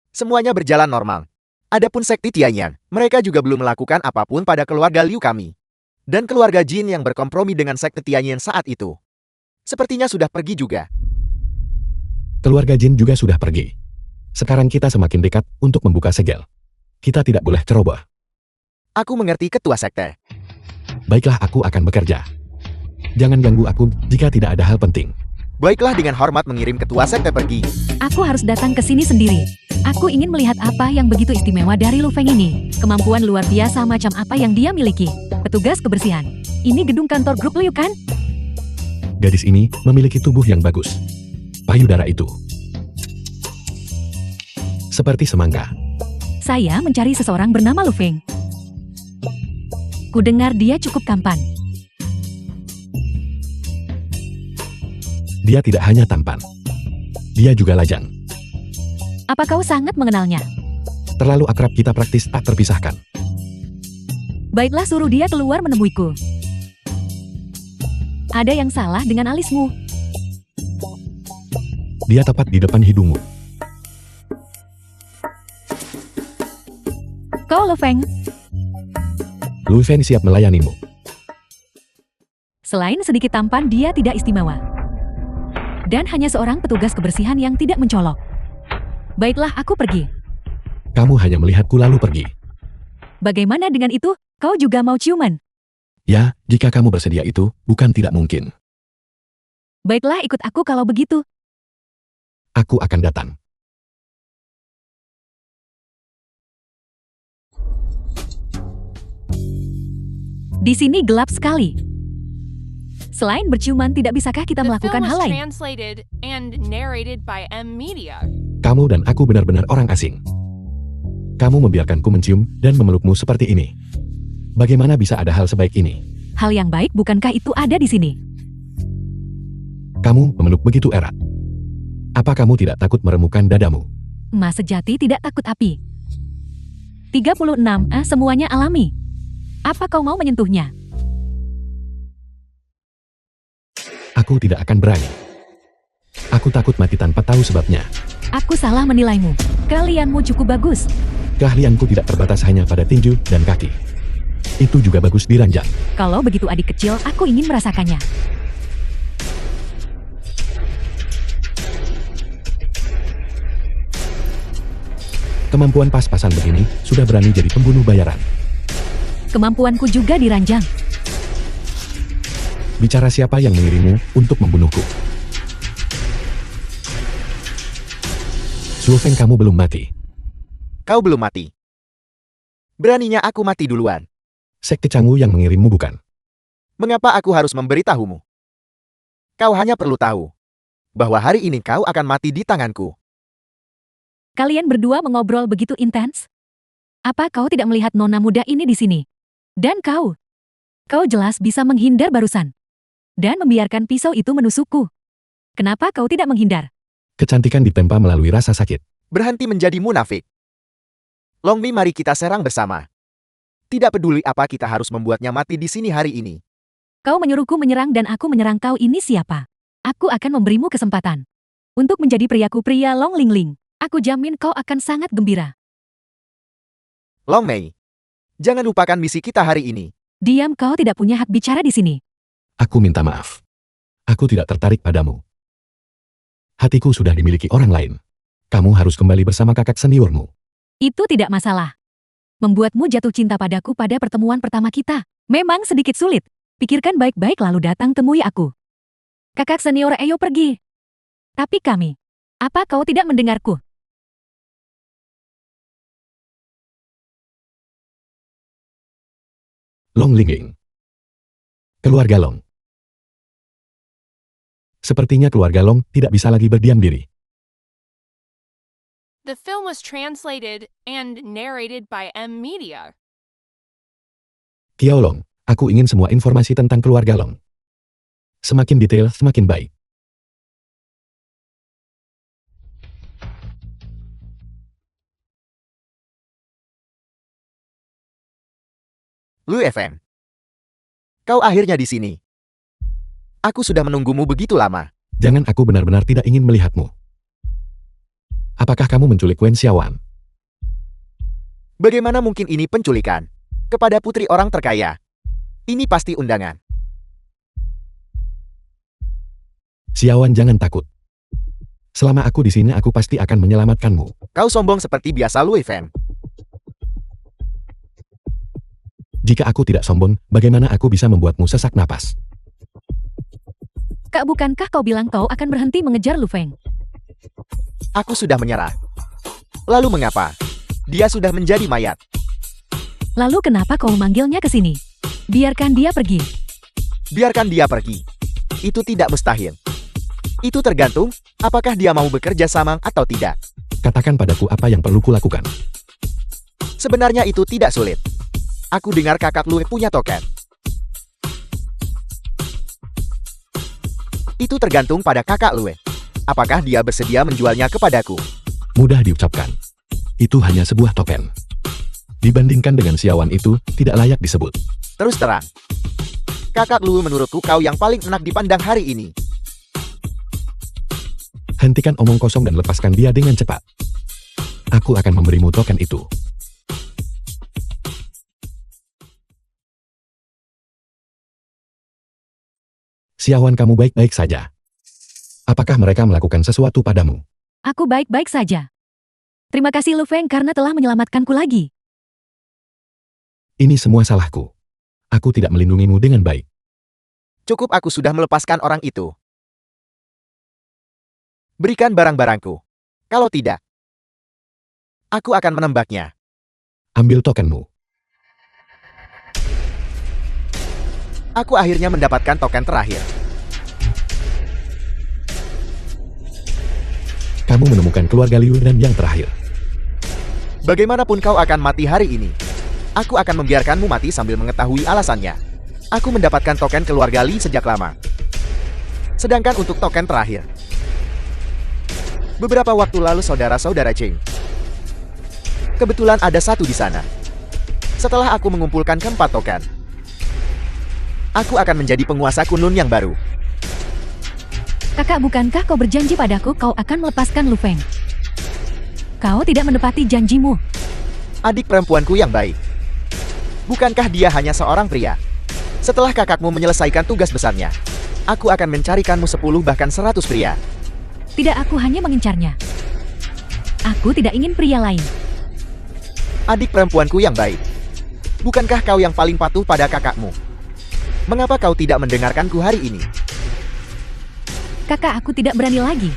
Semuanya berjalan normal. Adapun Sekte Tianyan, mereka juga belum melakukan apapun pada keluarga Liu kami. Dan keluarga Jin yang berkompromi dengan Sekte Tianyan saat itu. Sepertinya sudah pergi juga. Keluarga Jin juga sudah pergi. Sekarang kita semakin dekat untuk membuka segel. Kita tidak boleh ceroboh. Aku mengerti Ketua Sekte. Baiklah, aku akan bekerja. Jangan ganggu aku jika tidak ada hal penting. Baiklah, dengan hormat mengirim Ketua Sekte pergi. Aku harus datang ke sini sendiri. Aku ingin melihat apa yang begitu istimewa dari Lu Feng ini. Kemampuan luar biasa macam apa yang dia miliki. Petugas kebersihan. Ini gedung kantor grup Liu kan? Gadis ini memiliki tubuh yang bagus. Payudara itu seperti semangka. Saya mencari seseorang bernama Lu Feng. Kudengar dia cukup tampan. Dia tidak hanya tampan. Dia juga lajang. Apa kau sangat mengenalnya? Terlalu akrab, kita praktis tak terpisahkan. Baiklah, suruh dia keluar menemuiku. Ada yang salah dengan alismu. Dia tepat di depan hidungmu. Kau Lu Feng. Lu Feng siap melayanimu. Selain sedikit tampan, dia tidak istimewa. Dan hanya seorang petugas kebersihan yang tidak mencolok. Baiklah, aku pergi. Kamu hanya melihatku lalu pergi. Bagaimana dengan itu? Kau juga mau ciuman? Ya, jika kamu bersedia itu, bukan tidak mungkin. Baiklah, ikut aku kalau begitu. Aku akan datang. Di sini gelap sekali. Selain berciuman, tidak bisakah kita The melakukan film hal was lain? translated and narrated by M Media. Kamu dan aku benar-benar orang asing. Kamu membiarkanku mencium dan memelukmu seperti ini. Bagaimana bisa ada hal sebaik ini? Hal yang baik, bukankah itu ada di sini? Kamu memeluk begitu erat. Apa kamu tidak takut meremukkan dadamu? Emas sejati tidak takut api. 36, semuanya alami. Apa kau mau menyentuhnya? Aku tidak akan berani. Aku takut mati tanpa tahu sebabnya. Aku salah menilaimu. Keahlianmu cukup bagus. Keahlianku tidak terbatas hanya pada tinju dan kaki. Itu juga bagus di ranjang. Kalau begitu adik kecil, aku ingin merasakannya. Kemampuan pas-pasan begini sudah berani jadi pembunuh bayaran. Kemampuanku juga diranjang. Bicara siapa yang mengirimmu untuk membunuhku? Su Feng, kamu belum mati. Kau belum mati. Beraninya aku mati duluan. Sekte Canggu yang mengirimmu bukan? Mengapa aku harus memberitahumu? Kau hanya perlu tahu bahwa hari ini kau akan mati di tanganku. Kalian berdua mengobrol begitu intens? Apa kau tidak melihat nona muda ini di sini? Dan kau jelas bisa menghindar barusan. Dan membiarkan pisau itu menusukku. Kenapa kau tidak menghindar? Kecantikan ditempa melalui rasa sakit. Berhenti menjadi munafik. Longmi, mari kita serang bersama. Tidak peduli apa kita harus membuatnya mati di sini hari ini. Kau menyuruhku menyerang dan aku menyerang kau, ini siapa? Aku akan memberimu kesempatan. Untuk menjadi priaku, pria Long Ling Ling. Aku jamin kau akan sangat gembira. Long Mei, jangan lupakan misi kita hari ini. Diam, kau tidak punya hak bicara di sini. Aku minta maaf. Aku tidak tertarik padamu. Hatiku sudah dimiliki orang lain. Kamu harus kembali bersama kakak seniormu. Itu tidak masalah. Membuatmu jatuh cinta padaku pada pertemuan pertama kita memang sedikit sulit. Pikirkan baik-baik lalu datang temui aku. Kakak senior, ayo pergi. Tapi kami. Apa kau tidak mendengarku? Long Lingging. Keluarga Long. Sepertinya keluarga Long tidak bisa lagi berdiam diri. The film was translated and narrated by M Media. Kiao Long, aku ingin semua informasi tentang keluarga Long. Semakin detail, semakin baik. Lu FM. Kau akhirnya di sini. Aku sudah menunggumu begitu lama. Jangan, aku benar-benar tidak ingin melihatmu. Apakah kamu menculik Wen Xiaowan? Bagaimana mungkin ini penculikan? Kepada putri orang terkaya. Ini pasti undangan. Xiaowan, jangan takut. Selama aku di sini, aku pasti akan menyelamatkanmu. Kau sombong seperti biasa, Lu FM. Jika aku tidak sombong, bagaimana aku bisa membuatmu sesak napas? Kak, bukankah kau bilang kau akan berhenti mengejar Lu Feng? Aku sudah menyerah. Lalu mengapa? Dia sudah menjadi mayat. Lalu kenapa kau memanggilnya ke sini? Biarkan dia pergi. Biarkan dia pergi. Itu tidak mustahil. Itu tergantung, apakah dia mau bekerja sama atau tidak. Katakan padaku apa yang perlu kulakukan. Sebenarnya itu tidak sulit. Aku dengar kakak Lu punya token. Itu tergantung pada kakak Lu. Apakah dia bersedia menjualnya kepadaku? Mudah diucapkan. Itu hanya sebuah token. Dibandingkan dengan Xiaowan itu, tidak layak disebut. Terus terang. Kakak Lu menurutku kau yang paling enak dipandang hari ini. Hentikan omong kosong dan lepaskan dia dengan cepat. Aku akan memberimu token itu. Xiaowan, kamu baik-baik saja. Apakah mereka melakukan sesuatu padamu? Aku baik-baik saja. Terima kasih Lu Feng karena telah menyelamatkanku lagi. Ini semua salahku. Aku tidak melindungimu dengan baik. Cukup, aku sudah melepaskan orang itu. Berikan barang-barangku. Kalau tidak, aku akan menembaknya. Ambil tokenmu. Aku akhirnya mendapatkan token terakhir. Kamu menemukan keluarga Liu dan yang terakhir. Bagaimanapun kau akan mati hari ini. Aku akan membiarkanmu mati sambil mengetahui alasannya. Aku mendapatkan token keluarga Li sejak lama. Sedangkan untuk token terakhir, beberapa waktu lalu saudara-saudara Cheng. Kebetulan ada satu di sana. Setelah aku mengumpulkan keempat token, aku akan menjadi penguasa Kunlun yang baru. Kakak, bukankah kau berjanji padaku kau akan melepaskan Lu Feng? Kau tidak menepati janjimu. Adik perempuanku yang baik. Bukankah dia hanya seorang pria? Setelah kakakmu menyelesaikan tugas besarnya, aku akan mencarikanmu 10 bahkan 100 pria. Tidak, aku hanya mengincarnya. Aku tidak ingin pria lain. Adik perempuanku yang baik. Bukankah kau yang paling patuh pada kakakmu? Mengapa kau tidak mendengarkanku hari ini? Kakak, aku tidak berani lagi.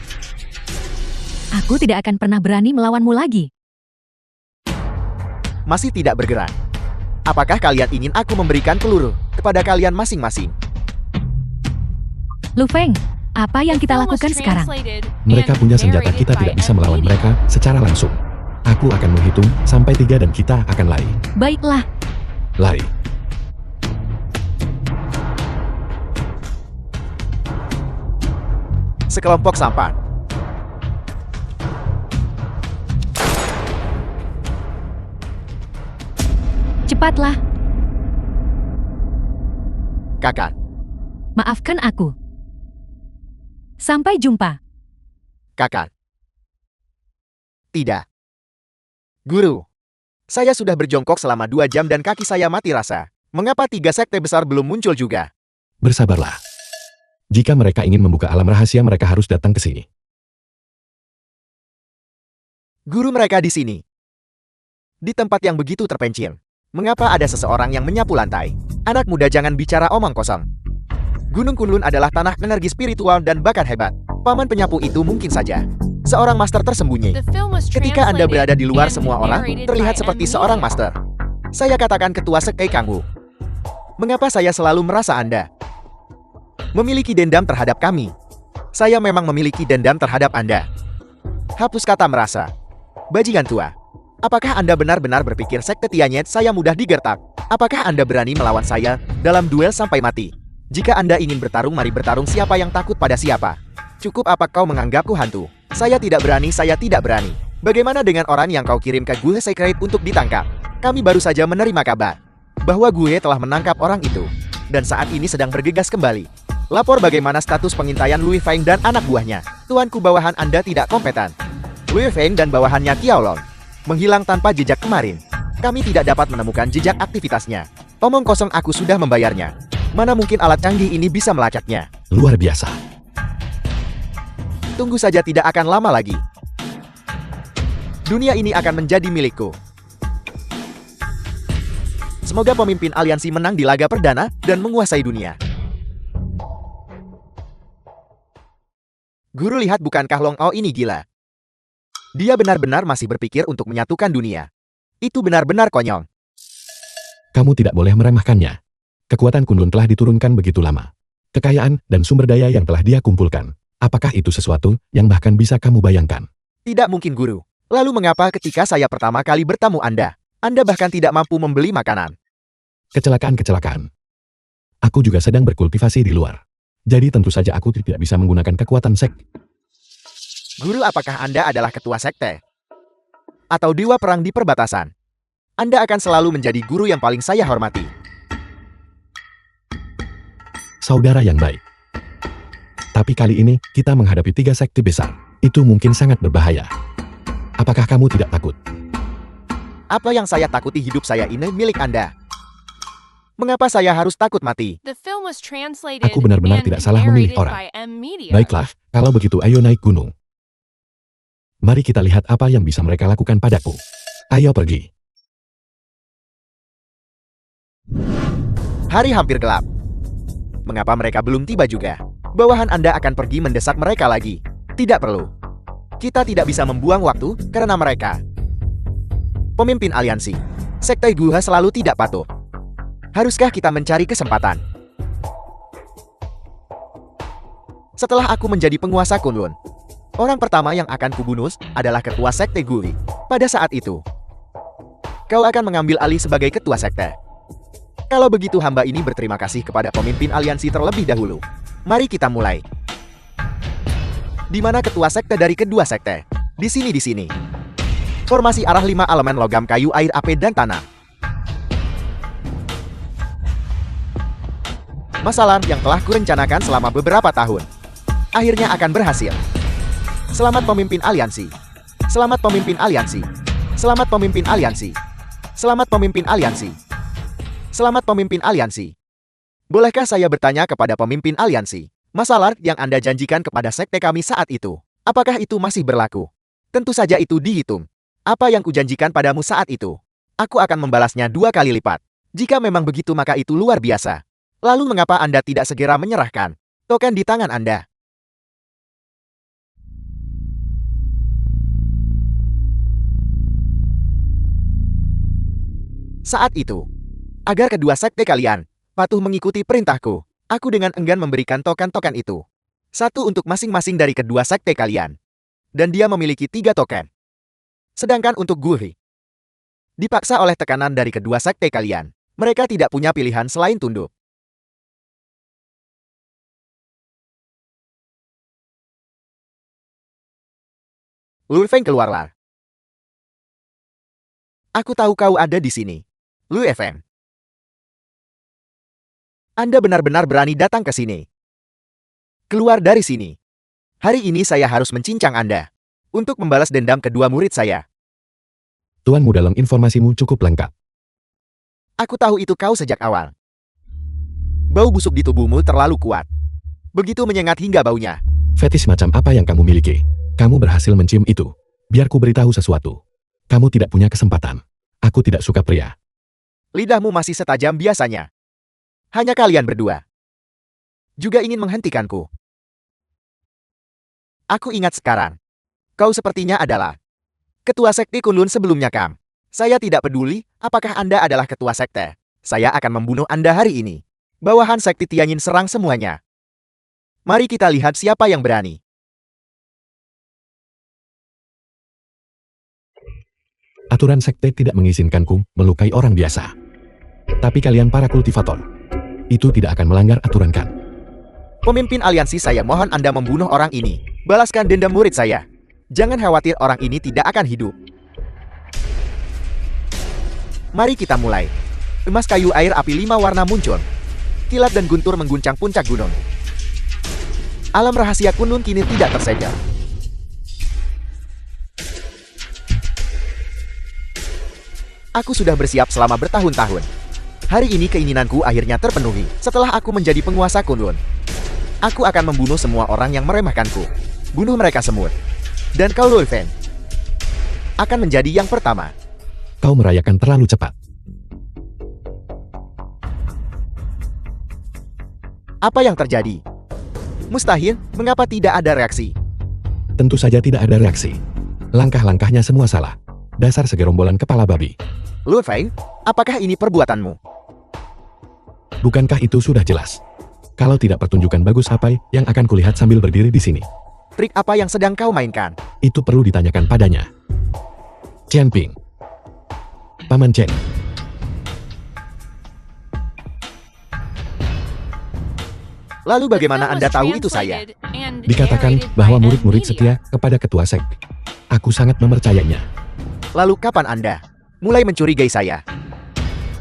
Aku tidak akan pernah berani melawanmu lagi. Masih tidak bergerak. Apakah kalian ingin aku memberikan peluru kepada kalian masing-masing? Lu Feng, apa yang kita The film was lakukan sekarang? translated Mereka and punya senjata, narrated kita by tidak bisa M melawan Media. mereka secara langsung. Aku akan menghitung sampai 3 dan kita akan lari. Baiklah, Lari. Sekelompok sampan. cepatlah. Kakak, Maafkan aku. Sampai jumpa. kakak. Tidak. Guru, saya sudah berjongkok selama 2 jam dan kaki saya mati rasa. Mengapa 3 sekte besar belum muncul juga? Bersabarlah. Jika mereka ingin membuka alam rahasia, mereka harus datang ke sini. Guru, mereka di sini. Di tempat yang begitu terpencil. Mengapa ada seseorang yang menyapu lantai? Anak muda, jangan bicara omong kosong. Gunung Kunlun adalah tanah energi spiritual dan bakat hebat. Paman penyapu itu mungkin saja seorang master tersembunyi. The film was Ketika Anda berada di luar, translated semua and orang narrated terlihat by seperti M seorang Media. master. Saya katakan ketua sekte Kangwu. Mengapa saya selalu merasa Anda memiliki dendam terhadap kami? Saya memang memiliki dendam terhadap Anda. Hapus kata merasa. Bajingan tua. Apakah Anda benar-benar berpikir sekte Tianyet saya mudah digertak? Apakah Anda berani melawan saya dalam duel sampai mati? Jika Anda ingin bertarung, mari bertarung siapa yang takut pada siapa. Cukup apa kau menganggapku hantu? Saya tidak berani, saya tidak berani. Bagaimana dengan orang yang kau kirim ke Gue Secret untuk ditangkap? Kami baru saja menerima kabar bahwa gue telah menangkap orang itu, dan saat ini sedang bergegas kembali. Lapor bagaimana status pengintaian Lui Feng dan anak buahnya. Tuanku, bawahan Anda tidak kompeten. Lui Feng dan bawahannya Qiaolong menghilang tanpa jejak kemarin. Kami tidak dapat menemukan jejak aktivitasnya. Omong kosong, aku sudah membayarnya. Mana mungkin alat canggih ini bisa melacaknya. Luar biasa. Tunggu saja, tidak akan lama lagi. Dunia ini akan menjadi milikku. Semoga pemimpin aliansi menang di laga perdana dan menguasai dunia. Guru, lihat, bukankah Long Ao ini gila? Dia benar-benar masih berpikir untuk menyatukan dunia. Itu benar-benar konyol. Kamu tidak boleh meremehkannya. Kekuatan Kunlun telah diturunkan begitu lama. Kekayaan dan sumber daya yang telah dia kumpulkan. Apakah itu sesuatu yang bahkan bisa kamu bayangkan? Tidak mungkin, Guru. Lalu mengapa ketika saya pertama kali bertemu Anda bahkan tidak mampu membeli makanan? Kecelakaan. Aku juga sedang berkultivasi di luar. Jadi tentu saja aku tidak bisa menggunakan kekuatan Guru, apakah Anda adalah ketua sekte? Atau dewa perang di perbatasan? Anda akan selalu menjadi guru yang paling saya hormati. Saudara yang baik. Tapi kali ini, kita menghadapi 3 sekte besar. Itu mungkin sangat berbahaya. Apakah kamu tidak takut? Apa yang saya takuti? Hidup saya ini milik Anda. Mengapa saya harus takut mati? The film was translated Aku benar-benar and tidak salah memilih narrated orang. by M Media. Baiklah, kalau begitu ayo naik gunung. Mari kita lihat apa yang bisa mereka lakukan padaku. Ayo pergi. Hari hampir gelap. Mengapa mereka belum tiba juga? Bawahan Anda akan pergi mendesak mereka lagi. Tidak perlu. Kita tidak bisa membuang waktu karena mereka. Pemimpin aliansi. Sekte Guha selalu tidak patuh. Haruskah kita mencari kesempatan? Setelah aku menjadi penguasa Kunlun, orang pertama yang akan kubunuh adalah ketua sekte Guri. Pada saat itu, kau akan mengambil alih sebagai ketua sekte. Kalau begitu, hamba ini berterima kasih kepada pemimpin aliansi terlebih dahulu. Mari kita mulai. Di mana ketua sekte dari kedua sekte? Di sini. Formasi arah 5 elemen logam, kayu, air, api, dan tanah. Masalah yang telah kurencanakan selama beberapa tahun akhirnya akan berhasil. Selamat pemimpin aliansi. Selamat pemimpin aliansi. Selamat pemimpin aliansi. Selamat pemimpin aliansi. Selamat pemimpin aliansi. Bolehkah saya bertanya kepada pemimpin aliansi, masalah yang Anda janjikan kepada sekte kami saat itu, apakah itu masih berlaku? Tentu saja itu dihitung. Apa yang kujanjikan padamu saat itu, aku akan membalasnya 2 kali lipat. Jika memang begitu, maka itu luar biasa. Lalu mengapa Anda tidak segera menyerahkan token di tangan Anda? Saat itu, agar kedua sekte kalian patuh mengikuti perintahku, aku dengan enggan memberikan token-token itu. 1 untuk masing-masing dari kedua sekte kalian. Dan dia memiliki 3 token. Sedangkan untuk Guri, dipaksa oleh tekanan dari kedua sekte kalian, mereka tidak punya pilihan selain tunduk. Lu Feng, keluarlah. Aku tahu kau ada di sini. Lu Feng. Anda benar-benar berani datang ke sini. Keluar dari sini. Hari ini saya harus mencincang Anda untuk membalas dendam kedua murid saya. Tuanmu, dalam informasimu cukup lengkap. Aku tahu itu kau sejak awal. Bau busuk di tubuhmu terlalu kuat. Begitu menyengat hingga baunya. Fetis macam apa yang kamu miliki? Kamu berhasil mencium itu. Biar ku beritahu sesuatu. Kamu tidak punya kesempatan. Aku tidak suka pria. Lidahmu masih setajam biasanya. Hanya kalian berdua juga ingin menghentikanku. Aku ingat sekarang. Kau sepertinya adalah ketua sekte Kunlun sebelumnya, Kam. Saya tidak peduli apakah Anda adalah ketua sekte. Saya akan membunuh Anda hari ini. Bawahan sekte Tianyin serang semuanya. Mari kita lihat siapa yang berani. Aturan sekte tidak mengizinkanku melukai orang biasa. Tapi kalian para kultivator, itu tidak akan melanggar aturan kan? Pemimpin aliansi, saya mohon Anda membunuh orang ini. Balaskan dendam murid saya. Jangan khawatir, orang ini tidak akan hidup. Mari kita mulai. Emas kayu air api 5 warna muncul. Kilat dan guntur mengguncang puncak gunung. Alam rahasia Kunlun kini tidak tersegel. Aku sudah bersiap selama bertahun-tahun. Hari ini keinginanku akhirnya terpenuhi setelah aku menjadi penguasa Kunlun. Aku akan membunuh semua orang yang meremehkanku. Bunuh mereka semut. Dan kau, Luo Feng, akan menjadi yang pertama. Kau merayakan terlalu cepat. Apa yang terjadi? Mustahil, mengapa tidak ada reaksi? Tentu saja tidak ada reaksi. Langkah-langkahnya semua salah. Dasar segerombolan kepala babi. Luo Feng, apakah ini perbuatanmu? Bukankah itu sudah jelas? Kalau tidak pertunjukan bagus apa yang akan kulihat sambil berdiri di sini? Trik apa yang sedang kau mainkan? Itu perlu ditanyakan padanya. Chen Ping. Paman Chen. Lalu bagaimana Anda tahu itu saya? Dikatakan bahwa murid-murid setia kepada ketua sekte. Aku sangat mempercayainya. Lalu kapan Anda mulai mencurigai saya?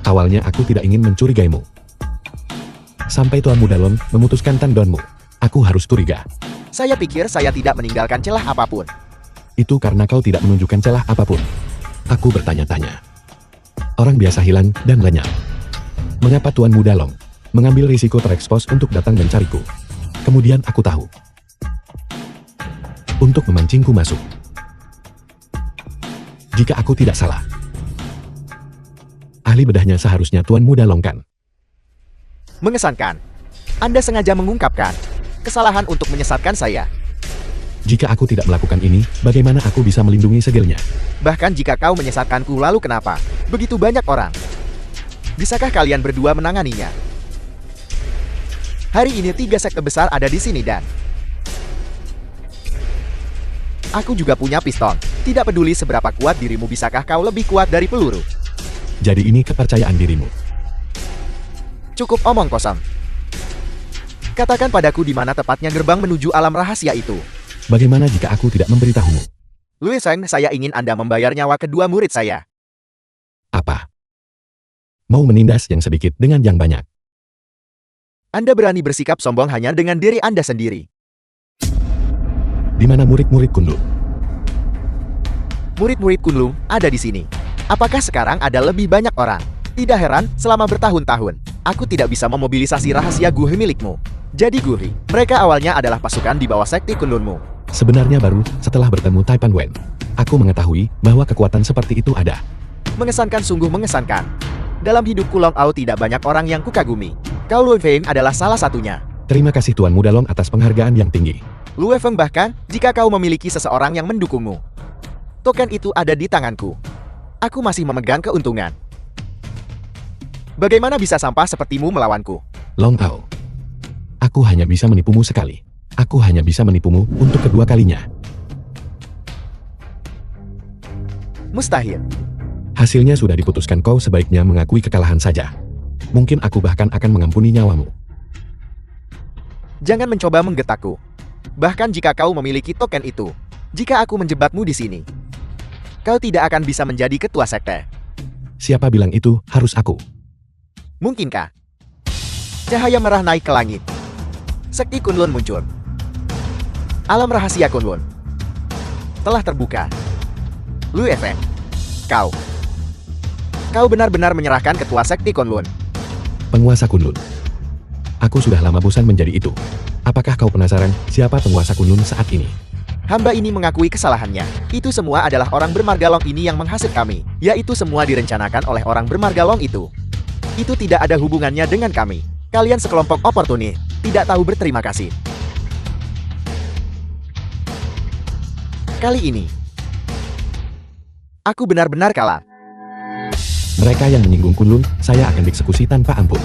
Awalnya aku tidak ingin mencurigaimu. Sampai Tuan Muda Long memutuskan tandonmu. Aku harus curiga. Saya pikir saya tidak meninggalkan celah apapun. Itu karena kau tidak menunjukkan celah apapun. Aku bertanya-tanya. Orang biasa hilang dan lenyap. Mengapa Tuan Muda Long mengambil risiko terekspos untuk datang mencariku? Kemudian aku tahu. Untuk memancingku masuk. Jika aku tidak salah. Ahli bedahnya seharusnya Tuan Muda Long kan? Mengesankan. Anda sengaja mengungkapkan kesalahan untuk menyesatkan saya. Jika aku tidak melakukan ini, bagaimana aku bisa melindungi segilnya? Bahkan jika kau menyesatkanku, lalu kenapa begitu banyak orang? Bisakah kalian berdua menanganinya? Hari ini 3 sekte besar ada di sini dan aku juga punya piston. Tidak peduli seberapa kuat dirimu, bisakah kau lebih kuat dari peluru? Jadi ini kepercayaan dirimu. Cukup omong kosong. Katakan padaku di mana tepatnya gerbang menuju alam rahasia itu. Bagaimana jika aku tidak memberitahumu? Luo Feng, saya ingin Anda membayar nyawa kedua murid saya. Apa? Mau menindas yang sedikit dengan yang banyak? Anda berani bersikap sombong hanya dengan diri Anda sendiri. Di mana murid-murid Kunlun? Murid-murid Kunlun ada di sini. Apakah sekarang ada lebih banyak orang? Tidak heran, selama bertahun-tahun, aku tidak bisa memobilisasi rahasia Guhi milikmu. Jadi Guhi, mereka awalnya adalah pasukan di bawah sekte Kunlunmu. Sebenarnya baru setelah bertemu Taipan Wen, aku mengetahui bahwa kekuatan seperti itu ada. Mengesankan, sungguh mengesankan. Dalam hidupku Long Ao tidak banyak orang yang kukagumi. Kau, Luo Feng, adalah salah satunya. Terima kasih Tuan Muda Long atas penghargaan yang tinggi. Luo Feng, bahkan jika kau memiliki seseorang yang mendukungmu, token itu ada di tanganku. Aku masih memegang keuntungan. Bagaimana bisa sampah sepertimu melawanku? Long Ao, aku hanya bisa menipumu sekali. Aku hanya bisa menipumu untuk kedua kalinya. Mustahil. Hasilnya sudah diputuskan, kau sebaiknya mengakui kekalahan saja. Mungkin aku bahkan akan mengampuni nyawamu. Jangan mencoba menggetakku. Bahkan jika kau memiliki token itu, jika aku menjebakmu di sini, kau tidak akan bisa menjadi ketua sekte. Siapa bilang itu harus aku? Mungkinkah? Cahaya merah naik ke langit. Sekti Kunlun muncul. Alam rahasia Kunlun telah terbuka. Luo Feng, kau benar-benar menyerahkan ketua sekti Kunlun. Penguasa Kunlun. Aku sudah lama bosan menjadi itu. Apakah kau penasaran siapa penguasa Kunlun saat ini? Hamba ini mengakui kesalahannya. Itu semua adalah orang bermargalong ini yang menghasut kami. Yaitu semua direncanakan oleh orang bermargalong itu. Itu tidak ada hubungannya dengan kami. Kalian sekelompok oportunis, tidak tahu berterima kasih. Kali ini, aku benar-benar kalah. Mereka yang menyinggung Kunlun, saya akan dieksekusi tanpa ampun.